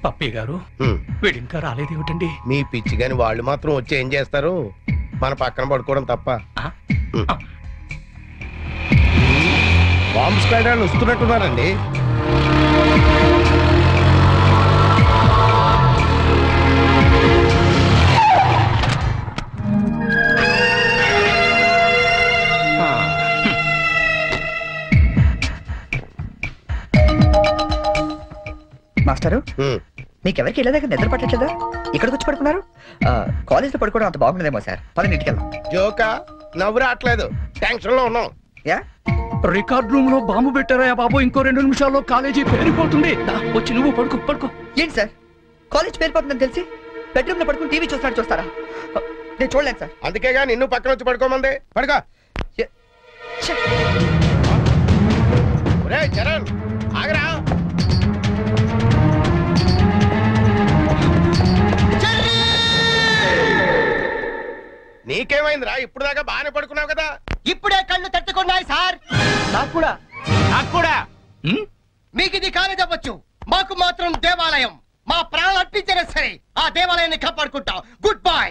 Papaya గారు వీడు ఇంకా రాలేదేమిటండి? మీ పిచ్చి గాని వాళ్ళు మాత్రం వచ్చి ఏం చేస్తారు? మన పక్కన పడుకోవడం తప్ప. బాంబు స్క్వాడ్ వాళ్ళు వస్తున్నట్టున్నారండి. మాస్టరు, మీకెవరికి ఇళ్ళ దగ్గర నిద్ర పట్టట్లేదా? ఇక్కడికి వచ్చి పడుకున్నారు? కాలేజ్లో పడుకోవడం అంత బాగుండదేమో సార్. పదని ఇంటికి వెళ్దాం. జోకా? నవ్వు రావట్లేదు, టెన్షన్ లో ఉన్నాం. యా, రికార్డ్ రూమ్ లో బాంబు పెట్టారా బాబు? ఇంకో 2 నిమిషాల్లో కాలేజీ పేరిపోతుంది. వచ్చి నువ్వు పడుకో పడుకో. ఏంటి సార్, కాలేజ్ పేరిపోతుందని తెలిసి బెడ్రూమ్ లో పడుకుని టీవీ చూస్తారా? నేను చూడలేను సార్. అందుకేగా నిన్ను పక్కన వచ్చి పడుకోమంది. పడుకో. చరణ్ ఆగరా. నీకేమైందిరా? ఇప్పుడు దాకా బాగానే పడుకున్నావు కదా. ఇప్పుడే కళ్ళు తట్టుకున్నాయి సార్. నాకు కూడా. మీకు ఇది కాలేజ్ అవ్వచ్చు, మాకు మాత్రం దేవాలయం. మా ప్రాణాలు అర్పించినా సరే ఆ దేవాలయాన్ని కాపాడుకుంటాం. Good bye.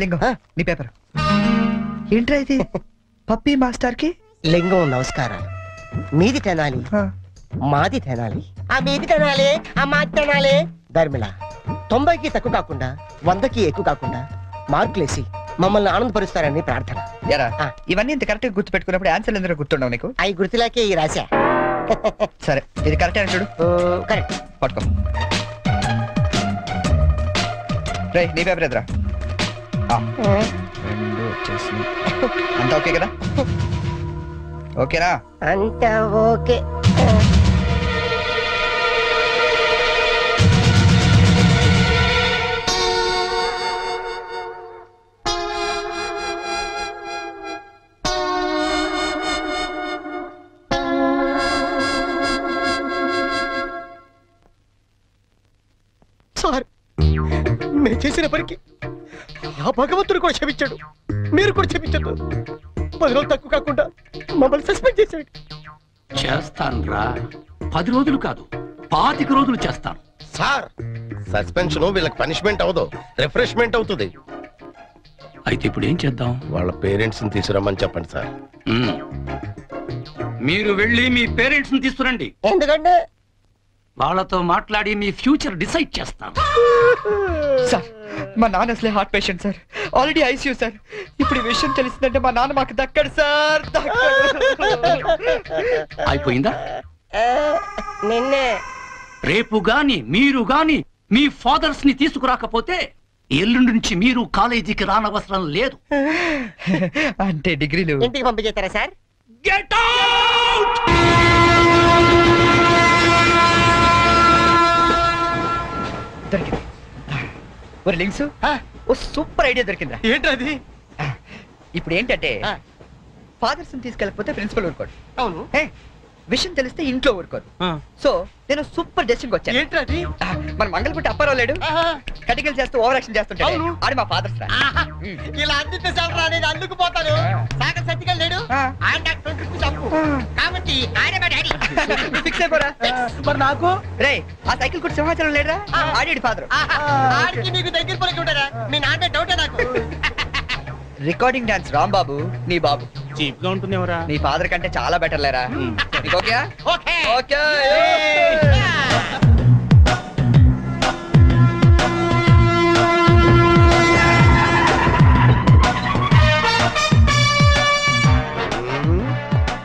లింగం, నీ పేపర్ ఏంట్రా ఇది? పప్పి మాస్టర్ కి లింగం నమస్కారాలు. మీది తినాలి, మాది తినాలి, ఆ మీది తినాలి, ఆ మాది తినాలి. ధర్మిళ 90కి తక్కువ కాకుండా 100కి ఎక్కువ కాకుండా మార్కులేసి మమ్మల్ని ఆనందపరుస్తారని ప్రార్థన. ఇవన్నీ ఇంత కరెక్ట్ గా గుర్తు పెట్టుకున్నప్పుడు ఆన్సర్లు ఎందుకు గుర్తుండవు నీకు? అవి గుర్తులాకే ఈ రాశా. సరే, ఇది కరెక్ట్ అని చూడు. కరెక్ట్. పట్టుకో. రే, నీ పేపర్ ఎదురా. 2 వచ్చేసింది. అంతా ఓకే కదా? ఓకేనా? అంతా ఓకే. సార్, మేము చేసిన పనికి ఆ భగవంతుడు కూడా క్షమించాడు, మీరు కూడా క్షమించద్దు. 10 రోజులు తక్కువ కాకుండా మమ్మల్ని సస్పెండ్ చేశాడు. చేస్తాను రా. 10 రోజులు కాదు, 25 రోజులు చేస్తాను. సార్, సస్పెన్షన్ వీళ్ళకి పనిష్మెంట్ అవదు, రిఫ్రెష్మెంట్ అవుతుంది. అయితే ఇప్పుడు ఏం చేద్దాం? వాళ్ళ పేరెంట్స్ ని తీసుకురమ్మని చెప్పండి సార్. మీరు వెళ్ళి మీ పేరెంట్స్ ని తీసుకురండి. ఎందుకంటే వాళ్ళతో మాట్లాడి మీ ఫ్యూచర్ డిసైడ్ చేస్తాను. సార్, మా నాన్న అసలే heart patient sir. Already ICU sir. ఇప్పుడు ఈ విషయం తెలిసిందంటే మా నాన్న మాకు దక్కడు సార్. అయిపోయిందా? నిన్నే రేపు గాని మీరు గాని మీ ఫాదర్స్ ని తీసుకురాకపోతే ఎల్లుండి నుంచి మీరు కాలేజీకి రానవసరం లేదు. అంటే డిగ్రీలు ఇంటికి పంపించేస్తారా సార్? Get out! దొరికింది. ఒరే లింక్స్, ఓ సూపర్ ఐడియా దొరికిందా? ఏంటది? ఇప్పుడు ఏంటంటే ఫాదర్స్ తీసుకెళ్ళకపోతే ప్రిన్సిపల్ ఊరుకోడు. అవును. విషయం తెలిస్తే ఇంట్లో ఊరుకోరు. సో నేను సూపర్ డెసిషన్ వచ్చాను. ఏంటది? మన మంగళపుట్టి అప్పారావు లేడు, కటికలు చేస్తూ ఓవర్ యాక్షన్ చేస్తుంటాడు. ఆడి మా ఫాదర్స్ రా. ఇలా అందితే సార్ నేను అందుకుపోతాను. సాగర్ సత్తికల్ లేడు, ఆయన నాకు 20 తప్పు కాబట్టి ఆయన మా డాడీ. ఫిక్స్ అయిపోరా. మరి నాకు రే, ఆ సైకిల్ కూడా సింహాచలం లేడురా, ఆడి ఫాదర్. ఆడికి నీకు దగ్గర పలికి ఉంటారా? మీ నాన్న డౌటే నాకు. రికార్డింగ్ డాన్స్ రాంబాబు నీ బాబు చీప్ గా ఉంటుంది ఎవరా? నీ ఫాదర్ కంటే చాలా బెటర్ లేరా. Okay okay okay.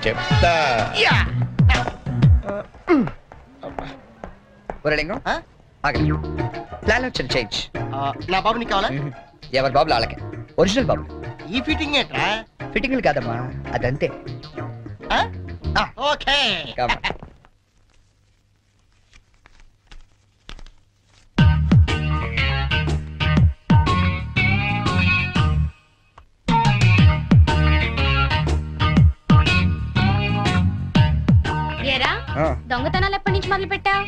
చెప్తా. ఒరే లింగం, ఆగండి. ప్లాన్ వచ్చిన చేంజ్. నా బాబు నీకు కావాలా? ఎవరి బాబులు వాళ్ళకే, ఒరిజినల్ బాబులు. ఈ ఫిట్టింగ్ ఏంట్రా? ఫిట్టింగ్లు కాదమ్మా, అదంతే. ఓకే. Come on. ఏరా దొంగతనాలు ఎప్పటి నుంచి మొదలు పెట్టావు?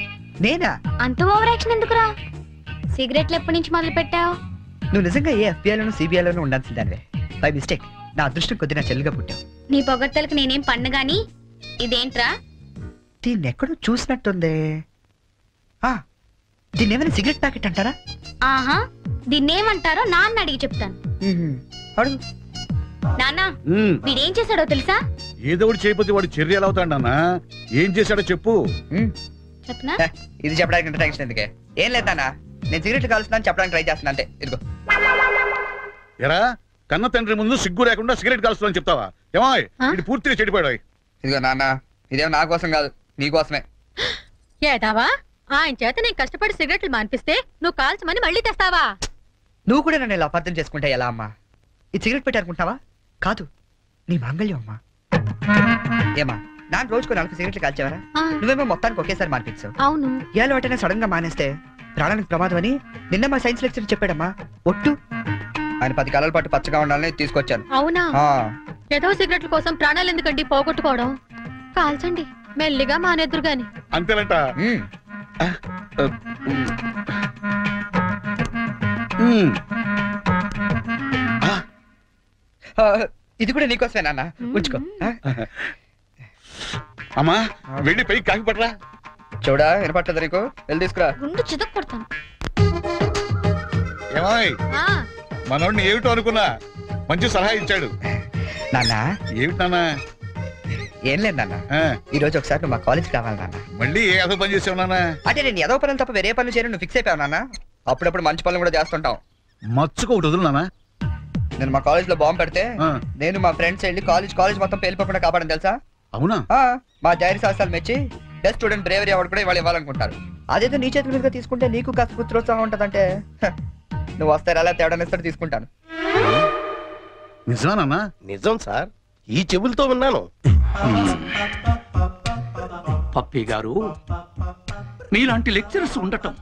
నేనా? అంత ఓవర్ యాక్షన్ ఎందుకురా? సిగరెట్లు ఎప్పటి నుంచి మొదలు పెట్టావు? నువ్వు నిజంగా ఏ ఎఫ్బిఐలోనూ సిబిఐలోనూ ఉండాల్సిందానివే. బై మిస్టేక్ నా అదృష్టం కొద్ది నా చెల్లిగా పుట్టావు. నీ పొగడ్తలకు నేనేం పన్ను గాని. ఇదేంట్రా? దీన్ని ఎక్కడో చూసినట్టుంది. దీన్ని ఏమైనా సిగరెట్ ప్యాకెట్ అంటారా? ఆహా, దీన్నేమంటారో నాన్న అడిగి చెప్తాను. అడుగు. నాన్న, వీడేం చేశాడో తెలుసా? ఏదో ఒకటి చేయకపోతే వాడు చర్య ఎలా అవుతాడు నాన్న? ఏం చేశాడో చెప్పు. చెప్పనా? ఇది చెప్పడానికి ఇంత టెన్షన్ ఎందుకే? ఏం లేదు నాన్న, నేను సిగరెట్లు కాలుస్తున్నాను చెప్పడానికి ట్రై చేస్తున్నా అంతే. ఇదిగో. ఎరా, కన్న తండ్రి ముందు సిగ్గు లేకుండా సిగరెట్ కాలుస్తున్నాను చెప్తావా? ఏమో ఇది పూర్తిగా చెడిపోయాడు. ఇదిగో నాన్న, ఇదేమో నా కోసం కాదు, నీ కోసమే. ఏదావా ఆయన చేత నేను కష్టపడి సిగరెట్లు మానిపిస్తే నువ్వు కాల్చమని మళ్ళీ తెస్తావా? నువ్వు కూడా నన్ను ఇలా అబద్ధం చేసుకుంటే ఎలా అమ్మా? ఇది సిగరెట్ పెట్టారనుకుంటావా? కాదు, నీ మాంగళ్యం అమ్మా. ఏమా, నాన్న రోజుకు 4 సిగరెట్లు కాల్చేవారా? నువ్వేమో మొత్తానికి ఒకేసారి మానిపించావు. అవును. ఏ అలవాటైనా సడన్ గా మానేస్తే ప్రాణానికి ప్రమాదం అని నిన్న మా సైన్స్ లెక్చర్ చెప్పాడమ్మా. ఒట్టు ఆయన 10 కాలాల పాటు పచ్చగా ఉండాలని తీసుకొచ్చాను. అవునా? ఏదో సిగరెట్ల కోసం ప్రాణాలు ఎందుకండి పోగొట్టుకోవడం? కాల్చండి, మెల్లిగా మానేద్దురు గాని. అంతేనంట. ఇది కూడా నీకోసమే నాన్న, ఉంచుకో. అమ్మా, వెళ్ళి పైకి కాకి పట్టరా. చూడా, వినపట్టదు నీకు? వెళ్ళి తీసుకురా. గుండు చితక్ కొడతాను. ఏమాయ్, మనోడిని ఏమిటో అనుకున్నా మంచి సలహా ఇచ్చాడు. నాన్న, ఏమిటి నాన్న? ఏం లేదు నాన్న, ఈ రోజు ఒకసారి నువ్వు మా కాలేజ్కి రావాలి నాన్న. మళ్ళీ ఏ అదో పని చేసావు నాన్న? అంటే నేను ఏదో పనులు తప్ప వేరే పనులు చేయను నువ్వు ఫిక్స్ అయిపోయావు నాన్న. అప్పుడప్పుడు మంచి పనులు కూడా చేస్తుంటాం. మచ్చుకో ఒకటి వదులు నాన్న. నేను మా కాలేజ్ లో బాంబు పెడితే నేను మా ఫ్రెండ్స్ వెళ్ళి కాలేజ్ మొత్తం పేలిపోకుండా కాపాడని తెలుసా? అవునా? మా ధైర్య సాహసాలు మెచ్చి బెస్ట్ స్టూడెంట్ బ్రేవరీ అవార్డు కూడా ఇవాళ ఇవ్వాలనుకుంటారు. అదేదో నీ చేతుల మీదుగా తీసుకుంటే నీకు కాస్త పుత్రోత్సాహం ఉంటదంటే నువ్వు వస్తారా అలా తేడానిస్తాడు తీసుకుంటాను. నిజమా? నిజం సార్, ఈ చెవులతో విన్నాను. పప్పి గారు, మీలాంటి లెక్చరర్స్ ఉండటం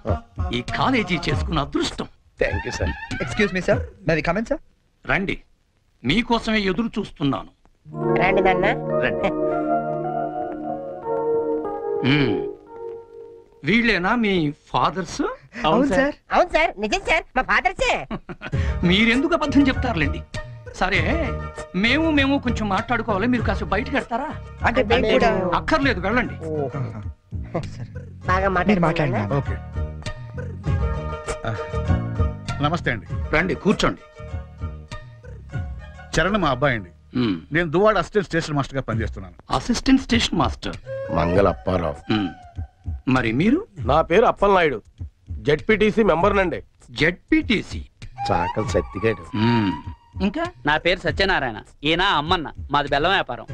ఈ కాలేజీ చేసుకున్న అదృష్టం. Thank you sir. Excuse me sir, నాది కమెంట్ సార్. రండి, మీకోసమే ఎదురు చూస్తున్నాను. రండి నాన్న. రండి. వీళ్ళేనా మీ ఫాదర్స్? అవును సార్. అవును సార్, నిజం సార్, మా ఫాదర్సే. మీరెందుకు అబద్ధం చెప్తారులేండి. సరే, మేము కొంచెం మాట్లాడుకోవాలి, మీరు కాస్త బయటకు వెళ్తారా? అంటే మేము కూడా అక్కర్లేదు, వెళ్ళండి. బాగా మీరు మాట్లాడండి. ఓకే. నమస్తే అండి. రండి, కూర్చోండి. చరణ్ మా అబ్బాయి అండి. నేను దువాడ అసిస్టెంట్ స్టేషన్ మాస్టర్ గా పనిచేస్తున్నాను. అసిస్టెంట్ స్టేషన్ మాస్టర్ మంగళ అప్పారావు. మరి మీరు? నా పేరు అప్పలనాయుడు, జెడ్పీటీసీ మెంబర్ నండి. జెడ్పీటీసీ? చాకల సత్తిగాడు. ఇంకా? నా పేరు సత్యనారాయణ, ఈయన అమ్మన్న, మాది బెల్లం వ్యాపారం.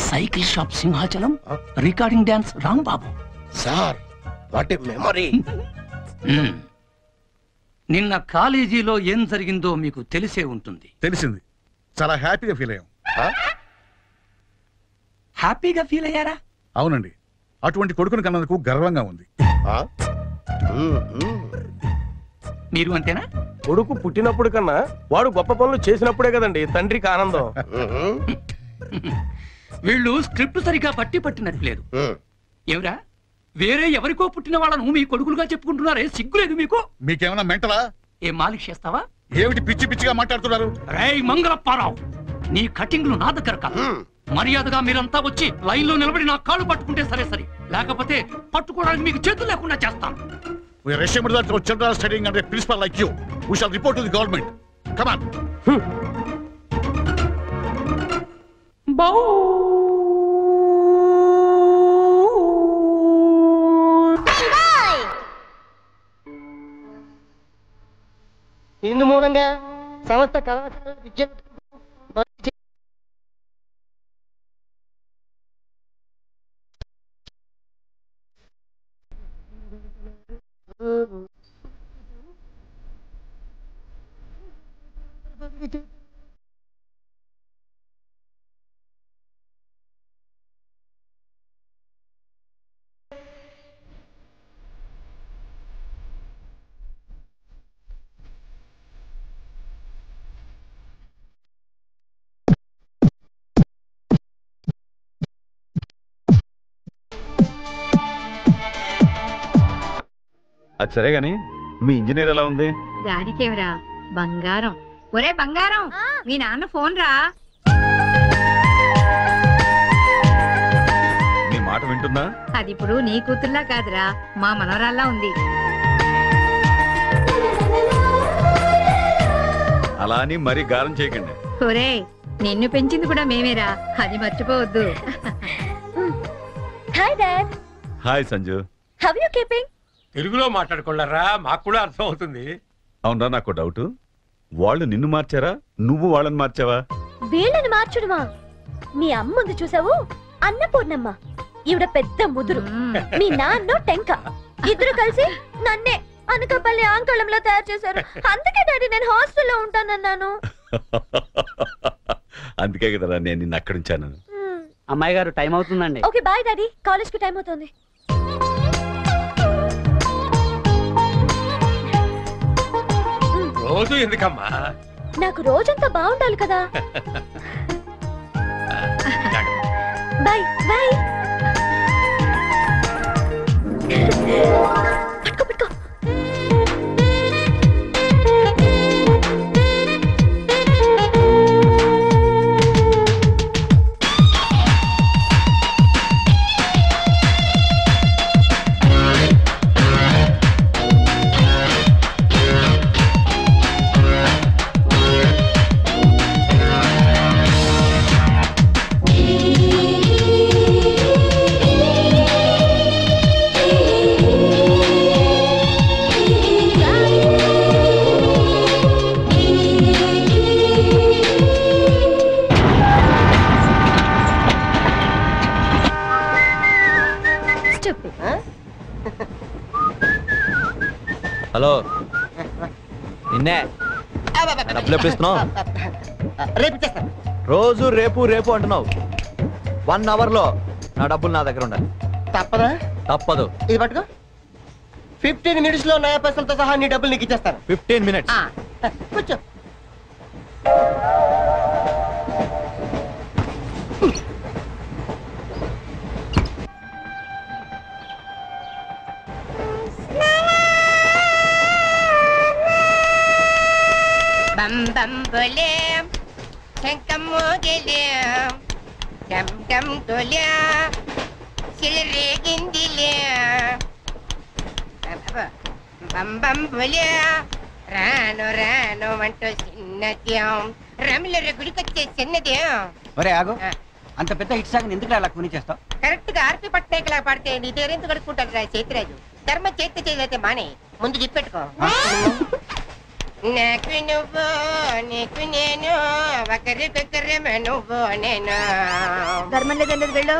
Cycle shop Simhachalam, recording dance Rambabu. Sir, what a memory. నిన్న కాలేజీలో ఏం జరిగిందో మీకు తెలిసే ఉంటుంది. తెలిసింది. చాలా హ్యాపీగా ఫీల్ అయ్యాం. హ్యాపీగా ఫీల్ అయ్యారా? అవునండి, అటువంటి కొడుకుని కన్నందుకు గర్వంగా ఉంది. మీరు అంతేనా? కొడుకు పుట్టినప్పుడు కన్నా వాడు గొప్ప పనులు చేసినప్పుడే కదండి తండ్రికి ఆనందం. వీళ్ళు స్క్రిప్ట్ సరిగా పట్టినట్లేదు. ఏమిరా, వేరే ఎవరికో పుట్టిన వాళ్ళను మీ కొడుకులుగా చెప్పుకుంటున్నారే, సిగ్గులేదు మీకు? మీకేమైనా మెంటలా? ఏ మాలిష్ చేస్తావా? ఏమిటి పిచ్చి పిచ్చిగా మాట్లాడుతున్నారు? రేయ్ మంగళప్పారావు, నీ కటింగ్లు నా దగ్గర కాదు. మర్యాదగా మీరంతా వచ్చి లైన్ లో నిలబడి నా కాళ్ళు పట్టుకుంటే సరే, లేకపోతే పట్టుకోవడానికి మీకు చేతులు లేకుండా చేస్తాను. We are ashamed that our children are studying under a principal like you. We shall report to the government. Come on. ఇందు మూలంగా సమస్త కళాశాల విద్యార్థులకు అది సరే గాని మీ ఇంజనీర్ ఎలా ఉంది? దానికేవరా బంగారం. ఒరే బంగారం, మీ నాన్న ఫోన్ రా. నీ మాట వింటుందా? అది ఇప్పుడు నీ కూతుర్లా కాదురా, మా మనవరాల్లా ఉంది. అలా అని మరీ గారం చేయకండి. ఒరే, నిన్ను పెంచింది కూడా మేమేరా, అది మర్చిపోవద్దు. Hi dad. Hi Sanju. How you keeping? తెలుగులో మాట్లాడుకోలేరా, మాకు కూడా అర్థం అవుతుంది. అవునరా, నాకు డౌట్. వాళ్ళు నిన్ను మార్చారా, నువ్వు వాళ్ళని మార్చావా? వీళ్ళని మార్చడమా? మీ అమ్మ ఉంది చూసావు, అన్నపూర్ణమ్మ. ఈవిడ పెద్ద ముదురు, మీ నాన్న టెంక. ఇద్దరు కలిసి నన్నే అనకాపల్లి ఆంకళంలో తయారు చేశారు. అందుకే డాడీ నేను హాస్టల్లో ఉంటానన్నాను. అందుకే కదరా నేను నిన్ను అక్కడ ఉంచాను. అమ్మాయి గారు టైం అవుతుందండి. ఓకే బాయ్ డాడీ, కాలేజ్ కి టైం అవుతుంది. రోజు ఎందుకమ్మా? నాకు రోజంతా బాగుండాలి కదా. Bye bye. పట్టుకో పట్టుకో. హలో, నిన్నే డబ్బులు ఎప్పుడు ఇస్తున్నావు? రేపు ఇచ్చేస్తాను. రోజు రేపు రేపు అంటున్నావు. 1 అవర్ లో నా డబ్బులు నా దగ్గర ఉండాలి. తప్పదా? తప్పదు. ఇది పట్టుకో. 15 మినిట్స్ లో నయా పైసలతో సహా నీ డబ్బులు నీకు ఇచ్చేస్తాను. 15 మినిట్స్. కూర్చో. బం బం బోలే శంకం మోగలే డమ్ డమ్ తోలే సిలరేగిందిలే బం బం బోలే రాను రాను అంటూ చిన్నద్యం రమిల గుడికొచ్చే చిన్నద్యం. ఒరే ఆగు, అంత పెద్ద హిట్ సాగ్ ఎందుకు అలా కొని చేస్తావు? కరెక్ట్ గా ఆర్పి పట్నాయక్ లా పాడితే నీ దగ్గర ఎందుకు కడుక్కుంటారు రా చేతిరాజు. ధర్మ చేతి చేయలేతే మానే, ముందు చెప్పెట్టుకో. నాకు నువ్వు నీకు నేను ఒకరికొకరేమో నువ్వు నేను. ధర్మం లేదండి, వెళ్ళు.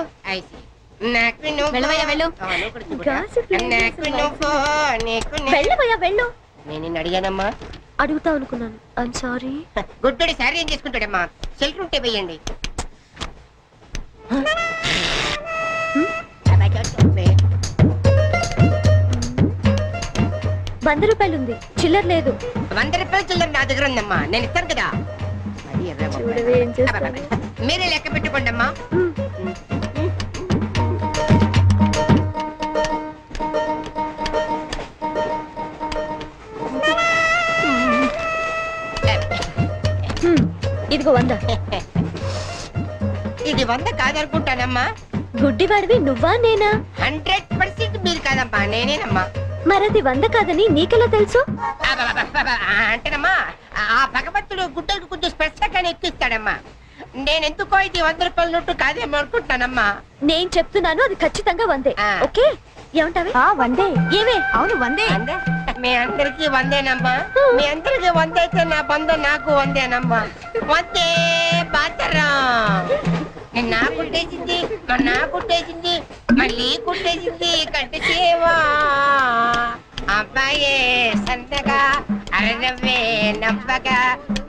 నాకు నువ్వు వెళ్ళవయ్యా వెళ్ళు. నాకు నువ్వు నీకు వెళ్ళవయ్యా వెళ్ళు. నేను నిన్ను అడిగానమ్మా. అడుగుతా అనుకున్నాను. I'm sorry. గుడ్డోడి సారీ ఏం చేసుకుంటాడమ్మా? షెల్టర్ ఉంటే వేయండి. ₹100 ఉంది, చిల్లర లేదు. ₹100 చిల్లర నా దగ్గర ఉందమ్మా, నేను ఇస్తాను కదా. మీరే లెక్క పెట్టుకోండి అమ్మా. ఇదిగో 100. ఇది 100 కాదనుకుంటానమ్మా. గుడ్డివాడివి నువ్వా నేనా? 100% మీరు కాదమ్మా, నేనేనమ్మా. మరది 100 కాదని నీకెలా తెలుసు? అంటేనమ్మా, ఆ భగవంతుడు గుడ్డలకు కొంచెం స్పెషల్గానే ఎక్కిస్తాడమ్మా. నేనెందుకో ఇది ₹100 నోటు కాదేమో అనుకుంటున్నానమ్మా. నేను చెప్తున్నాను, అది ఖచ్చితంగా 100. ఓకే, ఏమంటావే? 100. ఏమే? అవును 100. మీ అందరికి 100నమ్మా. మీ అందరికి 100 అయితే నా బంధం నాకు 100నమ్మా. 100 బాతరా. నా కుట్టేసింది, నా కుట్టేసింది, మళ్ళీ కుట్టేసింది కట్టి చేవా. అబ్బాయే సంతగా అరనవ్వే నవ్వగా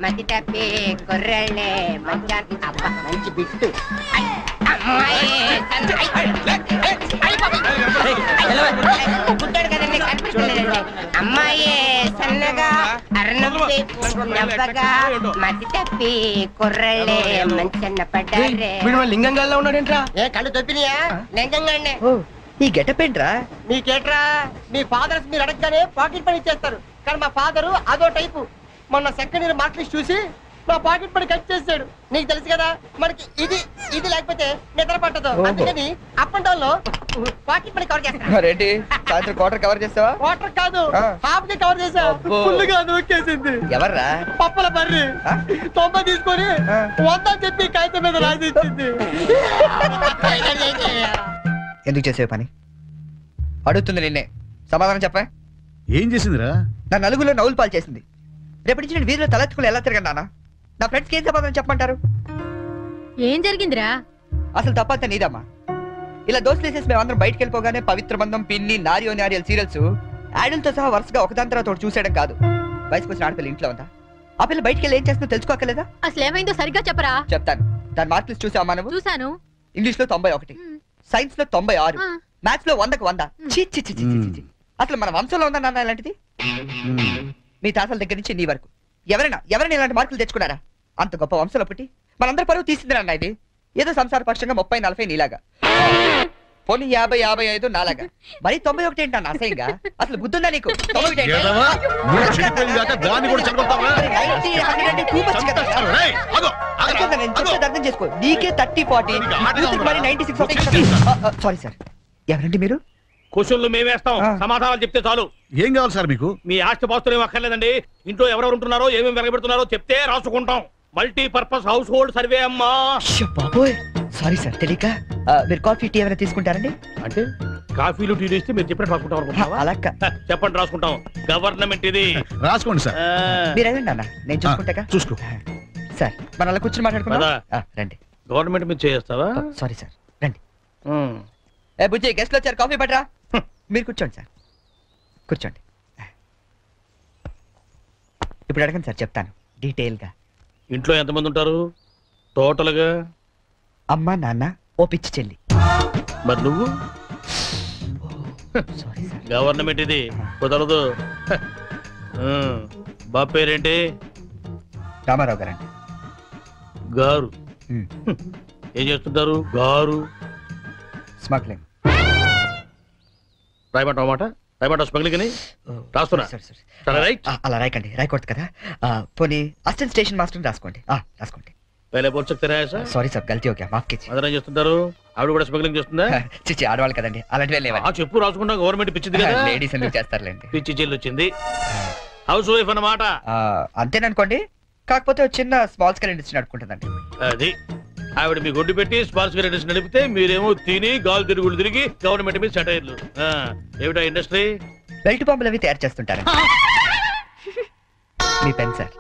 మతి తప్పి కుర్రళ్ళే మంచాన్ని. అబ్బా మంచి బిట్టు. గుడ్డాడు కదండి, కనిపించలేదండి. అమ్మాయే సన్నగా అరనవ్వే నవ్వగా మతి తప్పి కుర్రళ్ళే మంచన్న పడ్డారే. లింగంగా ఉన్నాడేంట్రా? ఏ కళ్ళు తొప్పినాయా? లింగంగానే. ఈ గెటప్ ఏంట్రా? మీకేట్రా, మీ ఫాదర్స్ మీరు అడగగానే పాకెట్ పని ఇచ్చేస్తారు, కానీ మా ఫాదరు అదో టైపు. మొన్న సెకండ్ ఇయర్ మార్క్ లిస్ట్ చూసి నా పాకెట్ పని కట్ చేసాడు. నీకు తెలుసు కదా, మనకి ఇది ఇది లేకపోతే నిద్ర పట్టదు. అందుకని అప్ అండ్ డౌన్ లో పాకెట్ పని కవర్ చేస్తాను. ఏంటి సాయంత్రం క్వార్టర్ కవర్ చేస్తావా? వాటర్ కాదు, హాఫ్ కి కవర్ చేసా. ఫుల్గా నొక్కేసింది. ఎవర్రా? పప్పల బర్రి 90 తీసుకొని 100 చెప్పి కాగితం మీద రాసి ఇచ్చింది. ఎందుకు చేసే పని? అడుగుతుంది నిన్నే, సమాధానం చెప్పా. ఏం చేసిందిరా? నా నలుగులో నవ్వులు పాలు చేసింది. రేపటి నుంచి నేను వీధిలో తలెత్తుకుని ఎలా తిరగండి నాన్న? నా ఫ్రెండ్స్కి ఏం సమాధానం చెప్పమంటారు? ఏం జరిగిందిరా? అసలు తప్పంతా నీదమ్మా. ఇలా దోస్తులు వేసేసి మేమందరం బయటకు వెళ్ళిపోగానే పవిత్ర బంధం, పిన్ని, నారియో నారియల్ సీరియల్స్ యాడల్తో సహా వరుసగా ఒకదాని తర్వాత ఒకటి చూసేయడం కాదు. వయసుకు వచ్చిన ఆడపిల్ల ఇంట్లో ఉందా? ఆ పిల్ల బయటకు వెళ్ళి ఏం చేస్తుందో తెలుసుకోకలేదా? అసలు ఏమైందో సరిగ్గా చెప్పరా. చెప్తాను. దాని మార్క్ లిస్ట్ చూసావా నువ్వు? చూసాను. ఇంగ్లీష్ లో 91, సైన్స్ లో 96, మ్యాథ్స్ లో 100కు 100. చి చి చి చి చి. అసలు మన వంశంలో ఉందా నాన్న ఇలాంటిది? మీ తాతల దగ్గర నుంచి నీ వరకు ఎవరైనా ఇలాంటి మార్కులు తెచ్చుకున్నారా? అంత గొప్ప వంశంలో పుట్టి మనందరి పరువు తీసింది నాన్న ఇది. ఏదో సంసార పక్షంగా 30-40 నీలాగా, పోనీ 50-55 నాలాగా, మరి 91 ఏంటన్నా అసహ్యంగా? అసలు బుద్ధుందా నీకు? 91 అర్థం చేసుకో. నీకే 30-40, మరి 96. సారీ సార్, ఎవరండి మీరు? క్వశ్చన్లు మేమేస్తాం, సమాధానాలు చెప్తే చాలు. ఏం కావాలి సార్ మీకు? మీ ఆస్తి పాస్తులు ఏం అక్కర్లేదండి. ఇంట్లో ఎవరెవరు ఉంటున్నారో, ఏమేమి వెలగబెడుతున్నారో చెప్తే రాసుకుంటాం. మల్టీపర్పస్ హౌస్ హోల్డ్ సర్వే అమ్మా. బాబోయ్, సారీ సార్, తెలియక. మీరు కాఫీ టీ ఏమైనా తీసుకుంటారండి? అంటే కాఫీలు టీలు ఇస్తే మీరు చెప్పినట్టు రాసుకుంటాం అనుకుంటున్నావా? అలా చెప్పండి, రాసుకుంటాం. గవర్నమెంట్ ఇది, రాసుకోండి సార్. మీరు అదండి అన్న, నేను చూసుకుంటా. చూసుకో సార్. మనం అలా కూర్చొని మాట్లాడుకుందాం. రండి. గవర్నమెంట్ మీద చేస్తావా? సారీ సార్, రండి. ఏ బుజ్జి, గెస్ట్లు వచ్చారు, కాఫీ పట్టరా. మీరు కూర్చోండి సార్, కూర్చోండి. ఇప్పుడు అడగండి సార్, చెప్తాను డీటెయిల్గా. ఇంట్లో ఎంతమంది ఉంటారు టోటల్ గా? అమ్మ, నాన్న, ఓ పిచ్చి చెల్లి. మరి నువ్వు? గవర్నమెంట్ ఇది, కుదరదు. బాబు పేరేంటి? రామారావు గారండి. గారు ఏం చేస్తుంటారు? గారు స్మగ్లింగ్. రాయమంటావు మాట? రాయమంటావు స్మగ్లింగ్ అని రాస్తున్నా. అలా రాయకండి, రాయకూడదు కదా. పోనీ అసిస్టెంట్ స్టేషన్ మాస్టర్ రాసుకోండి. రాసుకోండి. సారీ సార్, గల్తీ ఓకే, మాఫ్ कीजिए. అదరేం చేస్తుంటారు? ఆవిడ కూడా స్మగ్లింగ్ చేస్తుందా? చిచ్చి, ఆడవాళ్ళు కదండి, అలాంటివే లేవా? చెప్పు, రాసుకుంటా. గవర్నమెంట్ పిచ్చింది కదా, లేడీస్ ఎందుకు చేస్తారులేండి. పిచ్చి చెల్లి వచ్చింది. హౌస్ వైఫ్ అన్నమాట. అంతేననుకోండి, కాకపోతే చిన్న స్మాల్ స్కేల్ ఇండస్ట్రీ నడుపుకుంటుందండి. అది ఆవిడ మీ గొడ్డు పెట్టి స్మాల్ స్కేల్ ఇండస్ట్రీ నడిపితే మీరేమో తిని గాలు తిరుగులు తిరిగి గవర్నమెంట్ మీద సెటైర్లు. ఏమిటా ఇండస్ట్రీ? బెల్ట్ బాంబులు అవి తయారు చేస్తుంటారు. మీ పెన్ సార్,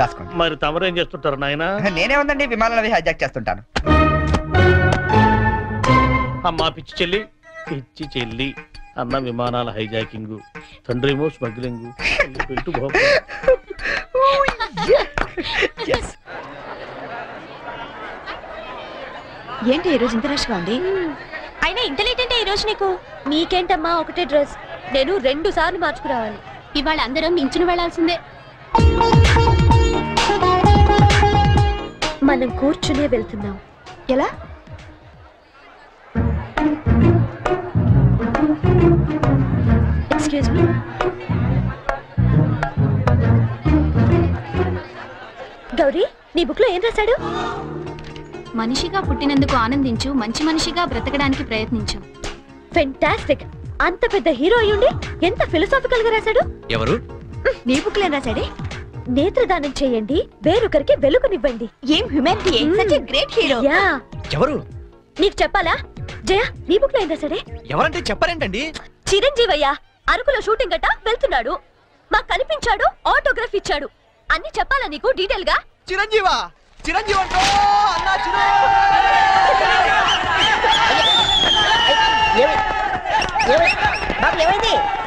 రాసుకోండి. మరి తమరు ఏం చేస్తుంటారు నాయన? నేనే ఉందండి, విమానాలు అవి హైజాక్ చేస్తుంటాను. అమ్మా పిచ్చి చెల్లి, పిచ్చి చెల్లి అన్న విమానాల హైజాకింగ్, తండ్రేమో స్మగ్లింగ్. ఏంటి ఈరోజు ఇంత రష్గా ఉంది? అయినా ఇంత లేట్ అంటే ఈరోజు నీకు? నీకేంటమ్మా, ఒకటే డ్రెస్. నేను 2 సార్లు మార్చుకురావాలి. ఇవాళ అందరం నించుని వెళ్లాల్సిందే. మనం కూర్చునే వెళ్తున్నాం. ఎలా? Excuse me. గౌరీ, నీ బుక్ లో ఏం రాశాడు? మనిషిగా పుట్టినందుకు ఆనందించు, మంచి మనిషిగా బ్రతకడానికి ప్రయత్నించు. ఫెంటాస్టిక్. అంత పెద్ద హీరో అయ్యుండి ఎంత ఫిలసాఫికల్ గా రాశాడు. ఎవరు? నీ బుక్ లో ఏం రాశాడే? నేత్రదానం చేయండి, వేరొకరికి వెలుగునివ్వండి. ఏం humanity, such a great hero. Yeah. ఎవరు? నీకు చెప్పాలా? జయ, నీ బుక్ లో ఏం రాశాడే? ఎవరంటే చెప్పారేంటండి? చిరంజీవయ్య అరకులో షూటింగ్ గట్ట వెళ్తున్నాడు, మాకు కనిపించాడు, ఆటోగ్రాఫ్ ఇచ్చాడు. అన్ని చెప్పాలా నీకు డీటెయిల్ గా? చిరంజీవా? చిరంజీవి అంటో అన్నా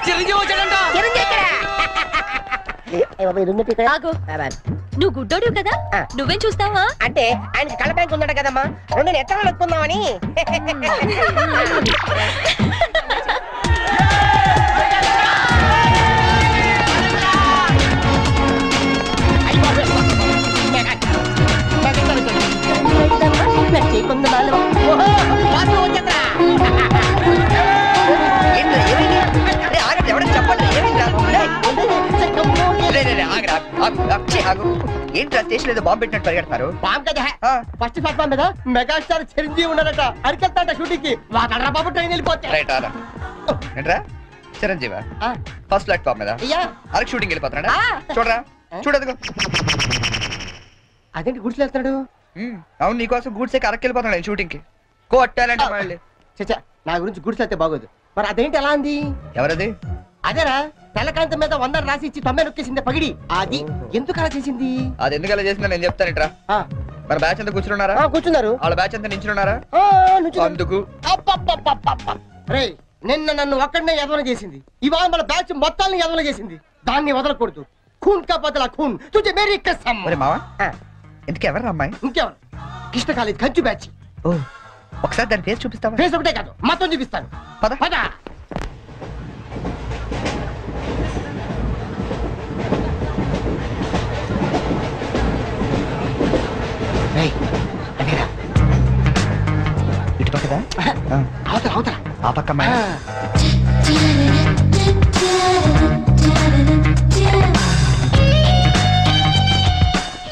చిరంజీవి వచ్చాడంట. ఆగు, నువ్వు గుడ్డోడు కదా, నువ్వేం చూస్తావా? అంటే ఆయనకి కళ్ళ బ్యాంక్ ఉన్నాడు కదమ్మా, 2 ఎత్తనాలు ఎక్కుందామని. ఏంట్రా స్టేషన్ ఏదో బాంబు పెట్టినట్టు పరిగెడతారు? బాంబు కదా ఫస్ట్ ప్లాట్ఫామ్ మీద మెగాస్టార్ చిరంజీవి ఉన్నారట అరికెళ్తాంట షూటింగ్ కి వాడరా బాబు ట్రైన్ వెళ్ళిపోతే రైట్ ఆరా ఏంట్రా చిరంజీవా ఫస్ట్ ప్లాట్ఫామ్ మీద అరకు షూటింగ్ వెళ్ళిపోతున్నాడా? చూడరా చూడదుగో అదేంటి గుడిసెలు వెళ్తున్నాడు? అవును నీకోసం గూడ్స్ ఎక్కి అరకు వెళ్ళిపోతున్నాడు షూటింగ్ కి కొట్టాలంటే మళ్ళీ. చచ్చా నా గురించి గుడిసెలు అయితే బాగోదు. మరి అదేంటి ఎలా అంది? ఎవరది? అదేరా తెల్లకాంతం మీద 100 రాసి ఇచ్చి 90 నొక్కేసింది పగిడి. అది ఎందుకు అలా చేసింది? అది ఎందుకు అలా చేసిందో నేను చెప్తాను ఇట్రా. మన బ్యాచ్ అంతా కూర్చున్నారా? కూర్చున్నారు. వాళ్ళ బ్యాచ్ అంతా నించున్నారా? అందుకు రే నిన్న నన్ను ఒక్కడనే ఎదవన చేసింది, ఇవాళ మన బ్యాచ్ మొత్తాన్ని ఎదవన చేసింది. దాన్ని వదలకూడదు. ఖూన్ కా బదలా ఖూన్ తుజే మేరీ కసమ్. ఒరే మావా ఎందుకు ఎవరు అమ్మాయి? ఇంకెవరు? కృష్ణ కాలేజ్ కంచు బ్యాచ్. ఓ ఒకసారి దాని ఫేస్ చూపిస్తావా? ఫేస్ ఒకటే కాదు మొత్తం చూపిస్తాను. పద పద. ఇటు పక్కదా? అవతల అవతల ఆ పక్క అమ్మాయి.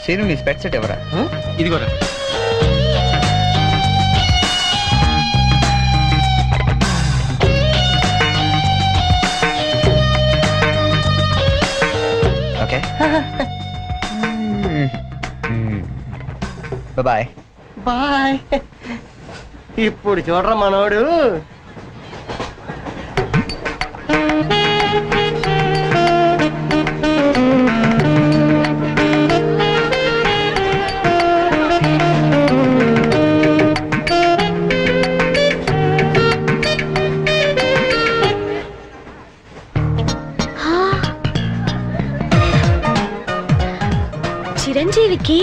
సీను నీ స్పెట్ సెట్ ఎవరా? ఇదిగోరా. Okay bye bye. ఇప్పుడు చూడరా మనోడు. చిరంజీవికి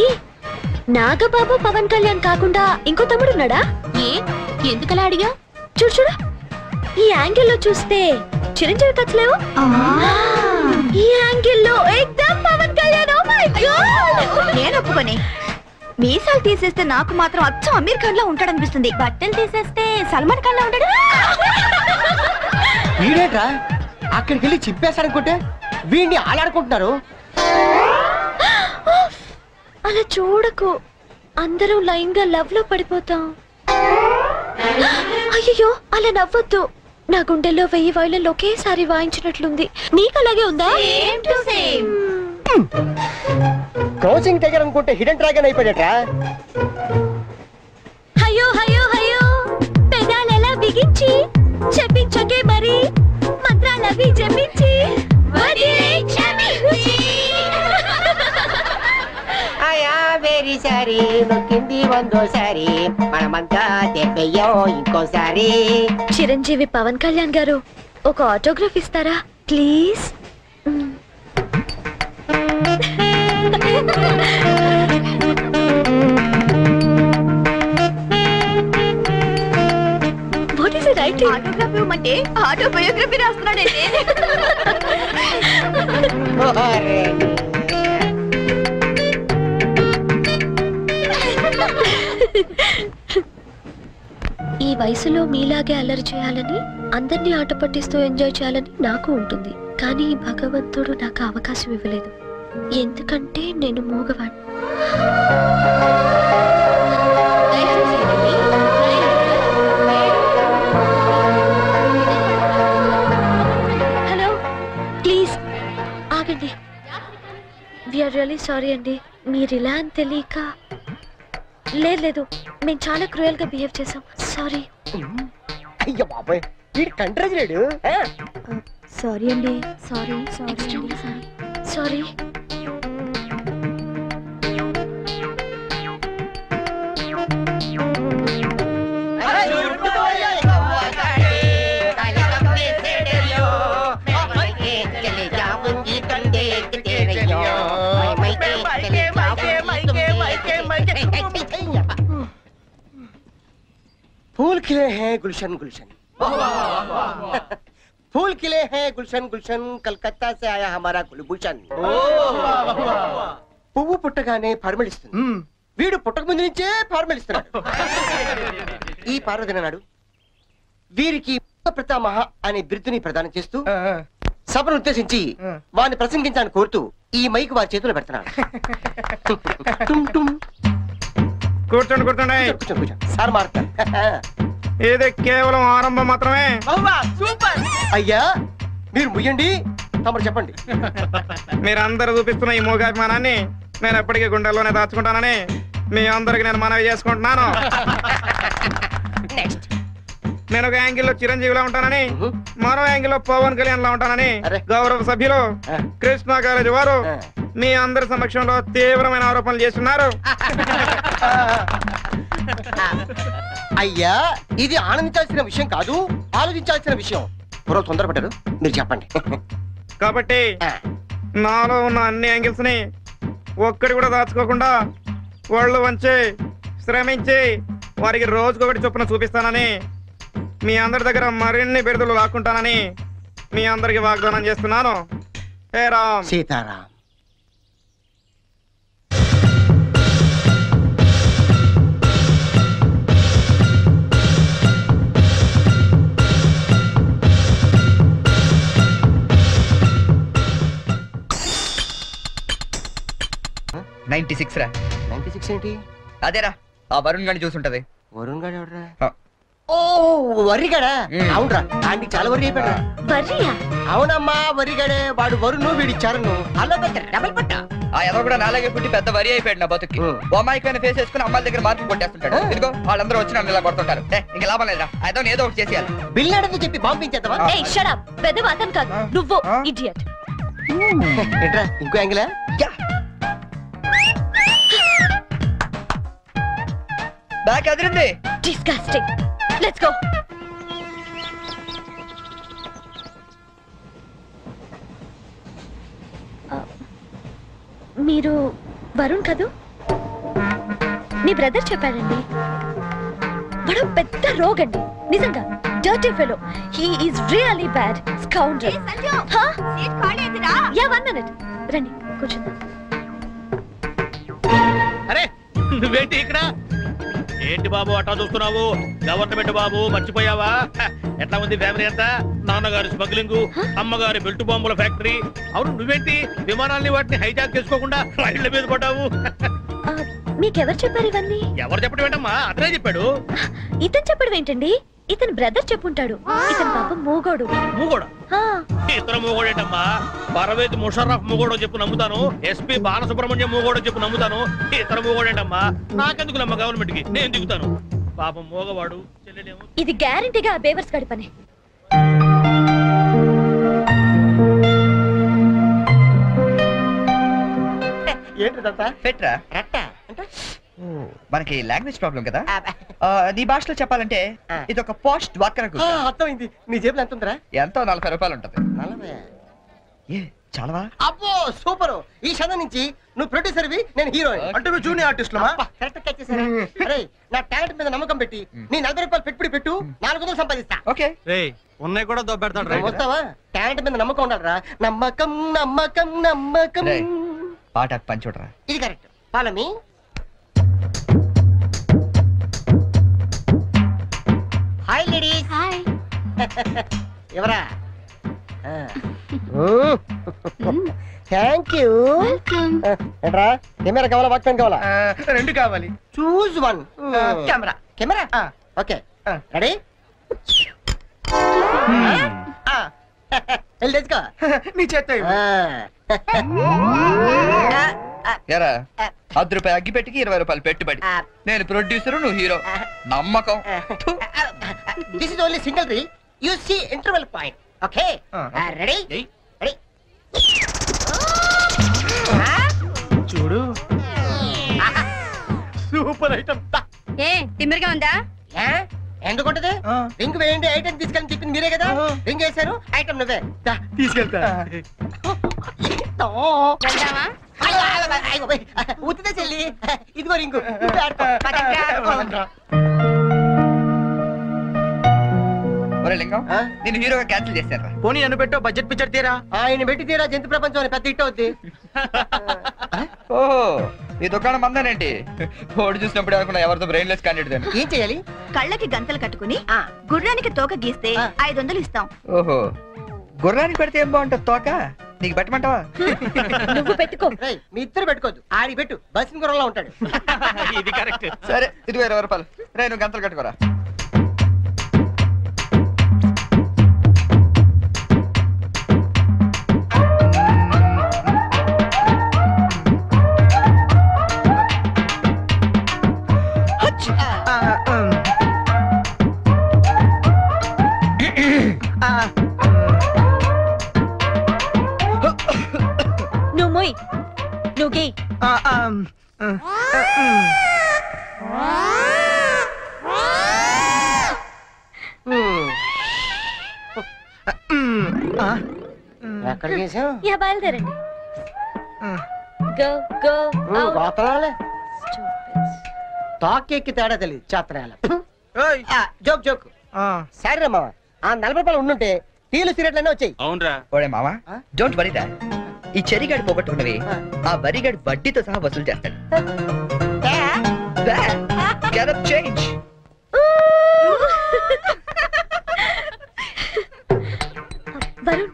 నాగబాబు పవన్ కళ్యాణ్ కాకుండా ఇంకో తమ్ముడున్నాడా? ఎందుకలా అడిగా? చూడు చూడు ఈ యాంగిల్లో చూస్తే చిరంజీవి కచ్చలేవు, ఈ యాంగిల్లో ఏకదమ్ Pawan Kalyan. Oh my god నేను ఒప్పుకొని మీసాలు తీసేస్తే నాకు మాత్రం అచ్చం అమీర్ ఖాన్ లా ఉంటాడనిపిస్తుంది, బట్టలు తీసేస్తే సల్మాన్ ఖాన్ లా ఉంటాడు. వీడేట్రా అక్కడికి వెళ్ళి చింపేశారనుకుంటే వీడిని ఆలాడుకుంటున్నారు. అలా చూడకు, అందరం లైన్ గా లవ్ లో పడిపోతాం. అయ్యో అలా నవ్వొద్దు, నా గుండెల్లో 1000 వైలన్లు ఒకేసారి వాయించినట్లుంది. నీకు అలాగే ఉందా? క్రాసింగ్ టైగర్ అనుకుంటే హిడెన్ డ్రాగన్ అయిపోయాడట్రా. అయ్యో అయ్యో అయ్యో పెదాలెలా బిగించి చెప్పించకే మరి మంత్రాలవి జపించి వెరీ సారీ నొక్కింది వందోసారి మనమంతా తెప్పయ్యో ఇంకోసారి. చిరంజీవి పవన్ కళ్యాణ్ గారు ఒక ఆటోగ్రాఫ్ ఇస్తారా please? What is it writing? Autograph ఇవ్వమంటే ఆటోబయోగ్రఫీ రాస్తున్నాడండి. ఈ వయసులో మీలాగే అల్లరి చేయాలని, అందరినీ ఆట పట్టిస్తూ ఎంజాయ్ చేయాలని నాకు ఉంటుంది. కానీ భగవంతుడు నాకు అవకాశం ఇవ్వలేదు, ఎందుకంటే నేను మూగవాడిని. హలో ప్లీజ్ ఆగండి. వీఆర్ రియల్లీ సారీ అండి, మీరు ఇలా అని తెలియక. లేదు మేము చాలా క్రూయల్ గా బిహేవ్ చేసాం, సారీ. అయ్యో బాబాయ్ వీడు కంట్రజలేడు. సారీ అండి, సారీ సారీ. फूल खिले हैं गुलशन गुलशन, फूल खिले हैं गुलशन गुलशन, कलकत्ता से आया हमारा कुलभूषण. పువ్వు పుట్టగానే పరిమళిస్తుంది, వీడు పుట్టక ముందు నుంచే పరిమళిస్తున్నాడు. ఈ పార్వదిన నాడు వీరికి ప్రతామహ అనే బిరుదుని ప్రదానం చేస్తూ సభను ఉద్దేశించి వారిని ప్రసంగించాలని కోరుతూ ఈ మైక్ వారి చేతిలో పెడుతున్నాడు. కూర్చోండి కూర్చోండి. సార్ మారుతారు. ఇది కేవలం ఆరంభం మాత్రమే. సూపర్. అయ్యా మీరు ముయ్యండి, తమరు చెప్పండి. మీరందరూ చూపిస్తున్న ఈ మూగాభిమానాన్ని నేను ఎప్పటికీ గుండెల్లోనే దాచుకుంటానని మీ అందరికి నేను మనవి చేసుకుంటున్నాను. నేను ఒక యాంగిల్లో చిరంజీవిలా ఉంటానని, మరో యాంగిల్లో పవన్ కళ్యాణ్ లా ఉంటానని గౌరవ సభ్యులు కృష్ణా కాలేజీ వారు మీ అందరి సమక్షంలో తీవ్రమైన ఆరోపణలు చేస్తున్నారు. అయ్యా ఇది ఆనందించాల్సిన విషయం కాదు, ఆలోచించాల్సిన విషయం. మరో తొందరపడ్డారు, మీరు చెప్పండి. కాబట్టి నాలో ఉన్న అన్ని యాంగిల్స్ ని ఒక్కడి కూడా దాచుకోకుండా వాళ్ళు వంచి శ్రమించి వారికి రోజుకొకటి చొప్పున చూపిస్తానని, మీ అందరి దగ్గర మరిన్ని బిరుదులు లాక్కుంటానని మీ అందరికి వాగ్దానం చేస్తున్నాను. హే రామ్ సీతారాం. రా 96 ఏంటి? అదేరా ఆ వరుణ్ గాని చూసుంటది. వరుణ్ గాడు ఎవడరా? ఓ వరిగడా? అవునరా, ఆంటీ చాలా వరి అయిపోయాడు. అవునమ్మా వరిగడే. వాడు వరుణ్ వీడి చరణ్ అలా డబల్ పట్ట. ఆ ఎదో కూడా నాలాగే పుట్టి పెద్ద వరి అయిపోయాడు నా బతుకి. బొమ్మాయికైనా ఫేస్ వేసుకుని అమ్మాయిల దగ్గర మార్కులు కొట్టేస్తుంటాడు. ఇదిగో వాళ్ళందరూ వచ్చి నన్ను ఇలా కొడుతుంటారు. ఇంకా లాభం లేదురా, ఏదో ఒకటి చేసేయాలి. బిల్లాడని చెప్పి బాంబించేద్దామా? పెద్ద అతను కాదు నువ్వు ఇడియట్. ఏంట్రా ఇంకో యాంగిలా? Back Adirindi. Disgusting. Let's go. మీరు వరుణ్ కదూ? మీ బ్రదర్ చెప్పాడండి. వాడు పెద్ద రోగండి, నిజంగా dirty fellow. He is really bad scoundrel. Yeah 1 minute. రండి కూర్చుందాం. అరే నువ్వేంటి ఇక్కడ? ఏంటి బాబు అట్టా చూస్తున్నావు? గవర్నమెంట్ బాబు మర్చిపోయావా? ఎట్లా ఉంది ఫ్యామిలీ అంతా? నాన్నగారి స్మగ్లింగ్, అమ్మగారి బెల్ట్ బాంబుల ఫ్యాక్టరీ. అవును నువ్వేంటి విమానాల్ని వాటిని హైజాక్ చేసుకోకుండా రైళ్ల మీద పడ్డావు? మీకెవరు చెప్పారు ఇవన్నీ? ఎవరు చెప్పడం ఏంటమ్మా? అతనే చెప్పాడు. ఇతను చెప్పడం ఏంటండి? ఇతను బ్రదర్ చెప్పుంటాడు. ఇతను పాపం మూగోడు. మూగోడా? ఇతను మూగోడేటమ్మా. పరవేతి ముషర్రఫ్ మూగోడో చెప్పు నమ్ముతాను. ఎస్పీ బాలసుబ్రహ్మణ్యం మూగోడో చెప్పు నమ్ముతాను. ఇతను మూగోడేటమ్మా. నాకెందుకు నమ్మ గవర్నమెంట్ కి? నేను దిగుతాను. పాపం మూగవాడు. చెల్లెలేమో. ఇది గ్యారంటీగా బేవర్స్ గడి పని. ఏంటిదంతా? పెట్రా రట్ట అంటే మనకి లాంగ్వేజ్ ప్రాబ్లం కదా. నీ భాషలో చెప్పాలంటే ఇది ఒక పోస్ట్ డ్వాక్రా గ్రూప్. అర్థమైంది. నీ జేబులో ఎంత ఉందిరా? ఎంతో 40 రూపాయలు ఉంటది. 40? చాలవా? అబ్బో సూపర్. ఈ క్షణం నుంచి నువ్వు ప్రొడ్యూసర్వి, నేను హీరోయిన్. అంటే నువ్వు జూనియర్ ఆర్టిస్ట్ లమా? కరెక్ట్ క్యాచ్ చేశారా? అరే నా టాలెంట్ మీద నమ్మకం పెట్టి నీ 40 రూపాయలు పెట్టుబడి పెట్టు, 400 సంపాదిస్తా. ఓకే ఉన్నాయి కూడా దొబ్బెడతాడు. వస్తావా? టాలెంట్ మీద నమ్మకం ఉండాలరా. నమ్మకం నమ్మకం నమ్మకం. పాట పని చూడరా. ఇది కరెక్ట్. పాలమి హాయ్ లేడీస్. హాయ్. ఎవరా? Thank you. ఏంట్రా కెమెరా కావాలా వాక్మెన్ కావాలా? 2 కావాలి. Choose 1. Camera. Camera okay ready? వెళ్ళి తెచ్చుకో. నీ చేత ఎరా 10 రూపాయలు అగ్గి పెట్టికి 20 రూపాయలు పెట్టుబడి. నేను ప్రొడ్యూసర్, నువ్వు హీరో. నమ్మకం. దిస్ ఇస్ ఓన్లీ సింగిల్ రీ. You see interval point. Okay ready? Ready చూడు. Super item. ఏ తిమ్మిరిగా ఉందా? ఎందుకుంటది? రింగ్ వేయండి ఐటమ్ తీసుకెళ్ళి చెప్పింది మీరే కదా. రింగ్ వేసారు, ఐటమ్ నువ్వే తీసుకెళ్తా. ఉత్తిదే చెల్లి. ఇదిగో రింగు. లింగం నేను హీరోగా క్యాన్సిల్ చేశాను. పోనీ నన్ను పెట్టో బడ్జెట్ పిక్చర్ తీరా. ఆయన పెట్టి తీరా జంతు ప్రపంచం అని పెద్ద హిట్ అవుద్ది. ఓహో ఈ దుకాణం మందేనేంటి? ఓడి చూసినప్పుడు అనుకున్నా ఎవరితో బ్రెయిన్లెస్ క్యాండిడేట్. ఏం చేయాలి? కళ్ళకి గంతలు కట్టుకుని గుర్రానికి తోక గీస్తే 500 ఇస్తాం. ఓహో గుర్రానికి పెడితే ఏం బాగుంటుంది తోక? నీకు పెట్టమంటావా? నువ్వు పెట్టుకో. మీ ఇద్దరు పెట్టుకోవద్దు, ఆడి పెట్టు, బస్సు గురంలో ఉంటాడు. ఇది కరెక్ట్. సరే ఇది 20 రూపాయలు. రే నువ్వు గంటలు కట్టుకోరా. నువ్వు మొయ్, నువ్వు గీ. ఎక్కడ చేసావు? యా బయలుదేరండి. గో గో గోతరాలే తాకెక్కి తేడా తెలియదు చాత్రాల. Joke joke. సరే మావా, ఆ 40 రూపాయలు ఉండుంటే టీలు సిగరెట్లనే వచ్చాయి. అవునరా. ఓడే మావా, డోంట్ వరీ దా. ఈ చెరిగాడు పోగొట్టుకున్నవి ఆ వరిగాడు వడ్డీతో సహా వసూలు చేస్తాడు. Get up change. Varun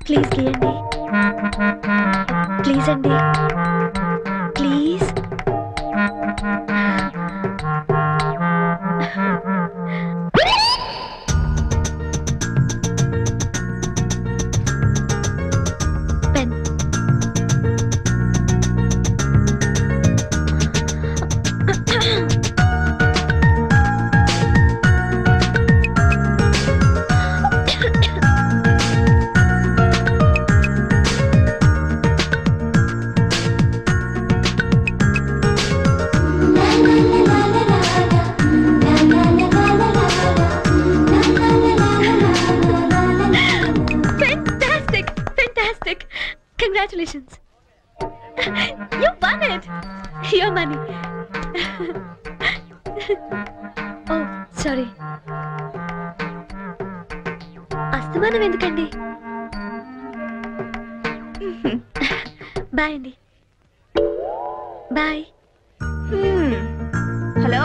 please గీయండి, ప్లీజ్ అండి, please. Pen. Congratulations. You won it. Your money. Oh, sorry. అస్తమానం ఎందుకండి? బాయ్ అండి. బాయ్. హలో.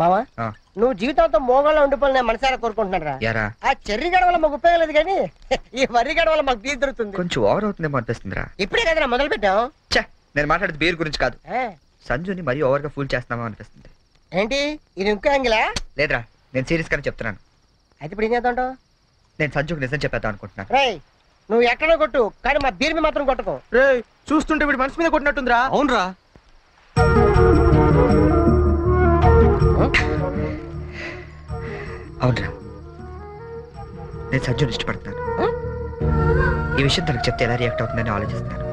మావా, నువ్వు జీవితంతో మోగాళ్ళ ఉండిపోయి నేను మనసారా కోరుకుంటున్నారా? ఆ చెర్రి గడ వల్ల మాకు ఉపయోగం లేదు, కానీ ఈ వరి గడ వల్ల మాకు బీర్ దొరుకుతుంది. కొంచెం ఓవర్ అవుతుందేమో అనిపిస్తుందిరా. ఇప్పుడే కదా మొదలు పెట్టాం. నేను మాట్లాడేది బీర్ గురించి కాదు, సంజుని మరీ ఓవర్ గా ఫూల్ చేస్తున్నామో అనిపిస్తుంది. ఏంటి ఇది ఇంకో యాంగిలా? లేదురా, నేను సీరియస్ గానే చెప్తున్నాను. అయితే ఇప్పుడు ఏం చేద్దాం? నేను సంజుకి నిజం చెప్పేద్దాం అనుకుంటున్నాను. రేయ్, నువ్వు ఎక్కడో కొట్టు, కానీ మా బీర్ మీద మాత్రం కొట్టకు. రేయ్, చూస్తుంటే వీడి మనసు మీద కొట్టినట్టుందిరా. అవునరా. అవునరా, నేను సంజుని ఇష్టపడుతున్నాను. ఈ విషయం తనకు చెప్తే ఎలా రియాక్ట్ అవుతుందని ఆలోచిస్తున్నాను.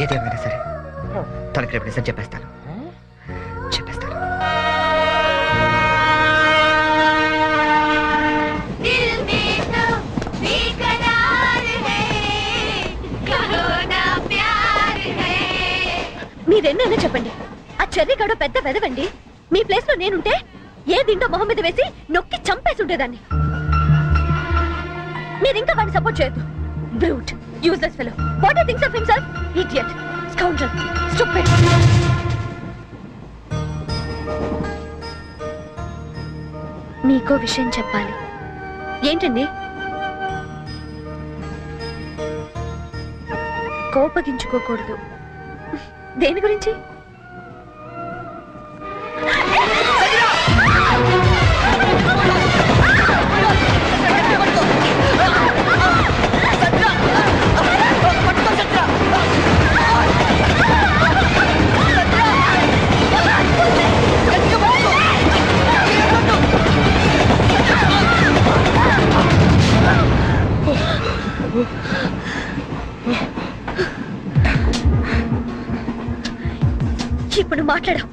ఏదేమైనా సరే తనకి రేపు నిజం చెప్పేస్తాను. మీరెన్నైనా చెప్పండి, ఆ చెర్రీ గడ పెద్ద వెదవండి. మీ ప్లేస్ లో నేనుంటే ఏ దిండో మొహం మీద వేసి నొక్కి చంపేసి ఉండేదాన్ని. మీరింకా వాడిని సపోర్ట్ చేయొద్దు. Brute, useless fellow. What he thinks of himself? Idiot, scoundrel, stupid. మీకో విషయం చెప్పాలి. ఏంటండి? కోపగించుకోకూడదు. దేని గురించి? ఇప్పుడు మాట్లాడు.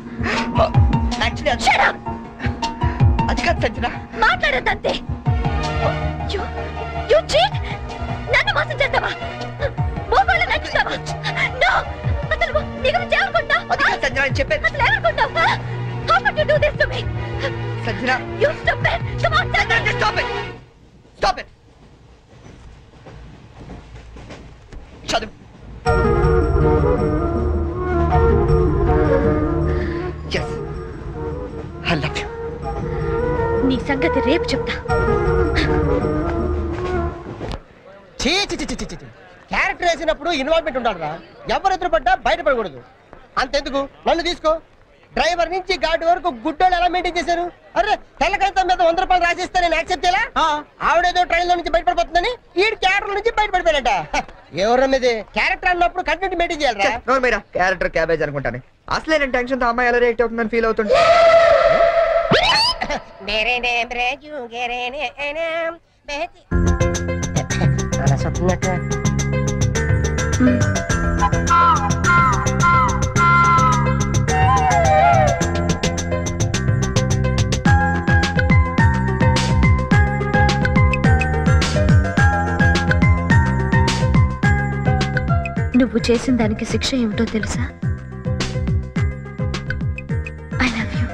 అది కాదు సంజన, మాట్లాడద్దంతే. నన్ను మోసం చేస్తావా? మోకాళ్ళు నచ్చుతావా? అసలు నీ గురించి ఏమనుకుంటావు? సంజన చెప్పేది అసలు ఏమనుకుంటావు? How could you do this to me? Sanjana, you stupid. Come on, Sanjana, stop it. Stop it. కాదు. Yes, I love you. నీ సంగతి రేపు చెప్తా. క్యారెక్టర్ వేసినప్పుడు ఇన్వాల్వ్మెంట్ ఉండాలి రా. ఎవరు ఎదురుపడ్డా బయటపడకూడదు. అంతెందుకు నన్ను తీసుకో. డ్రైవర్ నుంచి గార్డ్ వరకు గుడ్డోళ్ళు ఎలా మెయింటైన్ చేశారు? అరే తెల్లకాయతం మీద 100 రూపాయలు రాసిస్తే నేను యాక్సెప్ట్ చేయాలా? ఆవిడేదో ట్రైన్ లో నుంచి బయటపడిపోతుందని ఈ క్యారెక్టర్ నుంచి బయటపడిపోయాడట. ఎవరి మీద క్యారెక్టర్ అన్నప్పుడు కంటెంట్ మెయింటైన్ చేయాలి. మీరా క్యారెక్టర్ క్యాబేజ్ అనుకుంటాను. అసలే నేను టెన్షన్ తో అమ్మాయి ఎలా రియాక్ట్ అవుతుందని ఫీల్ అవుతుంటే నువ్వు చేసిన దానికి శిక్ష ఏమిటో తెలుసా? I love you.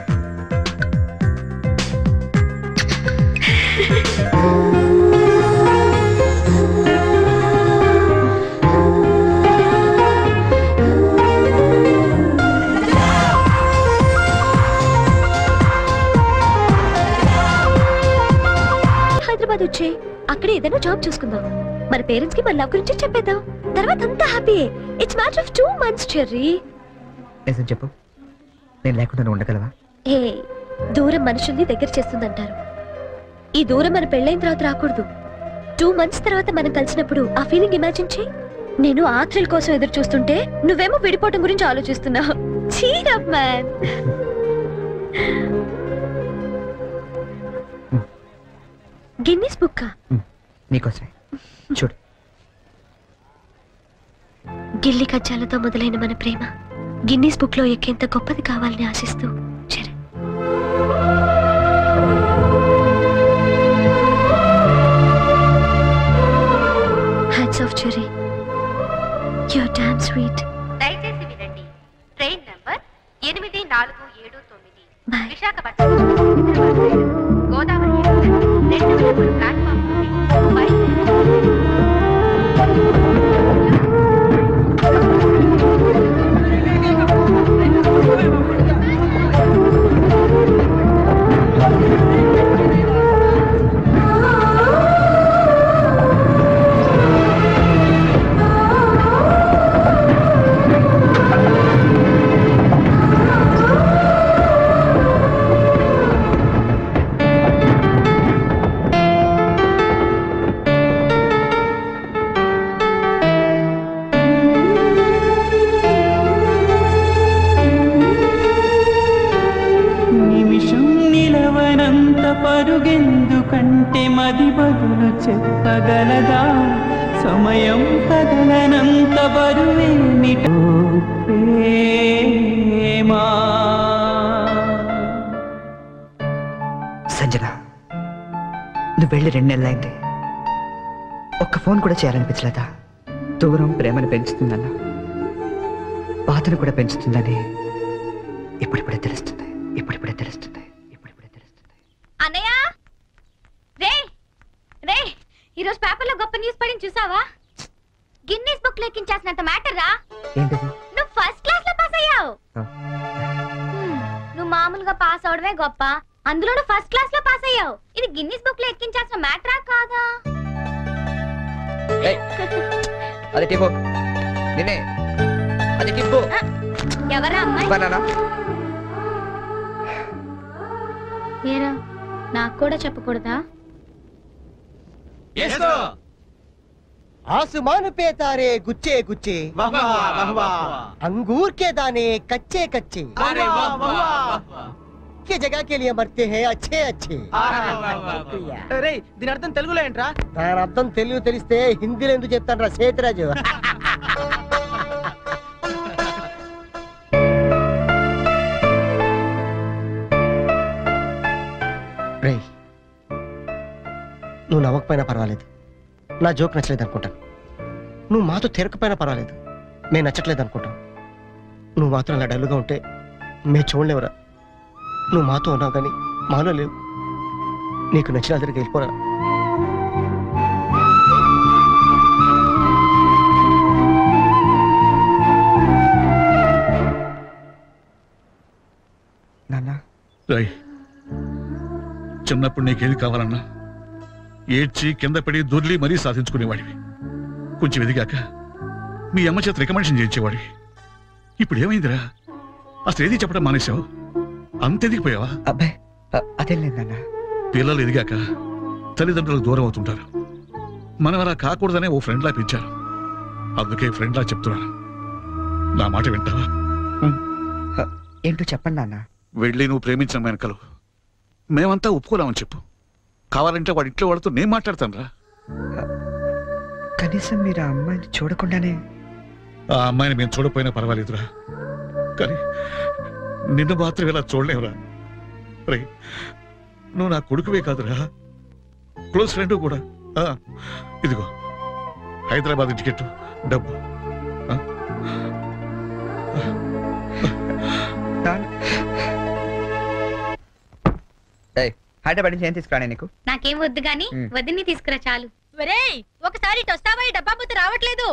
హైదరాబాద్ వచ్చే అక్కడ ఏదైనా జాబ్ చూసుకుందాం. మన పేరెంట్స్ కి మన లవ్ గురించి చెప్పేద్దాం. తర్వాత అంతా happy. It's matter of 2 months cherry. నిజం చెప్పు, నేను లేకుండా ఉండగలవా? ఏ దూరం మనుషుల్ని దగ్గర చేస్తుందంటారు. ఈ దూరం మన పెళ్ళైన తర్వాత రాకూడదు. 2 months తర్వాత మనం కలిసినప్పుడు ఆ ఫీలింగ్ ఇమాజిన్ చేయి. నేను ఆ థ్రిల్ కోసం ఎదురు చూస్తుంటే నువ్వేమో విడిపోవటం గురించి ఆలోచిస్తున్నావు. Cheer up man. Guinness book నీకోసమే చూడు. గిల్లి కజ్జాలతో మొదలైన మన ప్రేమ గిన్నీస్ బుక్ లో ఎక్కేంత గొప్పది కావాలని ఆశిస్తూ Charan. Hats off Cherry, your damn sweet. దయచేసి వినండి. Train number 8479 Visakhapatnam Godavari 2 platform పరుగెందుకంటే మది బదులు చెప్పగలదా? సమయం కదలనంత బరువేమిటో ప్రేమా. సంజన, నువ్వు వెళ్ళి 2 నెలలైంది. ఒక్క ఫోన్ కూడా చేయాలనిపించలేదా? దూరం ప్రేమను పెంచుతుందన్న, బాధను కూడా పెంచుతుందని ఇప్పుడిప్పుడే తెలుస్తుంది. ఇప్పుడిప్పుడే తెలుస్తుంది. అన్నయ్య, రే రే, ఈరోజు పేపర్లో గొప్ప న్యూస్ పడింది చూసావా? గిన్నీస్ బుక్ లో ఎక్కించాల్సినంత మ్యాటర్ రా. ఏంటది? నువ్వు ఫస్ట్ క్లాస్ లో పాస్ అయ్యావు. నువ్వు మామూలుగా పాస్ అవడమే గొప్ప, అందులో నువ్వు ఫస్ట్ క్లాస్ లో పాస్ అయ్యావు. ఇది గిన్నీస్ బుక్ లో ఎక్కించాల్సిన మ్యాటరా కాదా? అది టిపో నిన్నే, అది టిపో. ఎవరా అమ్మాయి? బనానా. ఏరా, నాకు కూడా చెప్పకూడదా? आसमान पे तारे गुच्छे गुच्छे, अंगूर के दाने कच्चे कच्चे, के जगह के लिए मरते हैं अच्छे अच्छे. దీని అర్థం తెలుగులో ఏంట్రా? దాని అర్థం తెలుగు తెలిస్తే హిందీలో ఎందుకు చెప్తాను రా సేతురాజు. నువ్వు నవ్వకపోయినా పర్వాలేదు, నా జోక్ నచ్చలేదు అనుకుంటాను. నువ్వు మాతో తిరగకపోయినా పర్వాలేదు, మేము నచ్చట్లేదు అనుకుంటాం. నువ్వు మాత్రం అలా డల్లుగా ఉంటే మేము చూడలేవురా. నువ్వు మాతో ఉన్నావు కానీ మాలో లేవు. నీకు నచ్చిన దగ్గరికి వెళ్ళిపోరా. చిన్నప్పుడు నీకేది కావాలన్నా ఏడ్చి కింద పడి దొర్లి మరీ సాధించుకునేవాడివి. కొంచెం ఎదిగాక మీ అమ్మ చేత రికమెండేషన్ చేయించేవాడివి. ఇప్పుడు ఏమైందిరా? అసలు ఏది చెప్పడం మానేశావు? అంత ఎదిగిపోయావా? అబ్బాయి అదేం లేదన్నా. పిల్లలు ఎదిగాక తల్లిదండ్రులకు దూరం అవుతుంటారు. మనం అలా కాకూడదనే ఓ ఫ్రెండ్లా పెంచారు. అందుకే ఫ్రెండ్లా చెప్తున్నాను, నా మాట వింటావా? ఏంటో చెప్పండి నాన్న. వెళ్ళి నువ్వు ప్రేమించిన వెనకలు మేమంతా ఒప్పుకోలేమని చెప్పు. కావాలంటే వాడి ఇంట్లో వాడితో నేను మాట్లాడతాను రా. కనీసం మీరు ఆ అమ్మాయిని చూడకుండానే. ఆ అమ్మాయిని మేము చూడపోయినా పర్వాలేదురా, కానీ నిన్ను మాత్రం ఇలా చూడలేవురా. రే, నువ్వు నా కొడుకువే కాదురా, క్లోజ్ ఫ్రెండ్ కూడా. ఇదిగో హైదరాబాద్ టికెట్, డబ్బు. హైదరాబాద్ నుంచి ఏం తీసుకురానే నీకు? నాకేం వద్దు గాని వదిని తీసుకురా చాలు. ఒకసారి వస్తావా? ఈ డబ్బా బుద్ధి రావట్లేదు.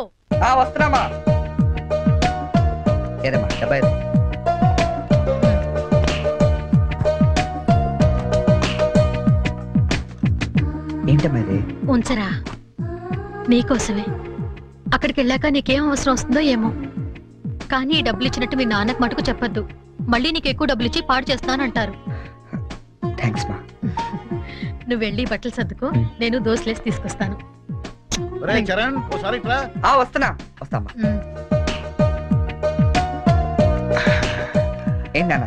వస్తున్నామా? ఏదమ్మా డబ్బా? ఏంటమ్మా ఇది? ఉంచరా, నీకోసమే. అక్కడికి వెళ్ళాక నీకేం అవసరం వస్తుందో ఏమో, కానీ ఈ డబ్బులు ఇచ్చినట్టు మీ నాన్నకు మటుకు చెప్పొద్దు. మళ్ళీ నీకు ఎక్కువ డబ్బులు ఇచ్చి పాడు చేస్తానంటారు. థ్యాంక్స్ మా. నువ్వు వెళ్ళి బట్టలు సర్దుకో, నేను దోశలేసి తీసుకొస్తాను. వస్తున్నా వస్తామా? ఏం నాన్న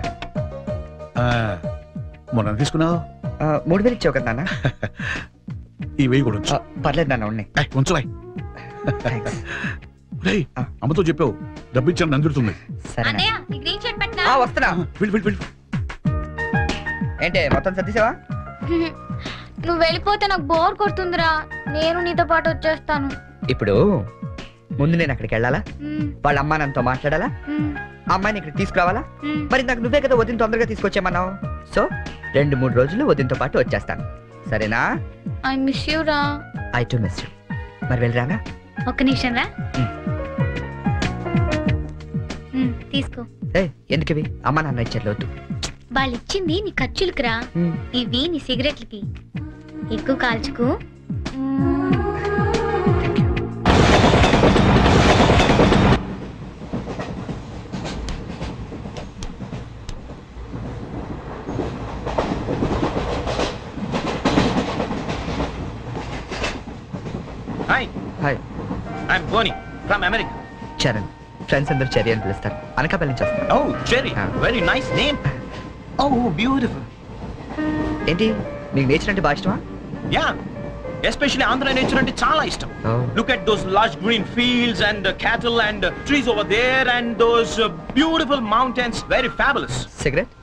మొన్న తీసుకున్నావు? 3000 ఇచ్చావు కదా నాన్న. ఈ వెయ్యి కూడా పర్లేదు నాన్న, ఉన్నాయి. ఉంచలే. అమ్మతో చెప్పావు డబ్బు ఇచ్చాను నందుతుంది. వస్తున్నా. ఏంటే మొత్తం సర్దిసావా? నువ్వు వెళ్ళిపోతే నాకు బోర్ కొడుతుందిరా, నేను నీతో పాటు వచ్చేస్తాను. ఇప్పుడు ముందు నేను అక్కడికి వెళ్ళాలా? వాళ్ళ అమ్మ నాన్నతో మాట్లాడాలా? అమ్మాయిని ఇక్కడ తీసుకురావాలా? మరి నాకు నువ్వే కదా వదిన తొందరగా తీసుకొచ్చామన్నావు. సో 2-3 రోజులు వదినతో పాటు వచ్చేస్తాను, సరేనా? ఐ మిస్ యూ రా. I to miss you. మరి వెళ్ళరానా? ఒక్క నిమిషం రా. తీసుకో. ఎందుకు ఇవి? అమ్మ నాన్న ఇచ్చారు, వద్దు. వాళ్ళు ఇచ్చింది నీ ఖర్చులకు రా, ఇవి నీ సిగరెట్లకి. ఎక్కువ కాల్చుకు. Hi hi, I'm Bonnie from America. Charan. Friends అందరూ చెర్రీ అని పిలుస్తారు. అనకాపల్లి నుంచి వస్తాను. Oh Cherry, very nice name. Oh beautiful. ఏంటి మీకు నేచర్ అంటే బాగా ఇష్టమా? యా, ఎస్పెషల్లీ ఆంధ్ర నేచర్ అంటే చాలా ఇష్టం. Look at those large green fields and cattle and trees over there and those beautiful mountains, very fabulous. Cigarette?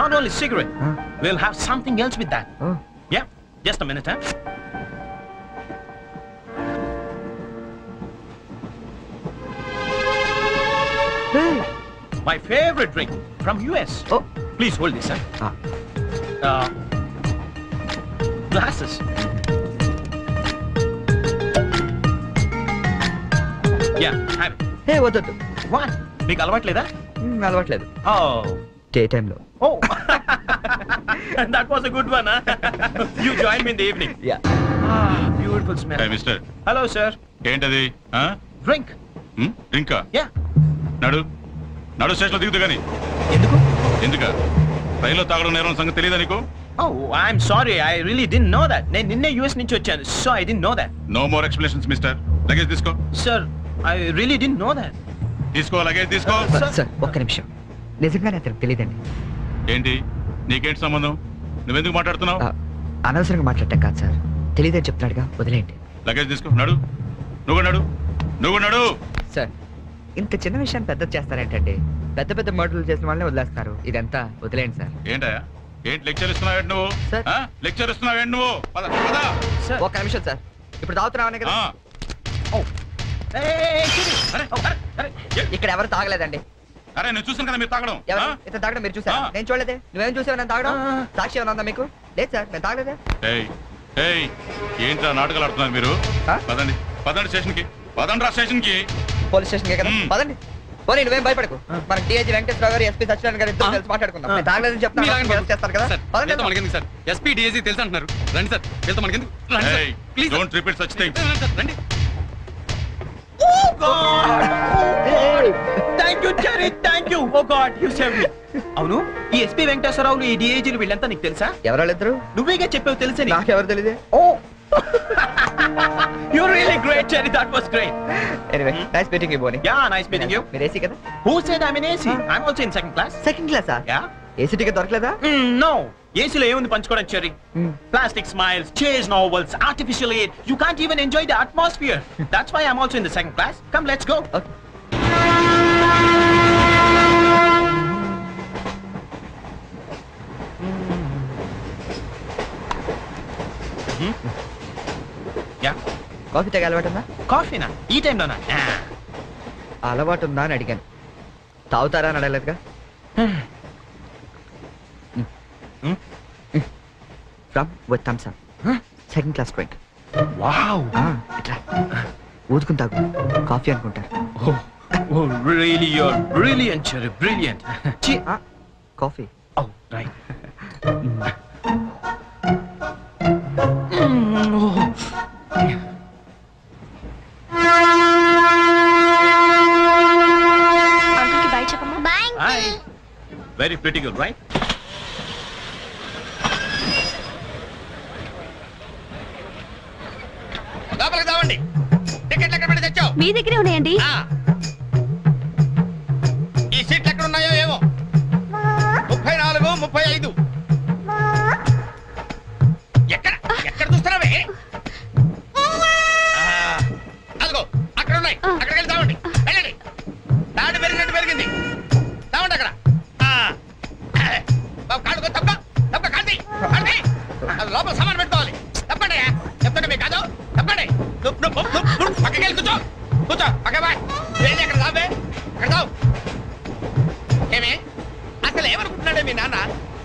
Not only cigarette, we'll have something else with that. Yeah, just a minute, huh? My favorite drink from US. Oh, please hold this, sir. Glasses. Yeah, have it. Hey, వద్దు. What? మీకు అలవాట్లేదా? అలవాట్లేదు. Oh. Day టైంలో. Oh. That was a good one, huh? You join me in the evening. Yeah. Beautiful smell. Hey, mister. Hello, sir. ఏంటది? Drink. డ్రింకా? Yeah. నడు స్టేషన్లో దిగుతు కానీ. ఎందుకు రైల్లో తాగడం నేరం సంగతి తెలియదా నీకు? Oh, I'm sorry. I really didn't know that. నేను నిన్నే US నుంచి వచ్చాను, so I didn't know that. No more explanations, mister. Luggage తీసుకో. Sir, I really didn't know that. తీసుకో, లగేజ్ తీసుకో. సార్ ఒక్క నిమిషం, నిజంగానే అతనికి తెలియదండి. ఏంటి నీకేంటి సంబంధం? నువ్వెందుకు మాట్లాడుతున్నావు? అనవసరంగా మాట్లాడటం కాదు సార్, తెలియదని చెప్తున్నాడుగా, వదిలేయండి. లగేజ్ తీసుకో. నడు, నువ్వు నడు. సార్ ఇంత చిన్న విషయాన్ని పెద్ద చేస్తారేంటండి? పెద్ద పెద్ద మర్డర్లు చేసిన వాళ్ళని వదిలేస్తారు, ఇదంతా వదిలేయండి సార్. ఏంటి లెక్చర్ ఇస్తున్నావేంటి నువ్వు? లెక్చర్ ఇస్తున్నావేంటి నువ్వు? ఒక్క నిమిషం సార్, ఇప్పుడు తాగుతున్నావనే కదా. ఇక్కడ ఎవరు తాగలేదండి. అరే నేను చూసాను కదా మీరు తాగడం. ఇతను తాగడం మీరు చూసారా? నేను చూడలేదే. నువ్వేం చూసావు నేను తాగడం? సాక్షి ఏమైనా ఉందా మీకు? లేదు సార్, నేను తాగలేదే. ఏంట్రా నాటకాలు ఆడుతున్నారు మీరు? పదండి స్టేషన్కి. పదండి రా స్టేషన్కి. పోలీస్ స్టేషన్కి కదా, పదండి. పోనీ నువ్వేం భయపడకు మన డిఐజీ వెంకటేశ్వర గారు ఎస్పీ సత్యనారాయణ గారు ఇద్దరు కలిసి మాట్లాడుకుందాం నేను తాగలేదని చెప్తాను చేస్తారు కదా మనకెందుకు సార్ ఎస్పీ డిఐజీ తెలుసు అంటున్నారు రండి సార్ వెళ్తా మనకెందుకు please don't repeat such things రండి thank you Cherry thank you oh god you save me అవును ఈ ఎస్పీ వెంకటేశ్వరరావులు ఈ డిఐజీలు వీళ్ళంతా నీకు తెలుసా ఎవరాళ్ళిద్దరు నువ్వేగా చెప్పావు తెలుసా నాకెవరు తెలియదే ఓ You're really great, Cherry. That was great. Anyway, nice meeting you, Bonnie. Yeah, nice meeting you. మీరు ఏసీ కదా? Who said I'm in AC? I'm also in second class. Second class? Yeah. AC ticket దొరకలేదా? No. ఏసీలో ఏముంది పంచుకోవడం cherry plastic smiles chase novels artificial air you can't even enjoy the atmosphere that's why I am also in the second class come let's go yeah coffee తాగే అలవాటు ఉందా? కాఫీనా ఈ టైంలోనా అలవాటు ఉందా అని అడిగాను తాగుతారా అని అడగలేదుగా From with thumbs up. Second class drink. Wow. ఇట్లా ఊదుకుని తాగు కాఫీ అనుకుంటారు. Oh, really you're brilliant, Cherry, brilliant. Coffee. Oh, right. అంకుల్కి బై చెప్పమ్మా. By. Hi. Very pretty girl, right? లోపలికి రావండి. టికెట్లు ఎక్కడ పెట్టి తెచ్చావు? మీ దగ్గరే ఉన్నాయండి. ఈ సీట్లు ఎక్కడ ఉన్నాయో ఏమో. 34, 35. ఎక్కడ ఎక్కడ చూస్తున్నావే? అదిగో అక్కడ ఉన్నాయి. అక్కడికి వెళ్ళి తావండి. వెళ్ళండి. తాడు పెరిగినట్టు పెరిగింది. తావండి అక్కడ. కాడుకో తప్ప తప్ప కాంతి కాంతి అది లోపల సామాన్ పెట్టుకోవాలి. తప్పండి చెప్తాండి మీకు కాదు. తప్పండి పక్కకి వెళ్ళి కూర్చో కూర్చో పక్క బాయ్ వెళ్ళి అక్కడ రాబే అక్కడ రావు. ఏమే అసలు ఏమనుకుంటున్నాడే మీ నాన్న?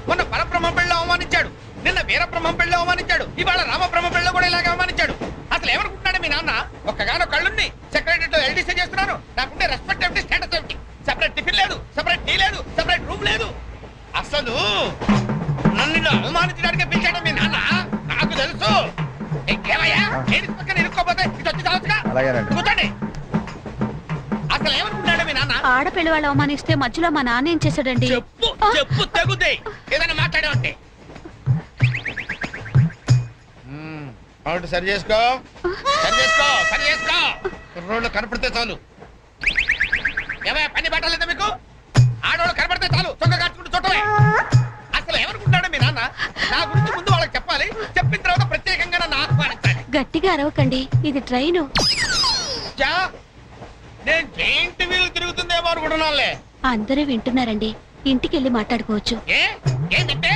మొన్న పరబ్రహ్మ పెళ్ళి అవమానించాడు, నిన్న వీరబ్రహ్మ పెళ్ళి అవమానించాడు, ఇవాళ రామబ్రహ్మ పెళ్ళి కూడా ఇలాగే అవమానించాడు. అసలు ఏమనుకుంటున్నాడే మీ నాన్న? ఒక్కగానో కళ్ళుండి సెక్రటరీలో ఎల్డీసీ చేస్తున్నాను, నాకుండే రెస్పెక్ట్ ఏమిటి, స్టేటస్ ఏమిటి? సెపరేట్ టిఫిన్ లేదు, సెపరేట్ టీ లేదు, సెపరేట్ రూమ్ లేదు. అసలు నన్ను అవమానించడానికి పిలిచాడు మీ నాన్న, నాకు తెలుసు. ఏమయ్యా పక్కన ఇరుక్కోపోతే ఇటు వచ్చి చావచ్చుగా. కూర్చోండి. అసలు ఏమనుకుంటున్నాడు మీ నాన్న? ఆడపిల్ల వాళ్ళు అవమానిస్తే మధ్యలో మా నాన్న ఏం చేశాడండి? చెప్పు చెప్పు తెగుద్ది ఏదైనా మాట్లాడే ఉంటే. అవును సరి చేసుకో సరి చేసుకో సరి చేసుకో. రోడ్లు కనపడితే చాలు. ఏమయ్యా పని పట్టలేదా మీకు? ఆడవాళ్ళు కనపడితే చాలు చొక్క కాచుకుంటూ చుట్టమే. అసలు ఏమనుకుంటాడు మీ నాన్న? నా గురించి ముందు వాళ్ళకి చెప్పాలి, చెప్పిన తర్వాత ప్రత్యేకంగా నన్ను ఆహ్వానించాలి. గట్టిగా అరవకండి, ఇది ట్రైను. నేను జైంట్ వీలు తిరుగుతుందేమో అనుకుంటున్నానులే. అందరూ వింటున్నారండి, ఇంటికి వెళ్ళి మాట్లాడుకోవచ్చు. ఏంటంటే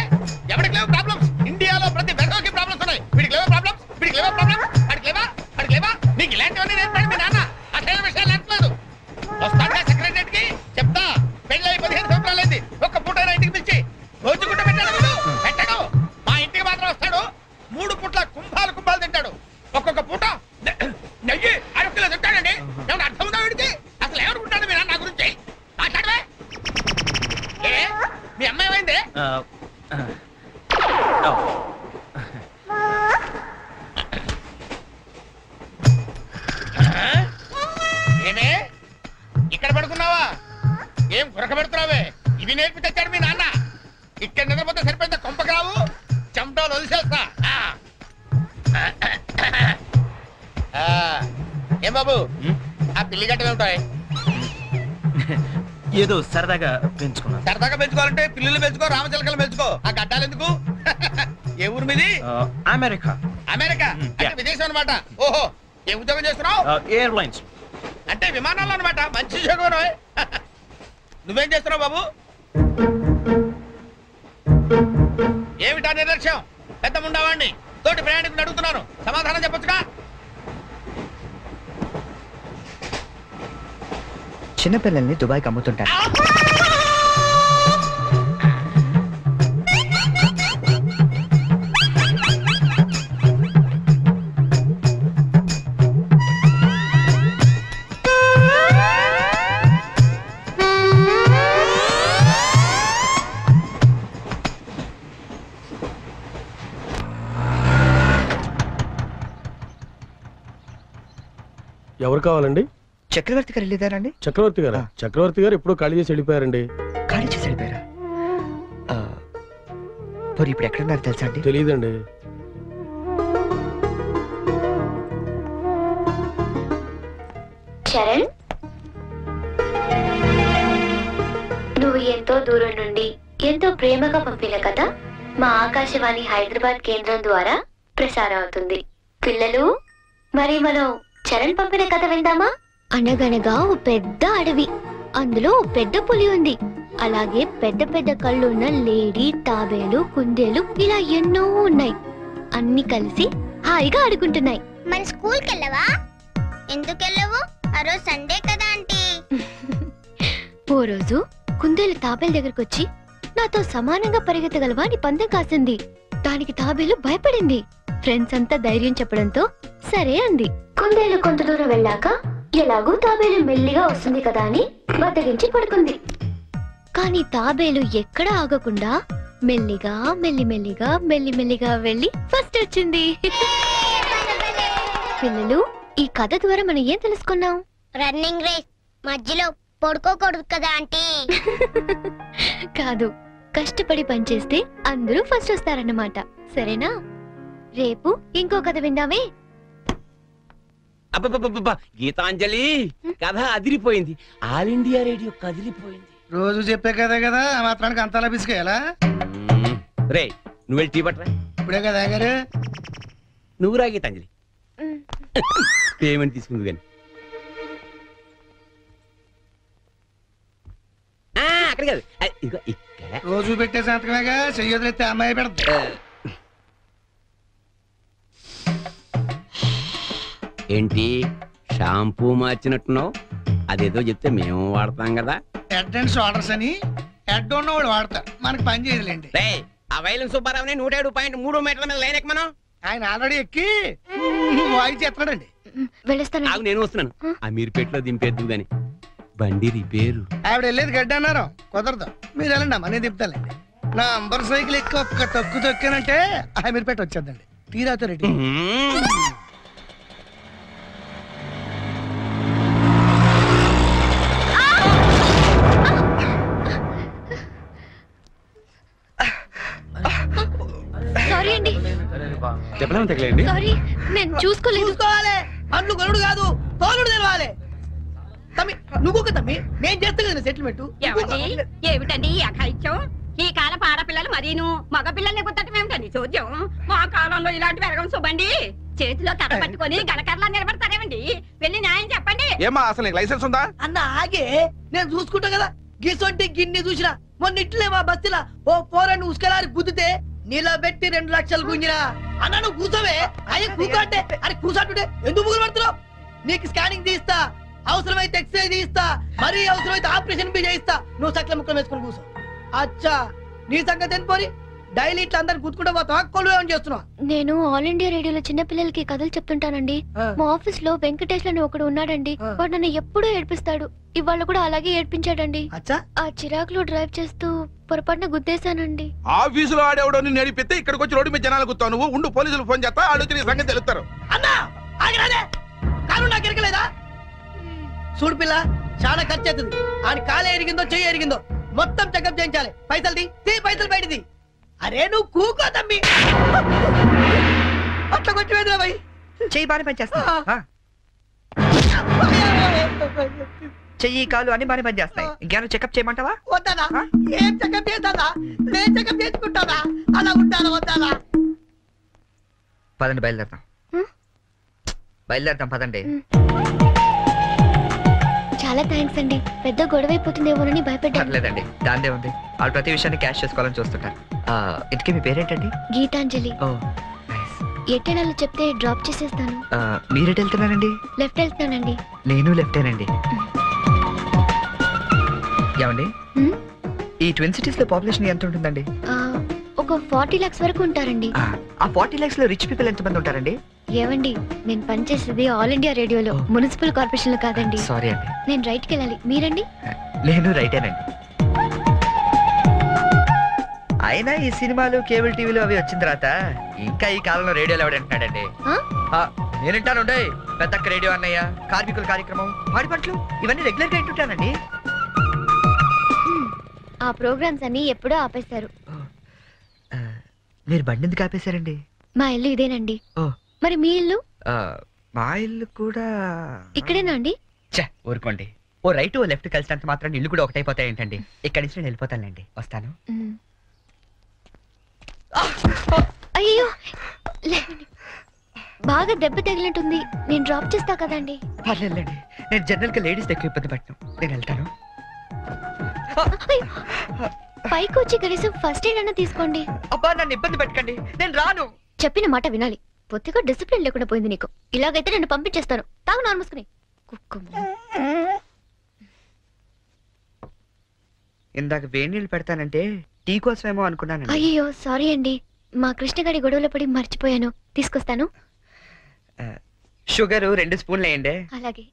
ఎవరికి లేవు ప్రాబ్లమ్స్? ఇండియాలో ప్రతి వెధవకి ప్రాబ్లమ్స్ ఉన్నాయి. వీడికి లేవా ప్రాబ్లమ్స్? వీడికి లేవా ప్రాబ్లమ్స్? అడికి లేవా అడికి లేవా? నీకు ఇలాంటివన్నీ నేర్పాడు మీ నాన్న. అసలు విషయాలు నేర్పలేదు. వస్తాడా సెక్రటరీ కి చెప్తా. పెళ్ళి 15 సంవత్సరాలైంది, ఒక్క పూట ఇంటికి పిలిచి రోజు గుట్ట పెట్టాడు. పెట్టాడు. మా ఇంటికి మాత్రం వస్తాడు, 3 పూట్ల కుంభాలు కుంభాలు తింటాడు. ఒక్కొక్క పూట నెయ్యి 6 కిలో తింటాడండి. ఏమన్నా అర్థం ఉందా వీడికి? అసలు ఏమనుకుంటాడు మీ నాన్న గురించి? మాట్లాడవే. మీ అమ్మాయి ఏమైంది? ఏమే ఇక్కడ పడుకున్నావా? ఏం గురక పెడుతున్నావే? ఇవి నేర్పి తెచ్చాడు మీ నాన్న. ఇక్కడ నిద్రపోతే సరిపోయిందా? కొంపకి రావు, చెమటలు వదిలేస్తా. ఏం బాబు ఆ పిల్లి గట్టలు ఉంటాయి? ఏదో సరదాగా పెంచుకున్నాను. సరదాగా పెంచుకోవాలంటే పిల్లులు పెంచుకో, రామచిలకలు పెంచుకో. ఆ గడ్డాలు ఎందుకు? ఏ ఊరు మీది? అమెరికా. అమెరికా అంటే విదేశం అనమాట. ఓహో, ఏ ఉద్యోగం చేస్తున్నావు? ఎయిర్లైన్స్ అంటే విమానాలు అనమాట. మంచి ఉద్యోగం. నువ్వేం చేస్తున్నావు బాబు? ఏమిటా నిర్లక్ష్యం? పెద్ద ఉండవాడిని తోటి ప్రయాణికుని అడుగుతున్నాను, సమాధానం చెప్పొచ్చుగా. చిన్నపిల్లల్ని దుబాయ్కి అమ్ముతుంటారు. ఎవరు కావాలండి? చక్రవర్తి గారు వెళ్ళేదారండి? చక్రవర్తి గారు చక్రవర్తి గారు ఎప్పుడో ఖాళీ చేసి వెళ్ళిపోయారండి. ఖాళీ చేసి వెళ్ళిపోయారా? మరి ఇప్పుడు ఎక్కడున్నారు తెలుసా అండి? తెలియదండి. చరణ్, నువ్వు ఎంతో దూరం నుండి ఎంతో ప్రేమగా పంపిన కథ మా ఆకాశవాణి హైదరాబాద్ కేంద్రం ద్వారా ప్రసారం అవుతుంది. పిల్లలు, మరి మనం చరణ్ పంపిన కథ విందామా? అనగనగా ఓ పెద్ద అడవి, అందులో ఓ పెద్ద పులి ఉంది. అలాగే పెద్ద పెద్ద కళ్ళున్న లేడీ, తాబేలు, కుందేలు ఇలా ఎన్నో ఉన్నాయి. అన్ని కలిసి హాయిగా ఆడుకుంటున్నాయి. మన స్కూల్కి వెళ్ళవా? ఎందుకు వెళ్ళవు? ఆ రోజు సండే కదా ఆంటీ. ఓ రోజు కుందేలు తాబేలు దగ్గరకు వచ్చి నాతో సమానంగా పరిగెత్తగలవా అని పందెం కాసింది. దానికి తాబేలు భయపడింది. ఫ్రెండ్స్ అంతా ధైర్యం చెప్పడంతో సరే అంది. కుందేలు కొంత దూరం వెళ్ళాక ఎలాగూ తాబేలు మెల్లిగా వస్తుంది కదా అని బద్దగించి పడుకుంది. కానీ తాబేలు ఎక్కడ ఆగకుండా మెల్లిగా మెల్లిమెల్లిగా మెల్లిమెల్లిగా వెళ్ళి ఫస్ట్ వచ్చింది. పిల్లలు, ఈ కథ ద్వారా మనం ఏం తెలుసుకున్నాం? రన్నింగ్ రేస్ మధ్యలో పడుకోకూడదు కదా ఆంటీ. కాదు, కష్టపడి పనిచేస్తే అందరూ ఫస్ట్ వస్తారన్నమాట. సరేనా? రేపు ఇంకో కథ విందామే. అబ్బబ్బబ్బబ్బా, గీతాంజలి కథ అదిరిపోయింది. ఆల్ ఇండియా రేడియో కదిలిపోయింది. రోజు చెప్పే కదే కదా, ఆ మాత్రానికి అంతలా బిసికేయాలా? రే, నువ్వు వెళ్ళి టీ పట్టరా. ఇప్పుడే కదా గారు. నువ్వు రా గీతాంజలి. పేమెంట్ తీసుకుంది కానీ అక్కడ కాదు, ఇదిగో ఇక్కడ. రోజు పెట్టే సంతకమేగా, చెయ్యొదిలేస్తే అమ్మాయి పెడతా. ఏంటి షాంపూ మార్చినట్టున్నావు? అదేదో చెప్తే మేము వాడతాం కదా. హెడ్ అండ్ షోల్డర్స్ అని హెడ్ ఉన్నవాడు వాడతారు, మనకి పని చేయదులేండి. ఆ వైలం సుబ్బారావుని 107.3 మీటర్ల మీద లైన్ ఎక్కమను. ఆయన ఆల్రెడీ ఎక్కి వాయిస్ చేస్తున్నాడండి. ఆగు, నేను వస్తున్నాను. ఆ మీరుపేటలో దింపేద్దు గాని బండి రిపేరు. ఆవిడ వెళ్ళేది గడ్డి అన్నారు, కుదరదు. మీరు వెళ్ళండి అమ్మా, నేను దింపుతానండి. నా అంబర్ సైకిల్ ఎక్కి ఒక్క తొక్కు తొక్కానంటే ఆ మీరుపేట వచ్చేద్దండి. తీరాతో రెడ్డి. సారీ అండి, చెప్పలేము తగలేండి. సారీ, నేను చూసుకోలేదు. చూసుకోవాలి, అన్ను గరుడు కాదు, తోలుడు తెలవాలి. తమ్మి నువ్వు తమ్మి, నేను చేస్తా కదా సెటిల్మెంట్. ఏమిటండి ఈ అఘాయిత్యం? ఈ కాలం ఆడపిల్లలు మరీను మగ పిల్లల్ని గుర్తటం ఏమిటండి చూద్దాం. మా కాలంలో ఇలాంటి వెరగం చూబండి. చేతిలో కర్ర పట్టుకొని గణకర్లా నిలబడతారేమండి? వెళ్ళి న్యాయం చెప్పండి. ఏమా అసలు నీకు లైసెన్స్ ఉందా? అన్న ఆగే, నేను చూసుకుంటా కదా. గిసొంటి గిన్ని చూసినా మొన్న ఇట్లే మా బస్సులా ఓ పోరని ఉసుకలారి గుద్దితే నిలబెట్టి 2 లక్షలు గుంజినా. అన్న నువ్వు కూసవే, అయ్యే కూసో అంటే అరే కూసంటుంటే ఎందుకు ముగ్గురు పడుతున్నావు? నీకు స్కానింగ్ తీస్తా, అవసరమైతే ఎక్స్రే తీస్తా, మరీ అవసరమైతే ఆపరేషన్ బి చేయిస్తా. నువ్వు సకల ముక్కలు వేసుకుని కూసో. అచ్చా, నీ సంగతి ఏం పోరి? డైలీ ఇట్లా అందరు గుర్తుకుంటా పోతా, కొలువేమని చేస్తున్నావు? నేను ఆల్ ఇండియా రేడియోలో చిన్న పిల్లలకి కథలు చెప్తుంటానండి. మా ఆఫీస్ లో వెంకటేష్ అని ఒకడు ఉన్నాడండి. వాడు నన్ను ఎప్పుడూ ఏడ్పిస్తాడు. ఇవాళ కూడా అలాగే ఏడ్పించాడండి. ఆ చిరాకులో డ్రైవ్ చేస్తూ పొరపాటున గుద్దేశానండి. ఆఫీసులో ఆడేవాడు నిన్ను నడిపితే ఇక్కడికి వచ్చి రోడ్డు మీద జనాలు గుర్తావు. నువ్వు ఉండు, పోలీసులు ఫోన్ చేస్తా, ఆలోచన నీ సంగతి తెలుస్తారు. అన్నా ఆగిరాదే, కాను నాకు ఎరకలేదా? చూడు పిల్ల, చాలా ఖర్చు అవుతుంది. ఆయన కాలు ఎరిగిందో చెయ్యి ఎరిగిందో మొత్తం చెకప్ చేయించాలి. పైసలు తీ పైసలు బయటది. అరే నువ్వు కూకో తమ్మి, అట్లా కొంచెం ఎదురా భయ్. చెయ్యి బాగానే పనిచేస్తా, చెయ్యి కాలు అన్ని బాగానే పనిచేస్తాయి. ఇంకేమైనా చెకప్ చేయమంటావా? వద్దానా? ఏం చెకప్ చేస్తానా? నేను చెకప్ చేసుకుంటానా? అలా ఉంటానా వద్దానా? పదండి బయలుదేరతాం పదండి. చాలా థ్యాంక్స్ అండి. పెద్ద గొడవ అయిపోతుందేమోనని భయపడ్డాను. లేదండి, దాందే ఉంది. వాళ్ళు ప్రతి విషయాన్ని క్యాష్ చేసుకోవాలని చూస్తుంటారు. ఇంతకీ మీ పేరేంటండి? గీతాంజలి. ఎట్టెనాలో చెప్తే డ్రాప్ చేసేస్తాను. మీరెటు వెళ్తున్నారండి? లెఫ్ట్ వెళ్తానండి. నేను లెఫ్టేనండి. ఏమండి, ఈ ట్విన్ సిటీస్ లో పాపులేషన్ ఎంత ఉంటుందండి? ఒక 40 lakhs వరకు ఉంటారండి. ఆ 40 lakhs లో రిచ్ పీపుల్ ఎంత మంది ఉంటారండి? ఏవండి, నేను పనిచేసేది ఆల్ ఇండియా రేడియోలో, మున్సిపల్ కార్పొరేషన్ లో కాదండి. సారీ అండి. నేను రైట్కి వెళ్ళాలి, మీరండి? నేను రైటేనండి. అయినా ఈ సినిమాలు కేబుల్ టీవీలు అవి వచ్చిన తర్వాత ఇంకా ఈ కాలంలో రేడియోలు ఎవడంటున్నాడండి? నేనంటాను పెద్ద రేడియో అన్నయ్య, కార్మికుల కార్యక్రమం, పాడి పంటలు ఇవన్నీ రెగ్యులర్ గా వింటుంటానండి. ఆ ప్రోగ్రామ్స్ అన్ని ఎప్పుడో ఆపేశారు. మీరు బండి ఎందుకు ఆపేశారండి? మా ఇల్లు ఇదేనండి. ఓ మరి మీ ఇల్లు? మా ఇల్లు కూడా ఇక్కడేనా అండి? ఊరుకోండి. ఓ రైట్ ఓ లెఫ్ట్ కలిసినంత మాత్రం ఇల్లు కూడా ఒకటైపోతాయి ఏంటండి? ఇక్కడి నుంచి నేను వెళ్ళిపోతానులేండి. వస్తాను. అయ్యో బాగా దెబ్బ తగిలినట్టుంది. నేను డ్రాప్ చేస్తా కదండి. పర్లేదండి, నేను జనరల్ గా లేడీస్ ఎక్కువ ఇబ్బంది పట్టను. నేను వెళ్తాను. పైకి వచ్చి కనీసం ఫస్ట్ ఎయిడ్ అన్న తీసుకోండి. అబ్బా నన్ను ఇబ్బంది పెట్టకండి, నేను రాను. చెప్పిన మాట వినాలి. పొత్తిగా డిసిప్లిన్ లేకుండా పోయింది నీకు. ఇలాగైతే నన్ను పంపించేస్తాను. తాగు నాన్న మూసుకుని. ఇందాక వేడి నీళ్ళు పెడతానంటే టీ కోసమేమో అనుకున్నాను. అయ్యో సారీ అండి, మా కృష్ణగాడి గొడవలో పడి మర్చిపోయాను. తీసుకొస్తాను. షుగర్ 2 స్పూన్లు వేయండి. అలాగే.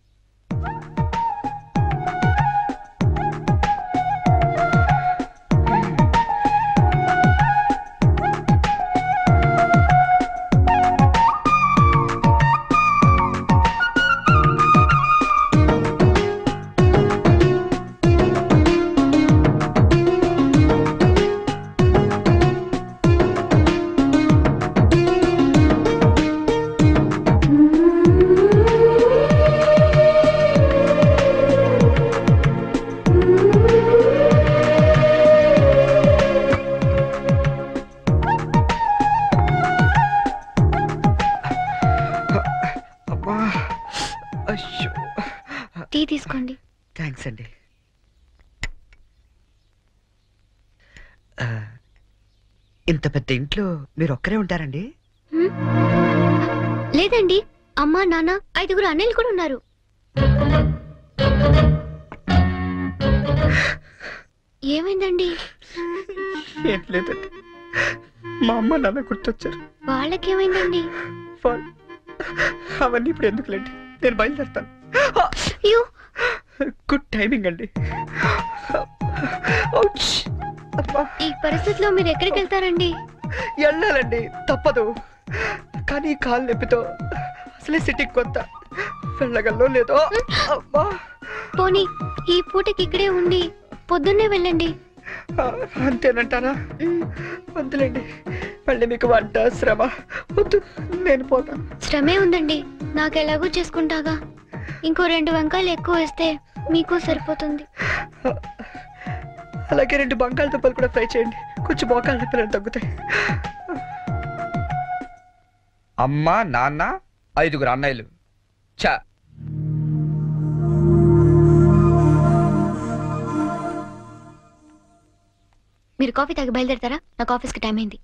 టీ తీసుకోండి. థ్యాంక్స్ అండి. ఇంత పెద్ద ఇంట్లో మీరు ఒక్కరే ఉంటారండి? లేదండి, అమ్మా నాన్న 5 అన్నయ్యలు కూడా ఉన్నారు. ఏమైందండి? ఏం లేదండి, మా అమ్మ నాన్న గుర్తొచ్చారు. వాళ్ళకేమైందండి? అవన్నీ ఇప్పుడు ఎందుకులేండి, నేను బయలుదేరుతాను. గుడ్ టైమింగ్ అండి. ఈ పరిస్థితిలో మీరు ఎక్కడికి వెళ్తారండి? వెళ్ళాలండి, తప్పదు. కానీ కాలు నొప్పితో అసలే సిటీకి కొత్త, వెళ్ళగల్లో లేదో. పోనీ ఈ పూటకి ఇక్కడే ఉండి పొద్దున్నే వెళ్ళండి. అంతేనంటారా? వద్దులేండి, మళ్ళీ మీకు వంట శ్రమ వద్దు, నేను పోతాను. శ్రమే ఉందండి, నాకు ఎలాగో చేసుకుంటాగా. ఇంకో 2 వంకాయలు ఎక్కువ వేస్తే మీకు సరిపోతుంది. అలాగే 2 బంగాళదుంపలు కూడా ఫ్రై చేయండి, కొంచెం మోకాలు నొప్పులు తగ్గుతాయి. అమ్మ నాన్న 5 అన్నయ్యలు. చా మీరు కాఫీ తాగి బయలుదేరతారా? నాకు ఆఫీస్కి టైం అయింది.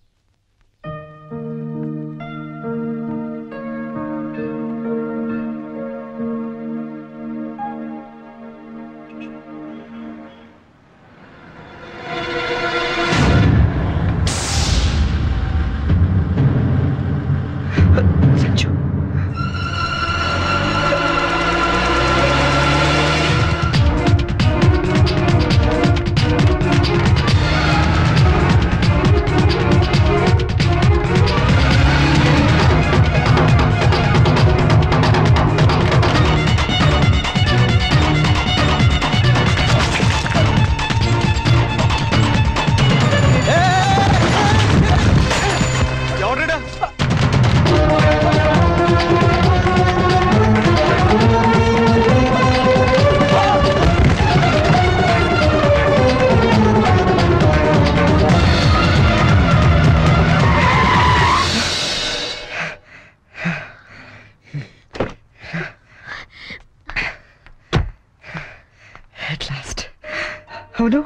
అవును,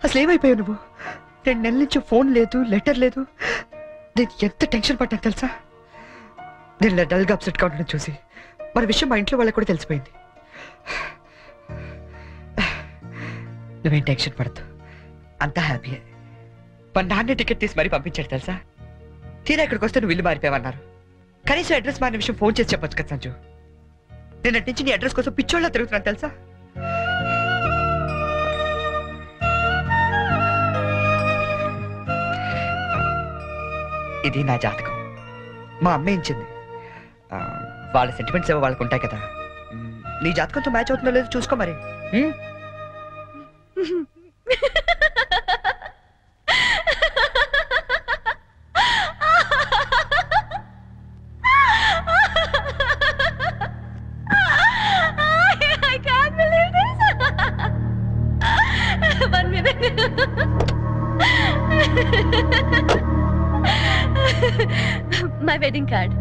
అసలు ఏమైపోయావు నువ్వు? 2 నెలల నుంచి ఫోన్ లేదు, లెటర్ లేదు. నేను ఎంత టెన్షన్ పడ్డాను తెలుసా? నేను డల్గా అప్సెట్ గా ఉండడం చూసి మన విషయం మా ఇంట్లో వాళ్ళకి కూడా తెలిసిపోయింది. నువ్వేం టెన్షన్ పడద్దు, అంతా హ్యాపీయే. మా నాన్న టికెట్ తీసి మరీ పంపించాడు తెలుసా? తీరా ఇక్కడికి వస్తే నువ్వు ఇల్లు మారిపోయావన్నారు. కనీసం అడ్రస్ మారిన విషయం ఫోన్ చేసి చెప్పొచ్చు కదా సంజు. నేను అటు నుంచి నీ అడ్రస్ కోసం పిచ్చోళ్ళ తిరుగుతున్నాను తెలుసా? ఇది నా జాతకం, మా అమ్మ ఇచ్చింది. వాళ్ళ సెంటిమెంట్స్ ఏవో వాళ్ళకు ఉంటాయి కదా. నీ జాతకంతో మ్యాచ్ అవుతుందో లేదో చూసుకో మరి. My wedding card.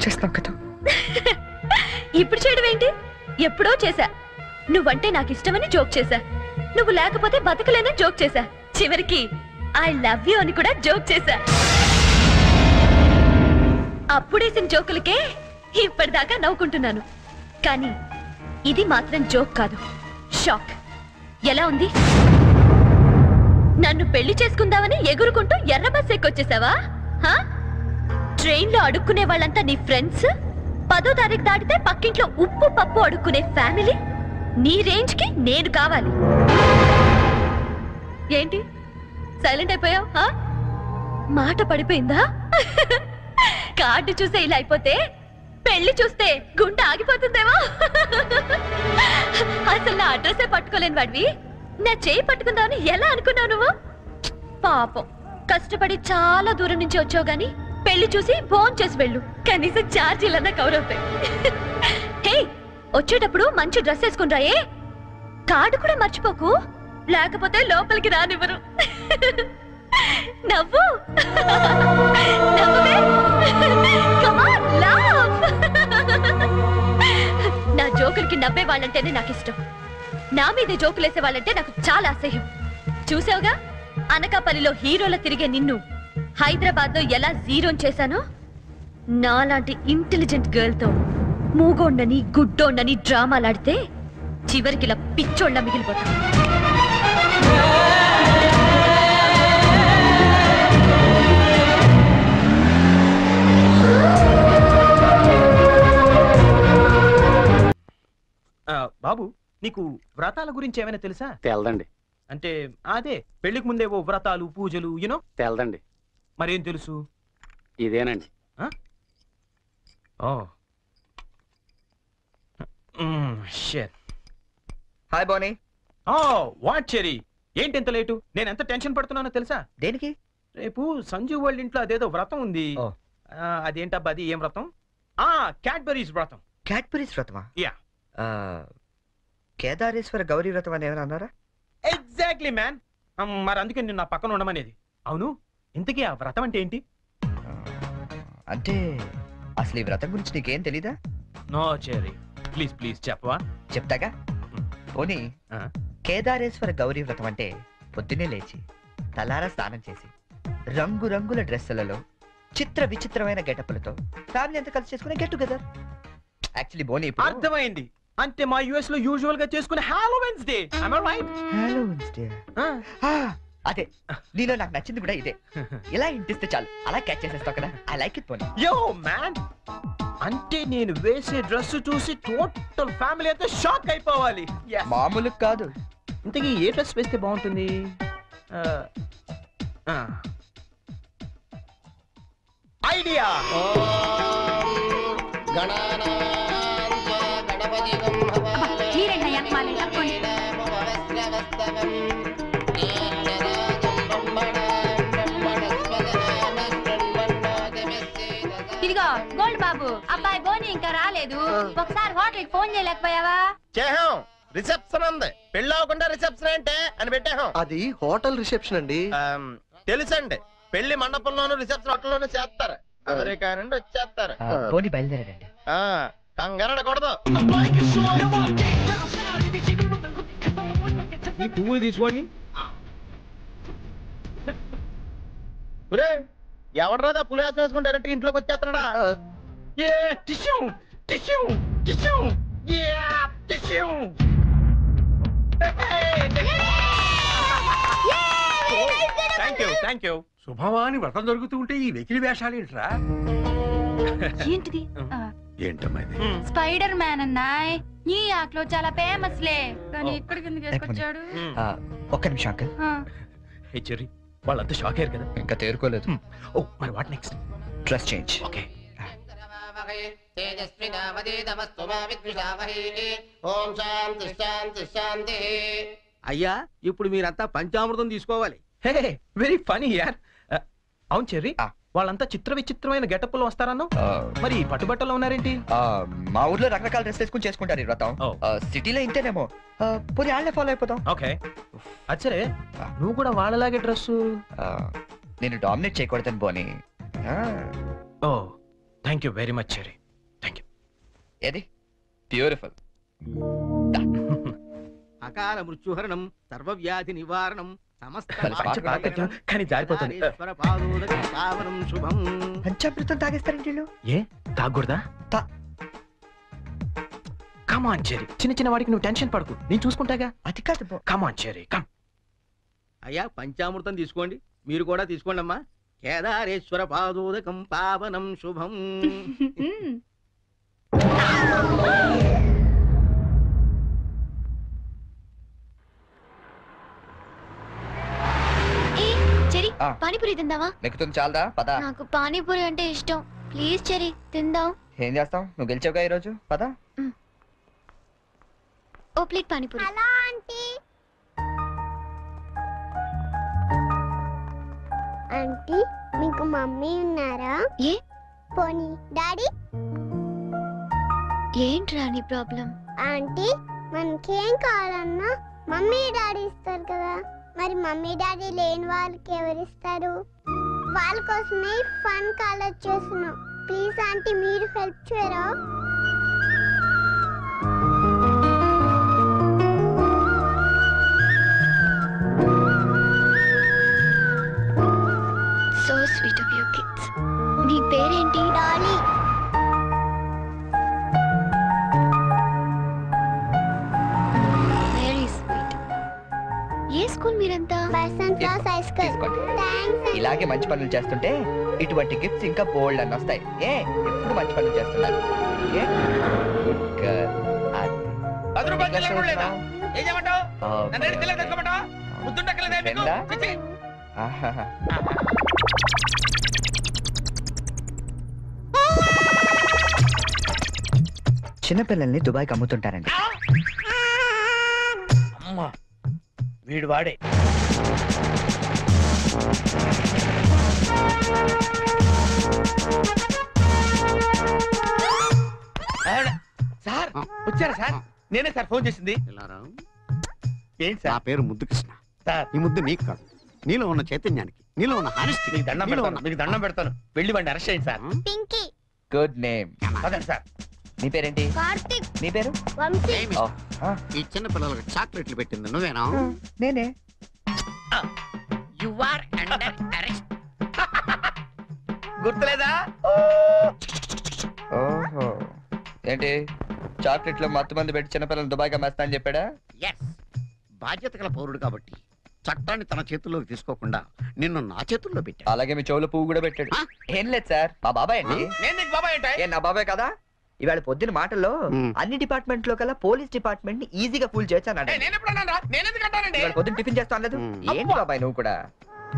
చేస్తాం కదా. ఇప్పుడు చేయడం ఏంటి? ఎప్పుడో చేశా. నువ్వంటే నాకు ఇష్టమని జోక్ చేశా. నువ్వు లేకపోతే బతకలేనని జోక్ చేశా. చివరికి ఐ లవ్ యూ అని కూడా జోక్ చేశా. అప్పుడేసిన జోకులకే ఇప్పటిదాకా నవ్వుకుంటున్నాను. కానీ ఇది మాత్రం జోక్ కాదు, షాక్. ఎలా ఉంది? నన్ను పెళ్లి చేసుకుందామని ఎగురుకుంటూ ఎర్ర బస్ ఎక్కొచ్చేసావా? ట్రైన్ లో అడుక్కునే వాళ్ళంతా నీ ఫ్రెండ్స్, 10వ తారీఖు దాటితే పక్కింట్లో ఉప్పు పప్పు అడుక్కునే ఫ్యామిలీ. నీ రేంజ్ కి నేను కావాలి. ఏంటి సైలెంట్ అయిపోయావు? మాట పడిపోయిందా? కార్డు చూసే ఇలా అయిపోతే పెళ్లి చూస్తే గుండె ఆగిపోతుందేమో. అసలు నా అడ్రస్సే పట్టుకోలేని వాడివి నా చేయి పట్టుకుందామని ఎలా అనుకున్నావు నువ్వు? పాపం, కష్టపడి చాలా దూరం నుంచి వచ్చావు గాని పెళ్లి చూసి ఫోన్ చేసి వెళ్ళు, కనీసం ఛార్జీలన్నా కవర్ అవుతాయి. హే, వచ్చేటప్పుడు మంచి డ్రెస్ వేసుకుని రాయే. కార్డు కూడా మర్చిపోకు, లేకపోతే లోపలికి రానివ్వరు. నవ్వు, నవ్వే. Come on, laugh. నా జోకులకి నవ్వే వాళ్ళంటేనే నాకు ఇష్టం. నా మీదే జోకులేసే వాళ్ళంటే నాకు చాలా అసహ్యం. చూసావుగా, అనకాపల్లిలో హీరోల తిరిగే నిన్ను హైదరాబాద్ లో ఎలా జీరో చేశానో. నాలాంటి ఇంటెలిజెంట్ గర్ల్ తో మూగోండని గుడ్డోండని డ్రామాలాడితే చివరికి ఇలా పిచ్చోళ్ళ మిగిలిపోతా. బాబు, నీకు వ్రతాల గురించి ఏమైనా తెలుసా? తెలదండి. అంటే అదే పెళ్లికి ముందేవో వ్రతాలు పూజలు యూనో. తెలదండి. మరేం తెలుసు? ఇదేనండి. హాయ్ బోనీ. వాట్ చెరీ, ఏంటి ఎంత లేటు? నేను ఎంత టెన్షన్ పడుతున్నానో తెలుసా? దేనికి? రేపు సంజీవ్ వాళ్ళ ఇంట్లో అదేదో వ్రతం ఉంది. అదేంటబ్బా అది? ఏం వ్రతం? క్యాడ్బరీస్ వ్రతం. క్యాడ్బరీస్ వ్రతమా? యా. కేదారేశ్వర గౌరీ వ్రతం అని ఏమైనా అన్నారా? Exactly man. మరి అందుకే నేను నా పక్కన ఉండమనేది. అవును, ఇంతకీ ఆ వ్రతం అంటే ఏంటి? అంటే అసలు ఈ వ్రతం గురించి నీకేం తెలీదా? నో చెరీ, ప్లీజ్ ప్లీజ్ చెప్పవా? చెప్తాగా. పోనీ, కేదారేశ్వర గౌరీ వ్రతం అంటే పొద్దున్నే లేచి తలారా స్నానం చేసి రంగురంగుల డ్రెస్సులలో చిత్ర విచిత్రమైన గెటప్లతో ఫ్యామిలీ అంతా కలిసి చేసుకునే గెట్ టుగెదర్. యాక్చువల్లీ బోనీ, అర్థమైంది. అంటే మా యుఎస్ లో యూజువల్ గా చేసుకునే Halloweens day. am I right? Halloweens day. అదే, నీలో నాకు నచ్చింది కూడా ఇదే. ఇలా ఇంటిస్తే చాలు అలా క్యాచ్ చేసేస్తావు కదా. ఐ లైక్ ఇట్ పోనీ. యో మ్యాన్, అంటే నేను వేసే డ్రెస్ చూసి టోటల్ ఫ్యామిలీ అంతా షాక్ అయిపోవాలి. మామూలు కాదు. ఇంతకీ ఏ డ్రెస్ వేస్తే బాగుంటుంది? ఐడియా. ఇదిగో గోల్డ్ బాబు, అబ్బాయి బోని ఇంకా రాలేదు. ఒకసారి హోటల్ కి ఫోన్ చేయలేకపోయావా? చేహాం, రిసెప్షన్ ఉంది. పెళ్ళి అవ్వకుండా రిసెప్షన్ అంటే అని పెట్టాం. అది హోటల్ రిసెప్షన్ అండి. తెలుసండి, పెళ్లి మండపంలోను రిసెప్షన్ హోటల్లోనూ చేస్తారు. అమెరికా నుండి వచ్చేస్తారు. పోనీ బయలుదేరండి. కంగారడకూడదు. ఈ పువ్వులు తీసుకోండి. ఎవడరాదా పులిహాసం వేసుకుని డైరెక్ట్ ఇంట్లోకి వచ్చేస్తాడా? Thank you. శుభమాని వ్రతం జరుగుతూ ఉంటే ఈ వెకిలి వేషాలు ఏంట్రా? ఏంటిది ఏంటమ్మా ఇది? స్పైడర్ మ్యాన్ అన్నాయ్ న్యూయార్క్ లో చాలా ఫేమస్ లే కానీ ఇక్కడికి ఎందుకు వేసుకొచ్చాడు ఒక్క నిమిషం అంకల్. హే చెర్రీ, వాళ్ళంతా షాక్ అయ్యారు కదా. ఇంకా తేరుకోలేదు. ఓ మరి what next? Dress change. Okay. అయ్యా ఇప్పుడు మీరంతా పంచామృతం తీసుకోవాలి. హే వెరీ ఫనీ యార్. అవును చెర్రీ, వాళ్ళంతా చిత్ర విచిత్రమైన గెటప్ లో వస్తారన్నా, మరి పట్టుబట్టలో ఉన్నారేంటి? మా ఊర్లో రకరకాల డ్రెస్ వేసుకుని చేసుకుంటారు ఈ వ్రతం. సిటీలో ఇంతేనేమో. పోనీ వాళ్ళే ఫాలో అయిపోతాం. ఓకే అచ్చరే, నువ్వు కూడా వాళ్ళలాగే డ్రెస్. నేను డామినేట్ చేయకూడదని పోనీ. Oh thank you very much Cherry, thank you. ఏది బ్యూటిఫుల్. అకాల మృత్యుహరణం, సర్వవ్యాధి నివారణం, కానీ జారిపోతుంది. శుభం. పంచామృతం తాగేస్తారండి వీళ్ళు. ఏ తాగకూడదా? కమాన్ చెర్రీ, చిన్న చిన్న వాడికి నువ్వు టెన్షన్ పడకు, నేను చూసుకుంటాగా. అది కాదు. కమాన్ చెర్రీ కమ్. అయ్యా పంచామృతం తీసుకోండి, మీరు కూడా తీసుకోండి అమ్మా. కేదారేశ్వర పాదోదకం పావనం శుభం. చెరి పానీపూరి తిందావా? నెక్కుతుంది చాలదా? పద. నాకు పానీపూరి అంటే ఇష్టం. ప్లీజ్ చెరి తిందాం. ఏం చేస్తాం, నువ్వు గెలిచావుగా ఈ రోజు. పద. ఓ ప్లేట్ పానీపూరి. ఆంటీ మీకు మమ్మీ ఉన్నారా? ఏ పోనీ డాడీ? ఏంట్రా నీ ప్రాబ్లం? ఆంటీ మనకేం కావాలన్నా మమ్మీ డాడీ ఇస్తారు కదా, మరి మమ్మీ డాడీ లేని వాళ్ళకి ఎవరిస్తారు? వాళ్ళ కోసమే ఫన్ కాలేజ్ చేస్తున్నాం. ప్లీజ్ ఆంటీ మీరు హెల్ప్ చేయరా? So sweet of you kids. నీ పేరేంటి? డాలీ. Very sweet. ఏ స్కూల్ మీరంతా? Basant Rao high school. Thanks. ఇలాగే మంచి పనులు చేస్తుంటే ఇటువంటి గిఫ్ట్స్ ఇంకా బోల్డ్ అని వస్తాయి. ఏ ఎప్పుడు మంచి పనులు చేస్తున్నారు. A good girl. 10 రూపాయలు చిల్లర కూడా లేదా? ఏం చేయమంటావు? నన్ను ఏడు చిల్లర తెచ్చుకోమంటావా? ముద్దుండక్కలేదా మీకు? చిచ్చి. చిన్నపిల్లల్ని దుబాయ్కి అమ్ముతుంటారండి. అమ్మా వీడు వాడే. సార్ వచ్చారా సార్? నేనే సార్ ఫోన్ చేసింది. ఏంటి సార్? నా పేరు ముద్దు కృష్ణ. సార్ ఈ ముద్దు నీకు కాదు, నీలో ఉన్న చైతన్యానికి, నీలో ఉన్న హానెస్టీ. మీకు దండం పెడతాను, మీకు దండం పెడతాను. వెళ్ళి వాడిని అరెస్ట్ చేయండి సార్. పింకీ. Good name. అదండి సార్. నీ పేరేంటి? కార్తిక్. నీ పేరు? వంశీ. ఈ చిన్న పిల్లలకు చాక్లెట్లు పెట్టింది నువ్వేనా? నేనే. You are under arrest. గుర్తులేదా? ఓహో ఏంటి చాక్లెట్ లో మత్తు మంది పెట్టి చిన్నపిల్లలు దుబాయ్కి అమ్మేస్తా అని చెప్పాడా? ఎస్, బాధ్యత గల పౌరుడు కాబట్టి చట్టాన్ని తన చేతుల్లోకి తీసుకోకుండా నిన్ను నా చేతుల్లో పెట్టా. అలాగే మీ చెవులో పువ్వు కూడా పెట్టాడు. ఏం లేదు సార్, మా బాబాయ్ అండి. నేను నీకు బాబాయ్ ఏంటి? ఏ నా బాబాయ్ కదా. ఇవాళ పొద్దున మాటల్లో అన్ని డిపార్ట్మెంట్ లో కల్లా పోలీస్ డిపార్ట్మెంట్ ని ఈజీగా ఫుల్ చేస్తాను. నేను ఎప్పుడు అన్నాను రా? నేను ఎందుకు అంటానండి? ఇవాళ పొద్దున టిఫిన్ చేస్తాను లేదు. ఏంటి బాబాయ్ నువ్వు కూడా?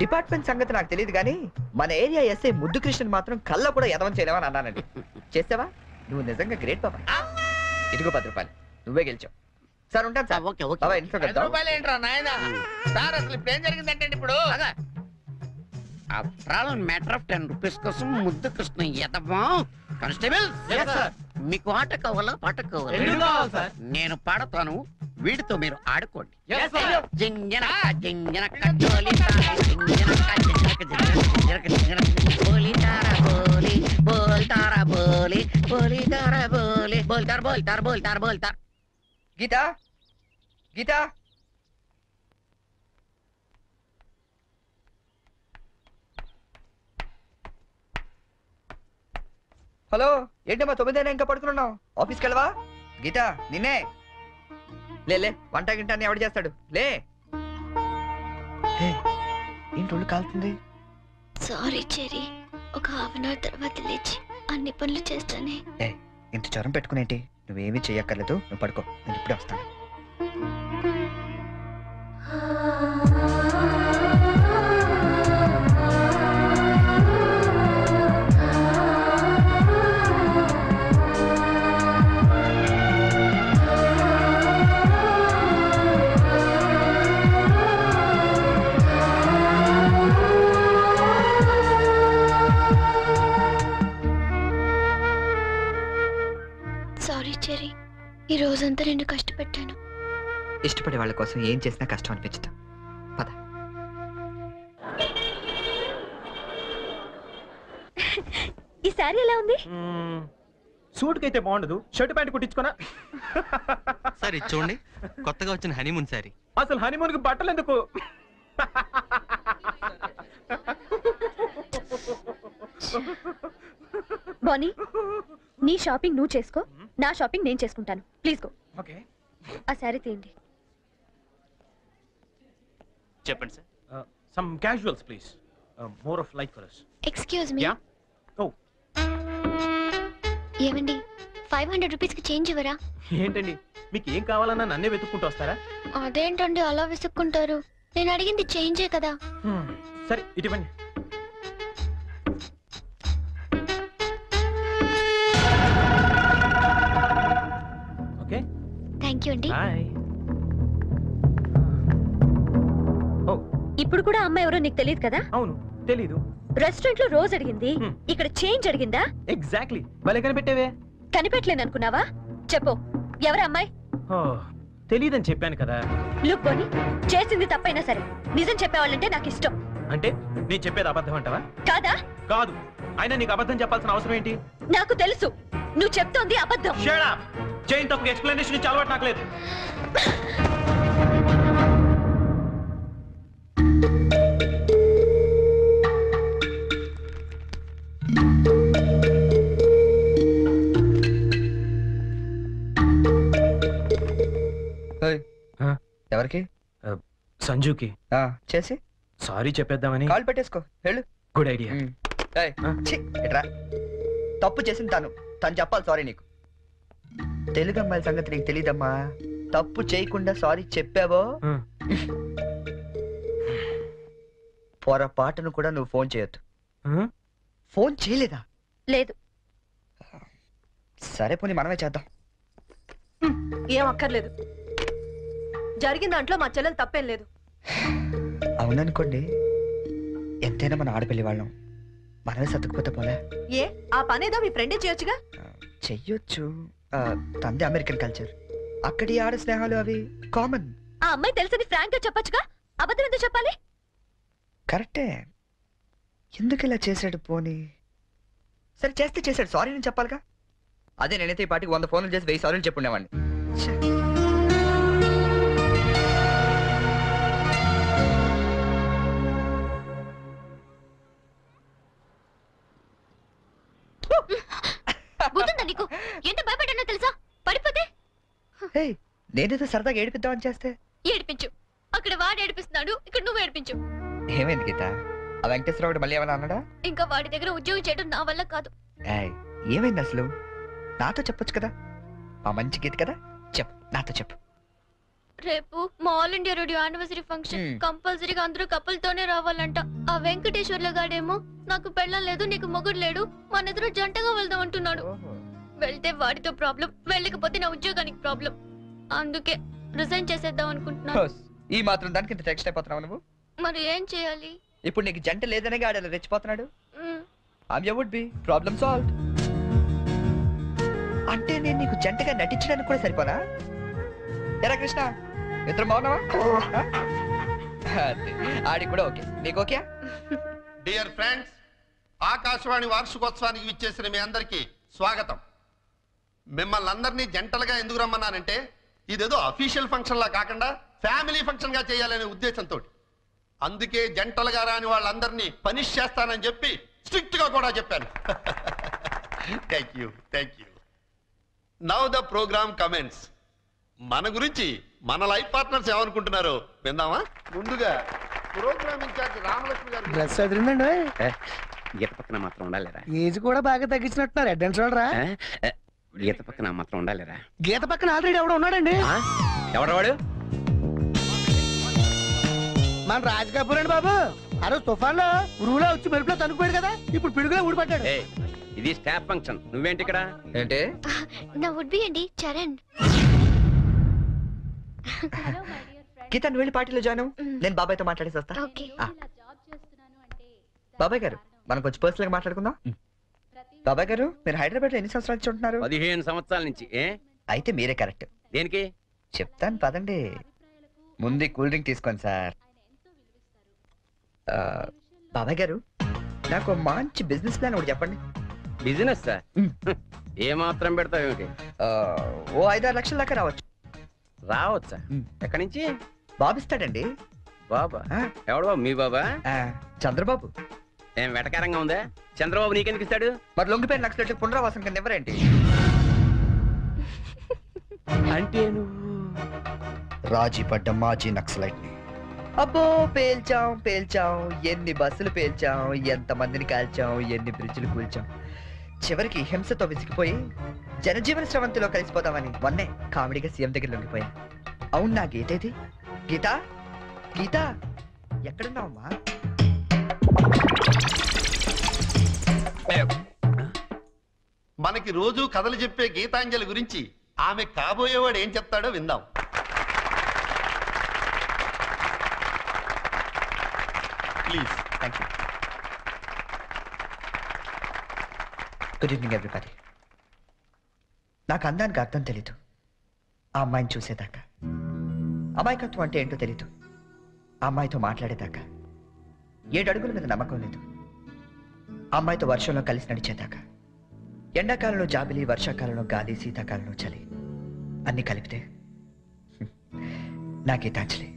డిపార్ట్మెంట్ సంగతి నాకు తెలియదు కానీ మన ఏరియా ఎస్ఐ ముద్దు కృష్ణన్ మాత్రం కళ్ళ కూడా ఎదవం చేయలేవని అన్నానండి. చేసావా? నువ్వు నిజంగా గ్రేట్ బాబాయ్. ఇదిగో 10 రూపాయలు, నువ్వే గెలిచావు. సార్ ఉంటాను సార్. బాబాయ్ ఇంట్లో 10 రూపాయలు ఏంట్రా నాయనా? సార్ అసలు ఇప్పుడు ఏం జరిగిందంటే ఇప్పుడు మ్యాటర్ ఆఫ్ 10 రూపీస్ కోసం ముద్దు కృష్ణ ఎదవా. కానిస్టేబుల్ మీకు ఆట కావాలా పాట కావాలా? నేను పాడతాను, వీడితో మీరు ఆడుకోండి. జింజనక జింజనక జోలి తారా, జింజనక జింజనక జింజనక జింజనక బోలి తారా బోలి బోల్ తారా బోలి బోలి తారా బోలి బోల్తార్ బోల్తార్ బోల్తార్ బోల్తార్. గీతా, గీతా, హలో. ఏంటమ్మా 9 ఇంకా పడుకున్నావు? ఆఫీస్కి వెళ్ళవా? గీతా నిన్నే. లే వంట గింట ఎవడు చేస్తాడు? లే. ఏంటి ఒళ్ళు కాలుతుంది? సారీ చెరి, ఒక హాఫ్ అన్ అవర్ తర్వాత లేచి అన్ని పనులు చేస్తానే. ఇంత జ్వరం పెట్టుకునేంటి? నువ్వేమీ చెయ్యక్కర్లేదు, నువ్వు పడుకో, నేను ఇప్పుడే వస్తాను. సారీ చెరీ, ఈ రోజంతా నిన్ను కష్టపెట్టాను. ఇష్టపడే వాళ్ళ కోసం ఏం చేసినా కష్టం అనిపించదు. పద. ఈ సారీ ఎలా ఉంది? సూట్ కి అయితే బాగుండదు, షర్ట్ ప్యాంట్ కుట్టించుకోనా? సార్ ఇది చూడండి, కొత్తగా వచ్చిన హనీమూన్ సారీ. అసలు హనీమూన్ కి బట్టలు ఎందుకు? బానీ, నీ షాపింగ్ నువ్వు చేసుకో, నా షాపింగ్ నేను చేసుకుంటాను. Please go. ఓకే. ఆ సారీ తీయండి. చెప్పండి sir. Some casuals please, more of like for us. Excuse me. Yeah. ఓ ఏమండి, 500 రూపీస్కి చేంజ్ ఇవ్వరా? ఏంటండి, మీకు ఏం కావాలన్నా నన్నే వెతుక్కుంటూ వస్తారా? అదేంటండి అలా విసుక్కుంటారు? నేను అడిగింది చేంజే కదా. సరే ఇటువంటి. ఓకే, థ్యాంక్ యూ అండి. బాయ్. ఇప్పుడు కూడా అమ్మాయి ఎవరో నీకు తెలియదు కదా? అవును, తెలీదు. రెస్టారెంట్ లో రోజు అడిగింది, ఇక్కడ చేంజ్ అడిగిందా? ఎగ్జాక్ట్లీ, భలే కనిపెట్టేవే. కనిపెట్టలేను అనుకున్నావా? చెప్పు, ఎవరు అమ్మాయి? తెలీదని చెప్పాను కదా. లుక్ బోని, చేసింది తప్పైనా సరే నిజం చెప్పేవాళ్ళంటే నాకు ఇష్టం. అంటే నేను చెప్పేది అబద్ధం అంటావా? కాదా? కాదు. అయినా నీకు అబద్ధం చెప్పాల్సిన అవసరం ఏంటి? నాకు తెలుసు నువ్వు చెప్తోంది అబద్ధం. Shut up! చైన్ తప్పుకి ఎక్స్ప్లెనేషన్ ఇచ్చి అలవాటు నాకు లేదు. ఎవరికి? సంజుకి చేసి సారీ చెప్పేద్దామని. కాల్ పెట్టేసుకో, వెళ్ళు. Good idea. తప్పు చేసింది తను చెప్పాలి సారీ నీకు. తెలుగు అమ్మాయిల సంగతి నీకు తెలీదమ్మా. తప్పు చేయకుండా సారీ చెప్పావో పొరపాటును కూడా నువ్వు ఫోన్ చేయొద్దు. ఫోన్ చేయలేదా? లేదు. సరే పోనీ మనమే చేద్దాం. ఏం అక్కర్లేదు, జరిగిన దాంట్లో మా చెల్లెలు తప్పేం లేదు. అవుననుకోండి, ఎంతైనా మన ఆడపిల్లి వాళ్ళం, మనమే సర్దుకుపోతే పోలే. ఏ ఆ పనేదో మీ ఫ్రెండే చేయొచ్చుగా. చెయ్యొచ్చు, తంది అమెరికన్ కల్చర్, అక్కడి ఆడ స్నేహాలు అవి కామన్. ఆ అమ్మాయి తెలిసింది ఫ్రాంక్ గా చెప్పొచ్చుగా, అబద్ధం ఎందుకు చెప్పాలి? కరెక్టే, ఎందుకు ఇలా చేశాడు? పోనీ సరే చేస్తే చేశాడు, సారీ నేను చెప్పాలిగా. అదే నేనైతే ఈ పాటికి 100 ఫోన్లు చేసి 1000 సారీలు చెప్పుండేవాడిని. బుద్ధుందా నీకు? ఎంత భయపడ్డానో తెలుసా? పడిపోతే నేనేదో సరదాగా ఏడిపిద్దామని చేస్తే ఏడిపించు. అక్కడ వాడు ఏడిపిస్తున్నాడు, ఇక్కడ నువ్వు ఏడిపించు. ఏమైంది గీత? ఆ వెంకటేశ్వరరావు మళ్ళీ ఏమన్నా అన్నాడా? ఇంకా వాడి దగ్గర ఉద్యోగం చేయడం నా వల్ల కాదు. ఏమైంది అసలు? నాతో చెప్పొచ్చు కదా, మా మంచి గీత కదా. చెప్పు, నాతో చెప్పు. రేపు మా all India radio anniversary function, కంపల్సరీగా అందరూ కపుల్తోనే రావాలంట. ఆ వెంకటేశ్వర్ల గాడేమో నాకు పెళ్ళం లేదు, నీకు మొగుడు లేడు, మన ఇద్దరు జంటగా వెళ్దాం అంటున్నాడు. వెళ్తే వాడితో ప్రాబ్లం, వెళ్ళకపోతే నా ఉద్యోగానికి ప్రాబ్లం. అందుకే రిజైన్ చేసేద్దాం అనుకుంటున్నాను. ఈ మాత్రం దానికి ఇంత టెన్షన్ అయిపోతున్నావు నువ్వు? మరి ఏం చేయాలి? ఇప్పుడు నీకు జంట లేదనే గాడలా రెచ్చిపోతున్నాడు. Would be problem solved. అంటే నేను నీకు జంటగా నటించడానికి కూడా సరిపోనా? ఎరా కృష్ణ, ఇద్దరు బాగున్నావా? ఆడి కూడా ఓకే, నీకు ఓకే? డియర్ ఫ్రెండ్స్, ఆకాశవాణి వార్షికోత్సవానికి విచ్చేసిన మీ అందరికీ స్వాగతం. మిమ్మల్ని అందరినీ జంటలుగా ఎందుకు రమ్మన్నానంటే, ఇదేదో అఫీషియల్ ఫంక్షన్ లా కాకుండా ఫ్యామిలీ ఫంక్షన్ గా చేయాలనే ఉద్దేశంతో. అందుకే జంటలుగా రాని వాళ్ళందరినీ పనిష్ చేస్తానని చెప్పి స్ట్రిక్ట్ గా కూడా చెప్పాను. Thank you, thank you. Now the program comments. మన గురించి మన లైఫ్ పార్ట్నర్స్ ఏమనుకుంటున్నారో విందామా? ముందుగా ప్రోగ్రామ్ ఇన్ఛార్జ్ రామలక్ష్మి గారు. డ్రెస్ అదిరిందండి. గీత పక్కన మాత్రం ఉండాలిరా. ఏజ్ కూడా బాగా తగ్గించినట్టున్నారు అడ్వాన్స్ చూడరా. గీత పక్కన మాత్రం ఉండాలిరా. గీత పక్కన ఆల్రెడీ ఎవడో ఉన్నాడండి. ఎవరు వాడు? మన రాజ్ కపూర్ అండి బాబు. ఆ రోజు తుఫాన్ లో ఉరువులో వచ్చి మెరుపులో తనుకుపోయాడు కదా, ఇప్పుడు పిడుగులో ఊడిపడ్డాడు. ఇది స్టాఫ్ ఫంక్షన్, నువ్వేంటి ఇక్కడ? ఏంటి? నా వుడ్ బి అండి చరణ్. గీత నువ్వు వెళ్ళి పార్టీలో జాయిన్. నేను బాబాయ్తో మాట్లాడేసి వస్తా. బాబాయ్ గారు మనం కొంచెం పర్సనల్ గా మాట్లాడుకుందాం. బాబాయ్ గారు మీరు హైదరాబాద్ లో ఎన్ని సంవత్సరాల నుంచి ఉంటున్నారు? 15 సంవత్సరాల నుంచి. అయితే మీరే కరెక్ట్. దేనికి? చెప్తాను పదండి. ముందు కూల్ డ్రింక్ తీసుకోండి సార్. బాబాయ్ గారు నాకు మంచి బిజినెస్ ప్లాన్ ఒకటి చెప్పండి. Business sir? ఏ మాత్రం పెడతావు ఏమిటి? ఓ 5-6 లక్షల దాకా రావచ్చు. రావచ్చా? ఎక్కడి నుంచి? బాబిస్తాడండి. బాబా? ఎవడు బాబు? మీ బాబా? చంద్రబాబు. ఏం వెటకారంగా ఉందా? చంద్రబాబు నీకెందుకు ఇస్తాడు? మరి లొంగిపోయిన లక్షల పునరావాసం కింద ఎవరేంటి? అంటే నువ్వు రాజీ పడ్డ మాజీ నక్సలైట్ ని. అబ్బో పేల్చాం. ఎన్ని బస్సులు పేల్చాం, ఎంత మందిని కాల్చాం, ఎన్ని బ్రిడ్జిలు కూల్చాం. చివరికి హింసతో విసిగిపోయి జనజీవన స్రవంతిలో కలిసిపోతామని మొన్నే కామెడీగా సీఎం దగ్గర లొంగిపోయా. అవును నా గీతేది? గీత ఎక్కడున్నావమ్మా? మనకి రోజు కథలు చెప్పే గీతాంజలి గురించి ఆమె కాబోయేవాడు ఏం చెప్తాడో విందాం. Please. Thank you. Good evening everybody. నాకు అందానికి అర్థం తెలీదు ఆ అమ్మాయిని చూసేదాకా. అమాయకత్వం అంటే ఏంటో తెలీదు ఆ అమ్మాయితో మాట్లాడేదాకా. 7 అడుగుల మీద నమ్మకం లేదు ఆ అమ్మాయితో వర్షంలో కలిసి నడిచేదాకా. ఎండాకాలంలో జాబిలి, వర్షాకాలంలో గాలి, శీతాకాలంలో చలి అన్ని కలిపితే నా గీతాంజలి.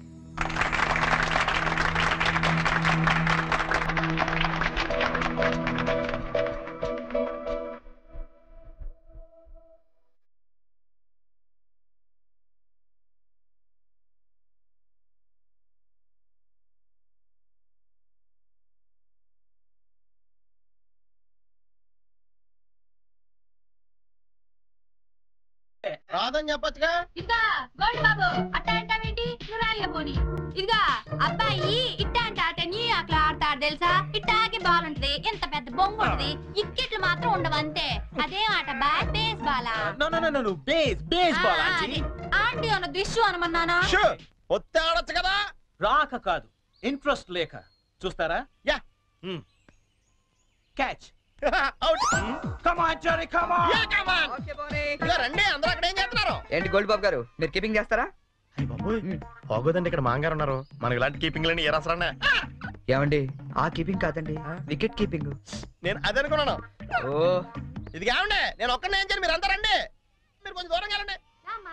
రాదని చెప్పొచ్చుగా. ఇదిగా గోల్డ్ బాబు అట్ట అంటావేంటి? నువ్వు రాయిగా పోని. ఇదిగా అబ్బాయి ఇట్ట అంటే నీ అట్లా ఆడతాడు తెలుసా? ఇట్టాకి బాల్ ఉంటది, ఎంత పెద్ద బొంగు ఉంటది, ఇక్కెట్లు మాత్రం ఉండవు అంతే. అదే ఆట base Bala. Base ball aunty. Aunty అన్న దిష్యు అనమన్నానా? ఒత్తి ఆడొచ్చు కదా. రాక కాదు, ఇంట్రెస్ట్ లేక. చూస్తారా? యా. క్యాచ్. ఏంటి గోల్డ్ బాబు గారు మీరు కీపింగ్ చేస్తారా? బాగోదండి, ఇక్కడ మాంగారు ఉన్నారు. మనకి ఇలాంటి కీపింగ్ లేని ఏ రాసరా? ఏమండి ఆ కీపింగ్ కాదండి, వికెట్ కీపింగ్. నేను అదే అనుకున్నాను. ఓ ఇది కావండి, నేను ఒక్కనే ఏం చేయండి, మీరు అంతా రండి. మీరు కొంచెం దూరం వెళ్ళండి.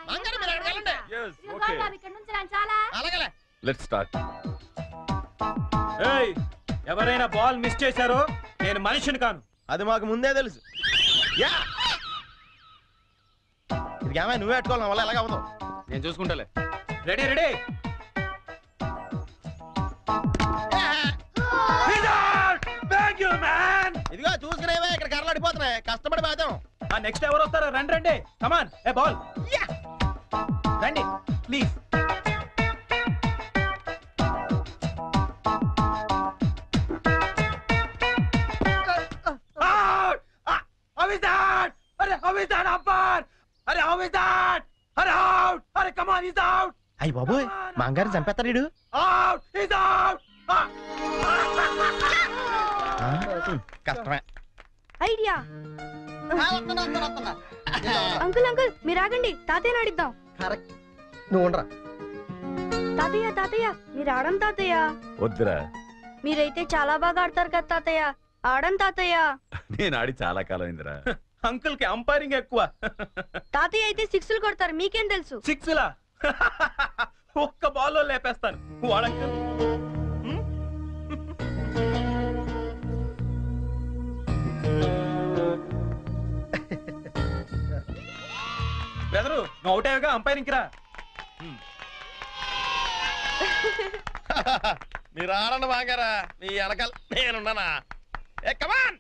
మాంగారు మీరు అక్కడికి వెళ్ళండి. ఇక్కడ నుంచి రా చాలా. అలాగే. Let's start. ఎవరైనా బాల్ మిస్ చేశారో నేను మనిషిని కాను. అది మాకు ముందే తెలుసు. యా ఇది ఏమై నువ్వే పెట్టుకోవాలి, నా వల్ల ఎలాగ అవ్వదు. నేను చూసుకుంటాలే. రెడీ. ఇదిగో చూసుకునేవే, ఇక్కడ కర్రలు అడిపోతున్నాయి, కష్టపడి బాధ్యం. నెక్స్ట్ ఎవరు వస్తారో రండి. కమాన్ ఏ బాల్ రండి ప్లీజ్. అయ్యి బాబోయ్, మాంగారు చంపేస్తాడు. కష్టమే. ఐడియా. అంకుల్ మీరు ఆగండి, తాతయ్య అడిద్దాం. కరెక్ట్, నువ్వు ఉండరా. తాతయ్య మీరు ఆడం తాతయ్య. వద్దురా, మీరైతే చాలా బాగా ఆడతారు కదా తాతయ్య. ఆడం తాతయ్య. నేను ఆడి చాలా కాలం అయిందిరా. అంకుల్ కి అంపైరింగ్ ఎక్కువ. తాతయ్య అయితే 6లు కొడతారు, మీకేం తెలుసు? 6లా? ఒక్క బాల్లో లేపేస్తాను. వాడంకుల్ బెదరు నువ్వు అవుతావుగా, అంపైరింగ్ రా. మీరు ఆడండి మాంగారా, మీ వెనకాల నేనున్నానా. Come on!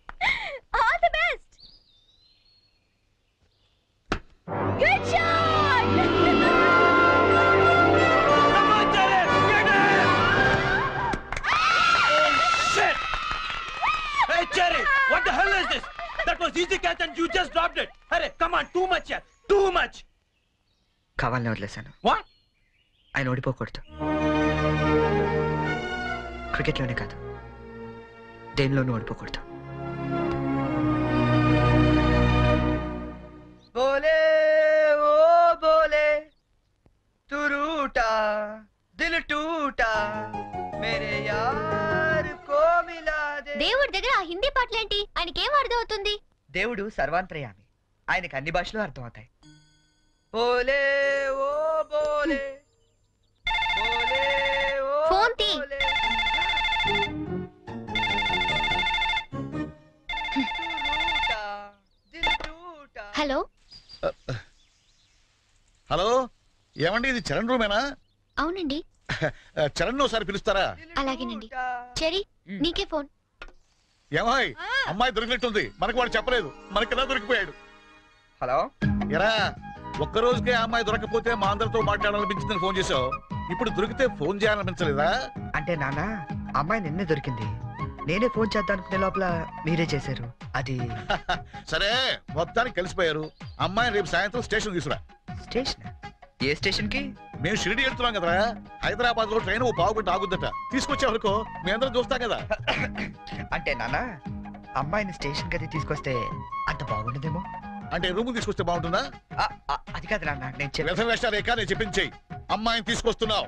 All the best! Good shot! Come on, Jerry! Get it! Oh, shit! Hey, Jerry! What the hell is this? That was easy catch and you just dropped it. Hurry, come on, too much here. Too much! కావాలని వదిలేశాను. What? ఆయన ఓడిపోకూడదు. క్రికెట్లోనే కాదు, దేనిలోనూ ఓడిపోకూడదు. బోలే ఓ బోలే తు రూటా దిల్ టూటా మేరే యార్ కో మిలా they. దేవుడి దగ్గర ఆ హిందీ పాటలేంటి? ఆయనకేం అర్థం అవుతుంది? దేవుడు సర్వాంతర్యామి, ఆయనకు అన్ని భాషలు అర్థం అవుతాయి. బోలే ఓ బోలే బోలే ఓ ఫోన్ తీ. హలో హలో, ఏమండి ఇది చరణ్ రూమేనా? అవునండి. చరణ్ ఒకసారి పిలుస్తారా? అలాగేనండి. చెరీ, నీకే ఫోన్. ఏమాయ్, అమ్మాయి దొరికినట్టుంది. మనకు వాడు చెప్పలేదు, మనకి ఎలా దొరికిపోయాడు. హలో, ఎరా ఒక్క రోజుకే అమ్మాయి దొరకపోతే మా అందరితో మాట్లాడాలనిపించిందని ఫోన్ చేసావు. ఇప్పుడు దొరికితే ఫోన్ చేయాలనిపించలేదా? అంటే నాన్న, అమ్మాయి నిన్నే దొరికింది. నేనే ఫోన్ చేద్దాం అనుకునే లోపల మీరే చేశారు. అది సరే, మొత్తానికి కలిసిపోయారు. అమ్మాయిని రేపు సాయంత్రం స్టేషన్ తీసుకురా. స్టేషన్? ఏ స్టేషన్ కి? మేము షిరిడి వెళ్తున్నాం కదా. హైదరాబాద్ లో ట్రైన్ ఓ పావు గంట ఆగుద్దట. తీసుకొచ్చే వరకు మీ అందరం చూస్తాం కదా. అంటే నాన్న, అమ్మాయిని స్టేషన్ గది తీసుకొస్తే అంత బాగుండదేమో. అంటే రూమ్ తీసుకొస్తే బాగుంటుందా? అది కాదు నాన్న, నేను వేషాలేక నేను చెప్పించేయి. అమ్మాయిని తీసుకొస్తున్నావు.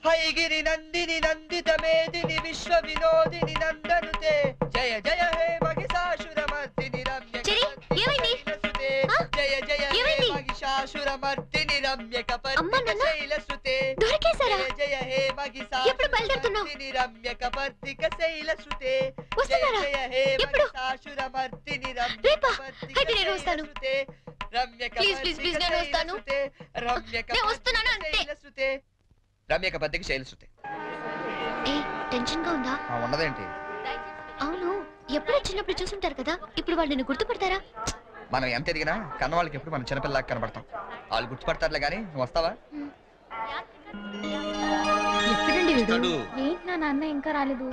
హైగిరి నందిని నందిత మేదిని విశ్వ వినోదిని నందనుతే జయ జయ హే మహిషాసురమర్దిని రమ్య. జయ జయ హే మహిషాసురమర్దిని రమ్య కపర్దిక శైలసుతే. జయ జయ హే మహిషాసురమర్దిని రమ్య కపర్దిక శైలసుతే. జయ జయ హే మహిషాసురమర్దిని రమ్య కపర్దిక శైలసుతే. రమ్య కపర్దిక శైలసుతే. రమ్య కపర్దిక శైలసుతే. రమ్యక బద్దకి శైలసుతే. టెన్షన్ గా ఉందా? ఉన్నదేంటి? అవును, ఎప్పుడో చిన్నప్పుడు చూసుంటారు కదా, ఇప్పుడు వాళ్ళు నిన్ను గుర్తుపడతారా? మనం ఎంత ఎదిగినా కన్న వాళ్ళకి ఎప్పుడు మనం చిన్నపిల్లలాగా కనబడతాం. వాళ్ళు గుర్తుపడతారులే గానీ, నువ్వు వస్తావా? ఎప్పుడండి వీడు? ఏంటి నా నాన్న ఇంకా రాలేదు?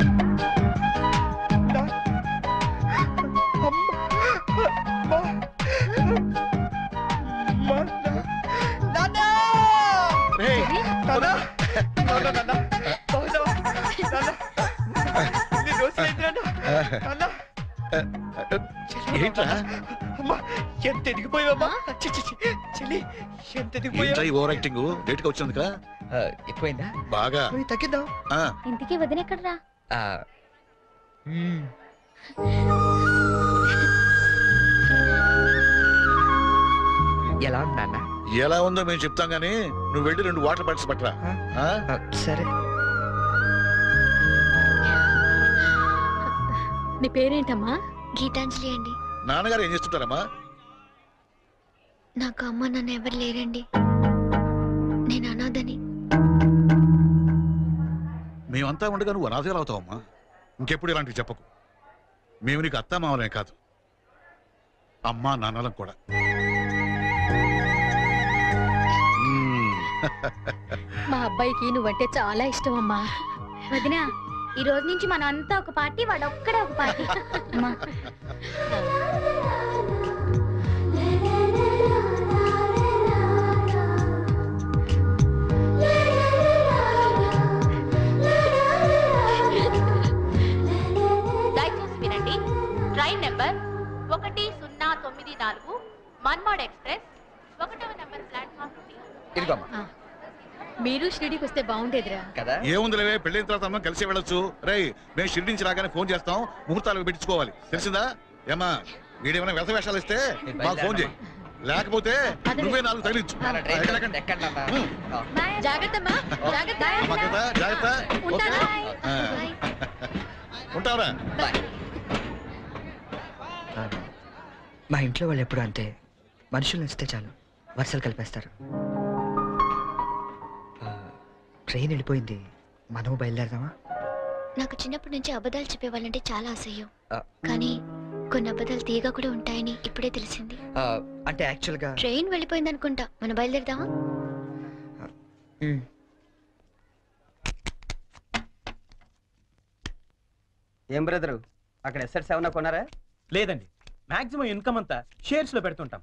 ఎంత ఎదిగిపోయావా? ఎంత ఎదిగిపోయావు? ఓవర్ యాక్టింగ్ లేట్ గా వచ్చింది కదా. ఎక్కువైందా? బాగా తగ్గిద్దాం. ఇంటికి వదిన ఎక్కడరా? ఎలా ఉంది నాన్న? ఎలా ఉందో మేము చెప్తాం గానీ నువ్వు వెళ్ళి 2 వాటర్ బాటిల్స్ పట్టరా. సరే. నీ పేరేంటమ్మా? గీతాంజలి అండి. నాన్నగారు ఏం చేస్తుంటారమ్మా? నాకు అమ్మ నాన్న ఎవరు లేరండి, నేను అనాథని. మేమంతా ఉండగా నువ్వు అనాథలు అవుతావమ్మా. ఇంకెప్పుడు ఇలాంటివి చెప్పకు. మేము నీకు అత్తా మామలే కాదు, అమ్మా నాన్నలం కూడా. మా అబ్బాయికి నువ్వంటే చాలా ఇష్టం అమ్మా. వదినా, ఈ రోజు నుంచి మన అంతా ఒక పార్టీ, వాడు ఒక్కడే ఒక పార్టీ. దయచేసి వినండి. ట్రైన్ నెంబర్ 1094 మన్మాడ్ ఎక్స్ప్రెస్ 1వ నెంబర్ ప్లాట్ఫామ్ నుండి. ఇదిగోమ్మా. మీరు షిరిడీకి వస్తే బాగుండేదిరా కదా. ఏముందిలేవే, పెళ్ళైన తర్వాత మనం కలిసి వెళ్ళొచ్చు. రై, మేము షిరిడి నుంచి రాగానే ఫోన్ చేస్తాం, ముహూర్తాలు పెట్టించుకోవాలి. తెలిసిందా? ఏమా, వీడేమైనా వ్యస వేషాలు ఇస్తే మాకు ఫోన్ చేయి, లేకపోతే నువ్వే 4 తగిలించు. జాగ్రత్త. ఉంటావరా? మా ఇంట్లో వాళ్ళు ఎప్పుడు అంతే, మనుషులు నచ్చితే చాలు, వరుసలు కలిపేస్తారు. ట్రైన్ వెళ్ళిపోయింది, మనం బయలుదేరదామా? నాకు చిన్నప్పటి నుంచి అబద్ధాలు చెప్పేవాళ్ళంటే చాలా అసహ్యం, కానీ కొన్ని అబద్ధాలు తీయగా కూడా ఉంటాయని ఇప్పుడే తెలిసింది. అంటే యాక్చువల్గా ట్రైన్ వెళ్ళిపోయింది అనుకుంటా, మనం బయలుదేరదామా? ఏం బ్రదరు, అక్కడ ఎస్ఎట్స్ ఏమన్నా కొన్నారా? లేదండి, మాక్సిమం ఇన్కమ్ అంతా షేర్స్ లో పెడుతుంటాం.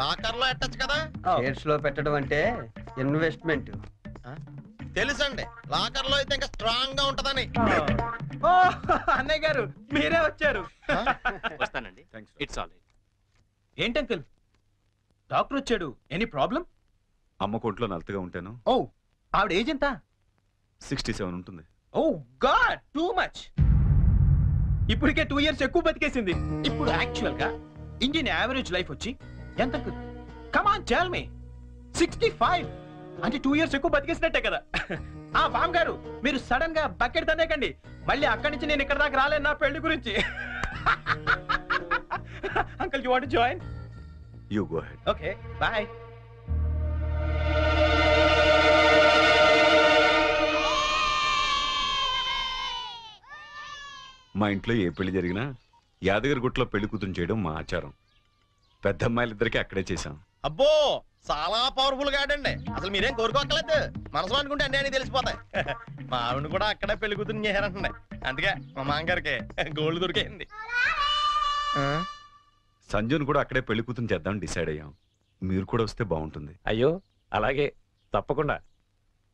లాకర్ లో ఎట్టచ్చు కదా? షేర్స్ లో పెట్టడం అంటే ఇన్వెస్ట్మెంట్. తెలుసండి, లాకర్ లో అయితే ఇంకా స్ట్రాంగ్ గా ఉంటదని. అన్నయ్య గారు మీరే వచ్చారు. వస్తానండి. It's all right. ఏంటి అంకుల్, డాక్టర్ వచ్చాడు, ఎనీ ప్రాబ్లం? అమ్మ కొంట్లో నలతగా ఉంటాను. ఓ, ఆవిడ ఏజ్ ఎంత? 67 ఉంటుంది. ఓ గాడ్, టూ మచ్. ఇప్పటికే 2 years ఎక్కువ బతికేసింది. ఇప్పుడు యాక్చువల్ గా ఇండియన్ యావరేజ్ లైఫ్ వచ్చి ఎంత? Come on tell me. 65 అంటే 2 years ఎక్కువ బతికేసినట్టే కదా. ఆ బామ్ గారు, మీరు సడన్ గా బకెట్ తనేకండి, మళ్ళీ అక్కడి నుంచి నేను ఇక్కడ దాకా రాలేను నా పెళ్లి గురించి. Uncle, you want to join? You go head. Okay, by. మా ఇంట్లో ఏ పెళ్లి జరిగినా యాదగిరి గుట్లో పెళ్లి కూతురు చేయడం మా ఆచారం. పెద్ద అమ్మాయిలిద్దరికి అక్కడే చేశాం. అబ్బో, చాలా పవర్ఫుల్ గాడండి. అసలు మీరేం కోరుకోక్కలేదు, మనసులో అనుకుంటే అన్ని అని తెలిసిపోతాయి. మా ఆవిడ కూడా అక్కడే పెళ్లి కూతురు చేశారంటండి. అందుకే మా మామగారికి గోల్డ్ దొరికింది. సంజున్ కూడా అక్కడే పెళ్లి కూతురు చేద్దామని డిసైడ్ అయ్యాం. మీరు కూడా వస్తే బాగుంటుంది. అయ్యో అలాగే, తప్పకుండా.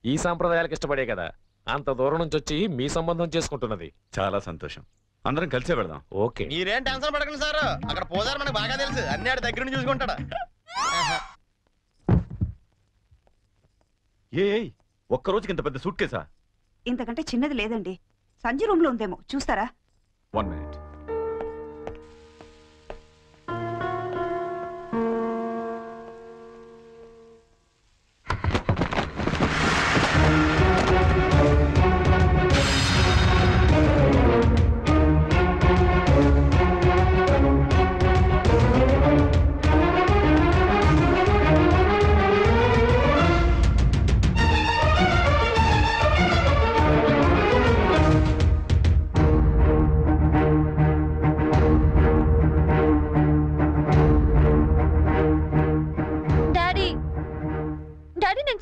ఈ సాంప్రదాయాలకు ఇష్టపడే కదా అంత దూరం నుంచి వచ్చి మీ సంబంధం చేసుకుంటున్నది. చాలా సంతోషం, అందరం కలిసే వెళదాం. ఓకే. మీరేం టెన్షన్ పడకండి సార్, అక్కడ పోదారు మనకు బాగా తెలుసు, అన్ని ఆడి దగ్గర నుంచి చూసుకుంటాడు. ఒక్క రోజుకి ఇంత పెద్ద సూట్ కేసా? ఇంతకంటే చిన్నది లేదండి, సంజు రూమ్ లో ఉందేమో, చూస్తారా? 1 minute.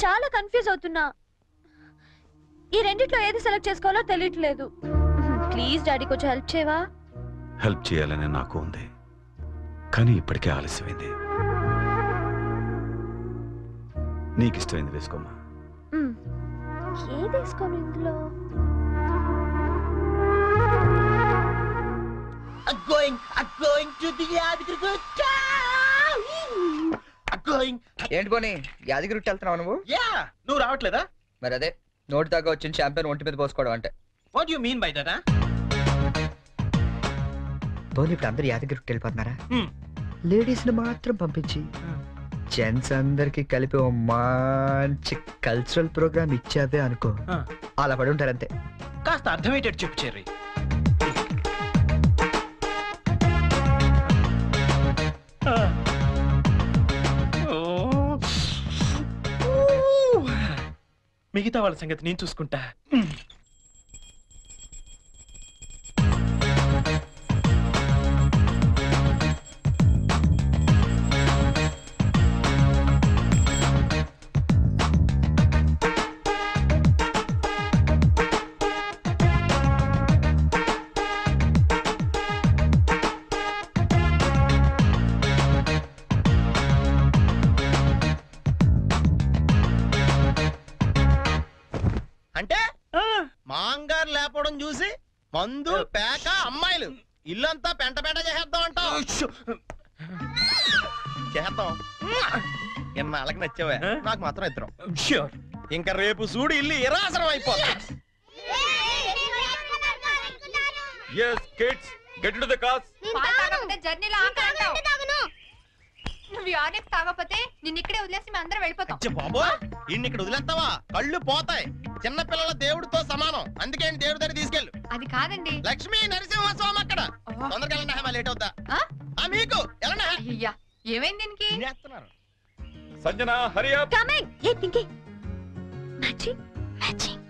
చాలా కన్ఫ్యూజ్ అవుతున్నా. ఈ రెండిట్లో ఏది సెలెక్ట్ చేసుకోవాలో తెలియట్లేదు. ప్లీజ్ డాడీ కొంచెం హెల్ప్ చేయవా? హెల్ప్ చేయాలని నాకు ఉంది, కానీ ఇప్పటికే ఆలస్యమైంది. నీకు ఇష్టమైంది వేసుకోమా. ఏది వేసుకోను ఇందులో? ఏంటి పోనీ యాదగిరి వెళ్తున్నావు నువ్వు? నువ్వు రావట్లేదా? మరి అదే నోటి దాకా వచ్చిన చాంపియన్ ఒంటి మీద పోసుకోవడం అంటే. What you mean by that? పోనీ ఇప్పుడు అందరు యాదగిరి వెళ్ళిపోతున్నారా? లేడీస్ ని మాత్రం పంపించి జెంట్స్ అందరికి కలిపి ఓ మంచి కల్చరల్ ప్రోగ్రామ్ ఇచ్చావే అనుకో, అలా పడి ఉంటారంతే. కాస్త అర్థమయ్యేటట్టు చెప్పు చెర్రీ. మిగతా వాళ్ళ సంగతి నేను చూసుకుంటా. అంటే మాంగారు లేపడం చూసి మందు పేక అమ్మాయిలు ఇల్లంతా పెంట పెంట చేసేద్దాం అంటావు. చేద్దాం, ఎన్నాళ్ళకి నచ్చావే, నాకు మాత్రం ఇద్దరం. ఇంకా రేపు చూడు ఇల్లు ఇరాసనం అయిపోతుంది. Yes, kids, get into the cars. జర్నీలో నువ్వు యూనిక్ తాగకపోతే నిన్ను ఇక్కడే వదిలేసి మేము అందరం వెళ్ళిపోతాం. బాబోయ్, ఇన్ని ఇక్కడ వదిలేస్తావా? కళ్ళు పోతాయి. చిన్న పిల్లల దేవుడితో సమానం, అందుకే దేవుడి దగ్గర తీసుకెళ్ళు. అది కాదండి, లక్ష్మీ నరసింహస్వామి అక్కడ. తొందరగా వెళ్ళండి, లేట్ అవుతా. మీకు అయ్యా ఏమైంది దీనికి? Sanjana hurry up. కమింగ్. ఏ Pinky matching matching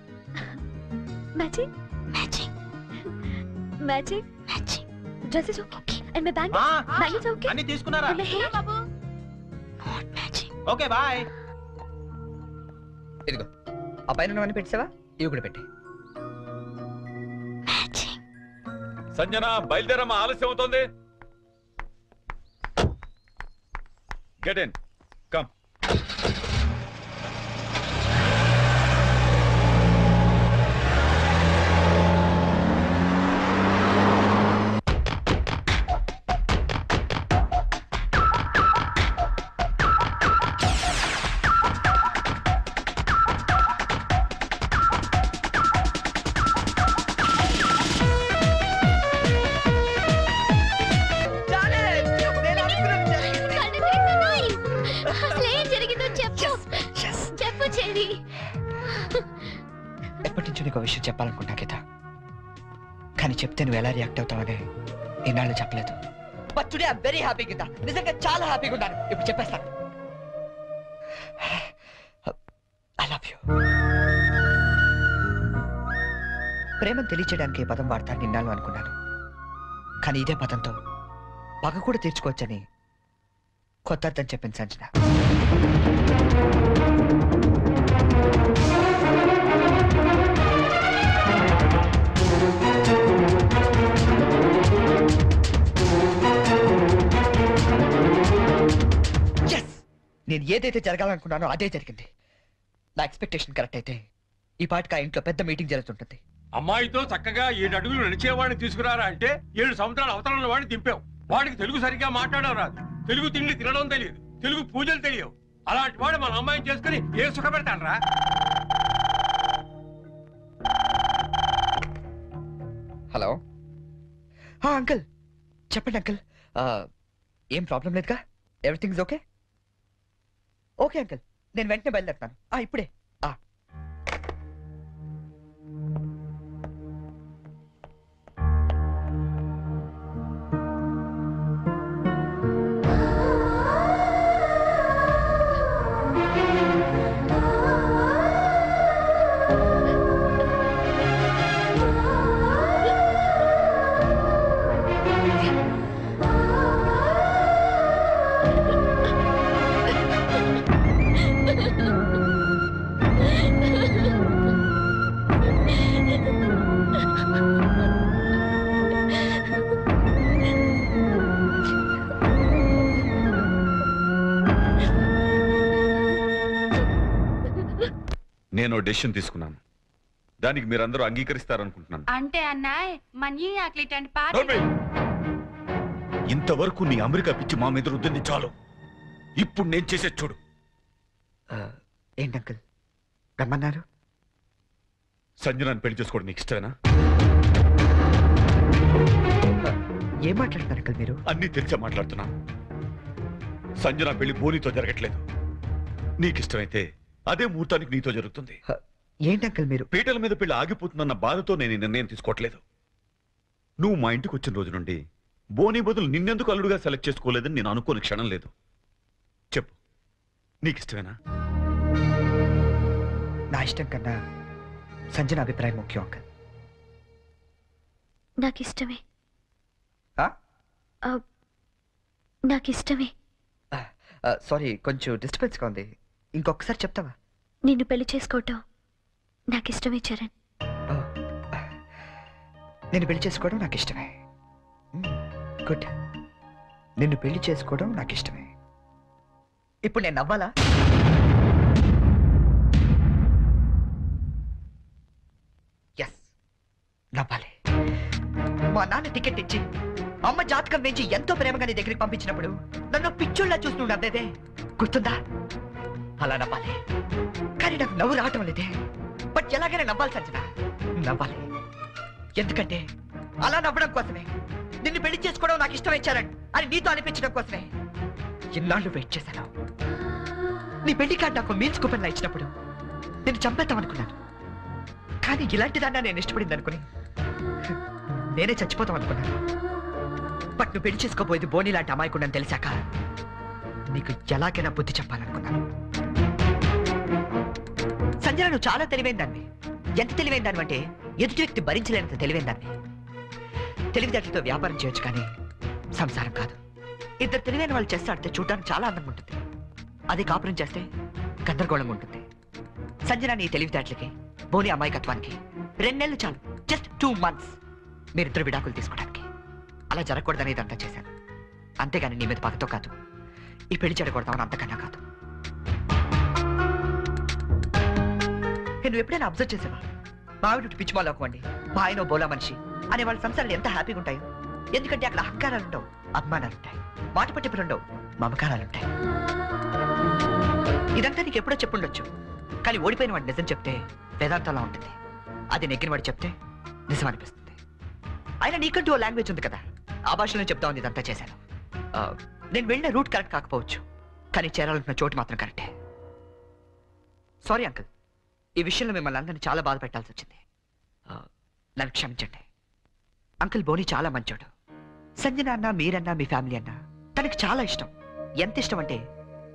matching matching matching matching dress is okay and my bangles bangles okay అన్ని తీసుకున్నారా బాబు నాట్ మ్యాచింగ్. Okay bye. ఇదిగో ఆ పైన ఉన్నవన్నీ పెట్టావా? ఇవి కూడా పెట్టి. సంజన బయలుదేరమ్మా, ఆలస్యం అవుతోంది. Get in come. ఎప్పటి నుంచో నీకు విషయం చెప్పాలనుకుంటా గీత, కానీ చెప్తే నువ్వు ఎలా రియాక్ట్ అవుతావని ఈనాళ్ళు చెప్పలేదు. But today I very happy Geeta, నిజంగా చాలా హ్యాపీగా ఉన్నాను. ఇప్పుడు చెప్పేస్తాను. I love you. ప్రేమను తెలియచేయడానికి ఈ పదం వాడతాను నిన్నాళ్ళు అనుకున్నాను, కానీ ఇదే పదంతో పగ కూడా తీర్చుకోవచ్చని కొత్త అర్థం చెప్పింది సంజన. నేను ఏదైతే జరగాలనుకున్నానో అదే జరిగింది. నా ఎక్స్పెక్టేషన్ కరెక్ట్ అయితే ఈ పాటికి ఆ ఇంట్లో పెద్ద మీటింగ్ జరుగుతుంటుంది. అమ్మాయితో చక్కగా 7 అడుగులు నడిచేవాడిని తీసుకురారా అంటే 7 సంవత్సరాల అవతల వాడిని దింపావు. వాడికి తెలుగు సరిగ్గా మాట్లాడడం రాదు, తెలుగు తిండి తినడం తెలియదు, తెలుగు పూజలు తెలియవు. అలాంటి వాడు మన అమ్మాయిని చేసుకుని ఏ సుఖపెడతాడరా? హలో అంకుల్, చెప్పండి అంకుల్. ఏం ప్రాబ్లం లేదుగా? Everything is okay? Okay uncle, నేను వెంటనే బయలుదేరుతాను. ఇప్పుడే. నేను డెసిషన్ తీసుకున్నాను, దానికి మీరందరూ అంగీకరిస్తారనుకుంటున్నాను. అంటే అన్నాయ్ మనీ ఆకలిటండి పార్టీ. ఇంతవరకు నీ అమెరికా పిచ్చి మా మీద రుద్దింది చాలు. ఇప్పుడు నేను చేసే చూడు. ఏంటి అంకుల్ రమ్మన్నారు? సంజనాన్ని పెళ్లి చేసుకోవడం నీకు ఇష్టమేనా? ఏం మాట్లాడుతున్నారు అంకుల్ మీరు? అన్నీ తెలిసే మాట్లాడుతున్నాను. సంజన పెళ్లి బోనితో జరగట్లేదు. నీకు ఇష్టమైతే అదే ముహూర్తానికి నీతో జరుగుతుంది. ఏంటి అంకుల్ మీరు? పీటల మీద పెళ్లి ఆగిపోతుందన్న బాధతో నేను ఈ నిర్ణయం తీసుకోవట్లేదు. నువ్వు మా ఇంటికి వచ్చిన రోజు నుండి బోని బదులు నిన్నెందుకు అల్లుడుగా సెలెక్ట్ చేసుకోలేదని నేను అనుకోని క్షణం లేదు. చెప్పు, నీకు ఇష్టమేనా? నా ఇష్టం కన్నా సంజన అభిప్రాయం ముఖ్యం అంకుల్. నాకిష్టమే. నాకిష్టమే. సారీ, కొంచెం డిస్టర్బెన్స్గా ఉంది. ఇంకొకసారి చెప్తావా? నిన్ను పెళ్లి చేసుకోవటం నాకిష్టమే చరణ్. నేను పెళ్లి చేసుకోవడం నాకు ఇష్టమే. గుడ్. నిన్ను పెళ్లి చేసుకోవడం నాకు ఇష్టమే. ఇప్పుడు నేను నవ్వాలా? ఎస్, నవ్వాలి. మా నాన్న టికెట్ ఇచ్చి అమ్మ జాతకం వేసి ఎంతో ప్రేమగా నీ దగ్గరికి పంపించినప్పుడు నన్ను పిచ్చోళ్ళ చూస్తూ నవ్వేదే గుర్తుందా? అలా నవ్వాలి. కానీ నాకు నవ్వు రావటం లేదే. బట్ ఎలాగైనా నవ్వాలి సంజన, నవ్వాలి. ఎందుకంటే అలా నవ్వడం కోసమే, నిన్ను పెళ్లి చేసుకోవడం నాకు ఇష్టం ఇచ్చారని అని నీతో అనిపించడం కోసమే ఇన్నాళ్ళు వెయిట్ చేశాను. నీ పెళ్లి కార్డు నాకు మీల్స్ కూపన్లా ఇచ్చినప్పుడు నేను చంపేద్దామనుకున్నాను. కానీ ఇలాంటి దాన్ని నేను ఇష్టపడింది అనుకుని నేనే చచ్చిపోతాం అనుకున్నాను. బట్ నువ్వు పెళ్లి చేసుకోబోయేది బోని లాంటి అమాయకుండని తెలిసాక నీకు ఎలాగైనా బుద్ధి చెప్పాలనుకున్నాను. సంజన, నువ్వు చాలా తెలివైన దాన్ని. ఎంత తెలివైన దాన్ని అంటే ఎదుటి వ్యక్తి భరించలేనంత తెలివైన దాన్ని. తెలివితేటలతో వ్యాపారం చేయొచ్చు, కానీ సంసారం కాదు. ఇద్దరు తెలివైన వాళ్ళు చేస్తే ఆడితే చూడడానికి చాలా అందంగా ఉంటుంది. అది కాపురం చేస్తే గందరగోళంగా ఉంటుంది. సంజన, నీ తెలివితేటలకి, బోని అమాయకత్వానికి 2 నెలలు చాలు. జస్ట్ 2 months మీరిద్దరు విడాకులు తీసుకోవడానికి. అలా జరగకూడదని ఇదంతా చేశాను. అంతేగాని నీ మీద పగతో కాదు, ఈ పెళ్లి చెడకూడదామని అంతకన్నా కాదు. నువ్వు ఎప్పుడైనా అబ్జర్వ్ చేసావా? మావిడి పిచ్చిమాలోకం అండి, మా ఆయన బోలా మనిషి అనే వాళ్ళ సంసారాలు ఎంత హ్యాపీగా ఉంటాయో. ఎందుకంటే అక్కడ అహంకారాలు ఉండవు, అభిమానాలుంటాయి. మాట పట్టింపులు ఉండవు, మమకారాలుంటాయి. ఇదంతా నీకు ఎప్పుడో చెప్పుండొచ్చు, కానీ ఓడిపోయిన వాడు నిజం చెప్తే వేదాంతంలా ఉంటుంది. అది నెగ్గిన వాడు చెప్తే నిజం అనిపిస్తుంది. అయినా నీకంటూ ఓ లాంగ్వేజ్ ఉంది కదా, ఆ భాషలో చెప్తామని ఇదంతా చేశాను. నేను వెళ్ళిన రూట్ కరెక్ట్ కాకపోవచ్చు, కానీ చేరాలనుకున్న చోటు మాత్రం కరెక్టే. సారీ అంకుల్, ఈ విషయంలో మిమ్మల్ని అందరినీ చాలా బాధ పెట్టాల్సి వచ్చింది. నన్ను క్షమించండి. అంకుల్ బోని చాలా మంచోడు. సంజన అన్న, మీరన్నా, మీ ఫ్యామిలీ అన్నా తనకి చాలా ఇష్టం. ఎంత ఇష్టం అంటే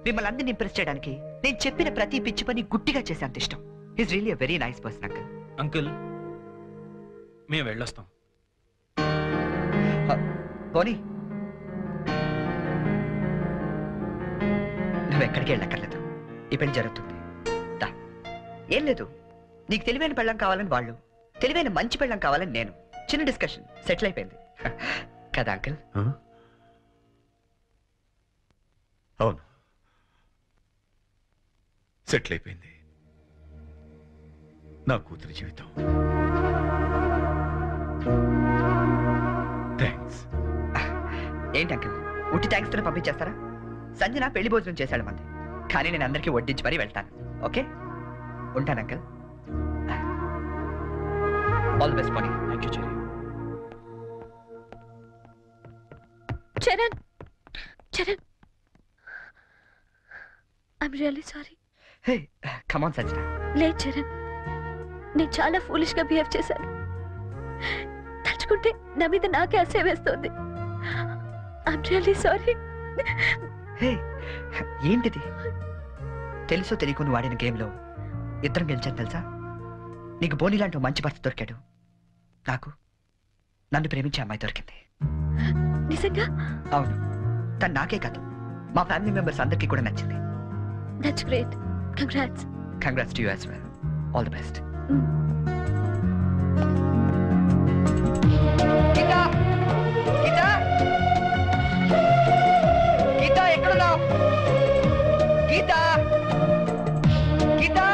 మిమ్మల్ని అందరినీ ఇంప్రెస్ చేయడానికి నేను చెప్పిన ప్రతి పిచ్చి పని గుట్టిగా చేసే అంత ఇష్టం. Is really very nice person uncle. Uncle, మేము వెళ్ళొస్తాం. బోని, నువ్వు ఎక్కడికి వెళ్ళక్కర్లేదు, ఈ పెళ్లి జరుగుతుంది. ఏం లేదు, నీకు తెలివైన పెళ్ళం కావాలని వాళ్ళు, తెలివైన మంచి పెళ్ళం కావాలని నేను. చిన్న డిస్కషన్ సెటిల్ అయిపోయింది కదా అంకుల్? అవును, సెటిల్ అయిపోయింది నా కూతురి జీవితం. థ్యాంక్స్. ఏంటి అంకుల్, ఉట్టి థ్యాంక్స్ తో పంపించేస్తారా? సంజన పెళ్లి భోజనం చేశాడు మంది, కానీ నేను అందరికీ వడ్డించి మరీ వెళ్తాను. ఓకే, ఉంటాను అంకుల్. ఆల్ ది బెస్ట్ పోనీ. Thank you cherry. Charan, Charan, I'm really sorry. Hey, come on Sanjana. లేదు చరణ్, నేను చాలా ఫూలిష్ గా బిహేవ్ చేశాను. తలుచుకుంటే నా మీద నాకే అసహ్యం వేస్తుంది. I'm really sorry. హే, ఏంటిది? తెలుసో తెలియకు నువ్వు ఆడిన గేమ్లో ఇద్దరం గెలిచాను తెలుసా? నీకు బోని లాంటి మంచి భర్త దొరికాడు, నాకు నన్ను ప్రేమించే అమ్మాయి దొరికింది. నిజంగా? అవును, తను నాకే కాదు మా ఫ్యామిలీ మెంబర్స్ అందరికీ కూడా నచ్చింది. That's great. Congrats. Congrats to you as well. All the best. Geeta, Geeta, Geeta ఎక్కడున్నావు? గీతా, గీతా.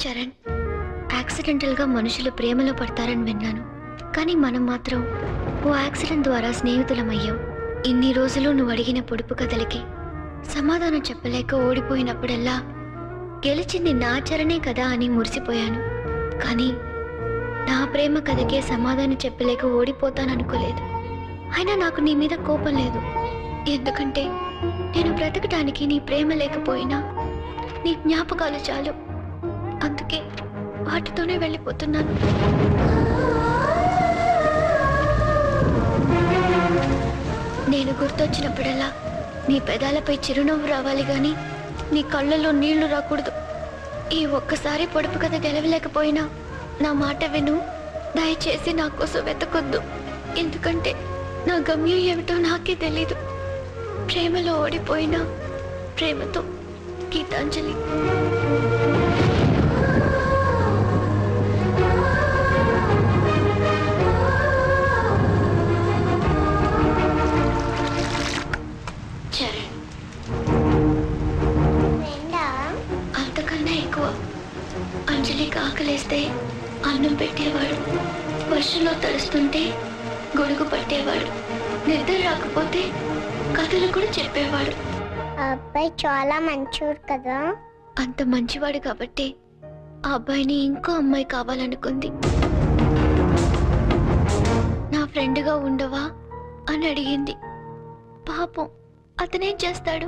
చరణ్, యాక్సిడెంటల్ గా మనుషులు ప్రేమలో పడతారని విన్నాను, కానీ మనం మాత్రం ఓ యాక్సిడెంట్ ద్వారా స్నేహితులమయ్యాం. ఇన్ని రోజులు నువ్వు అడిగిన పొడుపు కథలకి సమాధానం చెప్పలేక ఓడిపోయినప్పుడల్లా గెలిచింది నా చరణే కదా అని మురిసిపోయాను. కానీ నా ప్రేమ కథకే సమాధానం చెప్పలేక ఓడిపోతాననుకోలేదు. అయినా నాకు నీ మీద కోపం లేదు, ఎందుకంటే నేను బ్రతకటానికి నీ ప్రేమ లేకపోయినా నీ జ్ఞాపకాలు చాలు. అందుకే వాటితోనే వెళ్ళిపోతున్నాను. నేను గుర్తొచ్చినప్పుడల్లా నీ పెదాలపై చిరునవ్వు రావాలి గాని నీ కళ్ళలో నీళ్లు రాకూడదు. ఈ ఒక్కసారి పొడుపు కథ గెలవలేకపోయినా నా మాట విను. దయచేసి నా కోసం వెతకొద్దు, ఎందుకంటే నా గమ్యం ఏమిటో నాకే తెలీదు. ప్రేమలో ఓడిపోయినా ప్రేమతో, గీతాంజలి. అంతకన్నా ఎక్కువ. అంజలికి ఆకలేస్తే అన్నం పెట్టేవాడు, వర్షంలో తడుస్తుంటే గొడుగు పట్టేవాడు, నిద్ర రాకపోతే కథలు కూడా చెప్పేవాడు. అబ్బాయి చాలా మంచోడు కదా. అంత మంచివాడు కాబట్టి ఆ అబ్బాయిని ఇంకో అమ్మాయి కావాలనుకుంది. నా ఫ్రెండ్గా ఉండవా అని అడిగింది. పాపం అతనేం చేస్తాడు?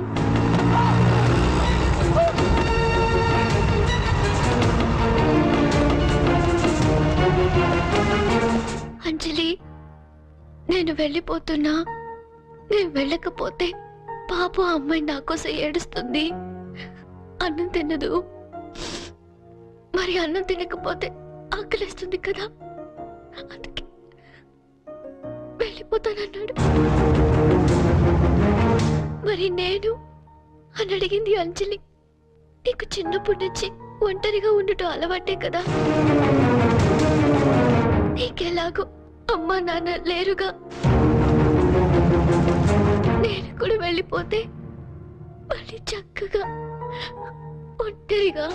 అంజలి, నేను వెళ్ళిపోతున్నా. నేను వెళ్ళకపోతే పాపం అమ్మాయి నా కోసం ఏడుస్తుంది. అన్నం తినదు. మరి అన్నం తినకపోతే ఆకలిస్తుంది కదా, అందుకే వెళ్ళిపోతానన్నాడు. మరి నేను అని అడిగింది అంజలి. నీకు చిన్నప్పటి నుంచి ఒంటరిగా ఉండటం అలవాటే కదా. నీకెలాగో అమ్మా నాన్న లేరుగా. నేను కూడా వెళ్ళిపోతే మళ్ళీ చక్కగా ఒంటరిగా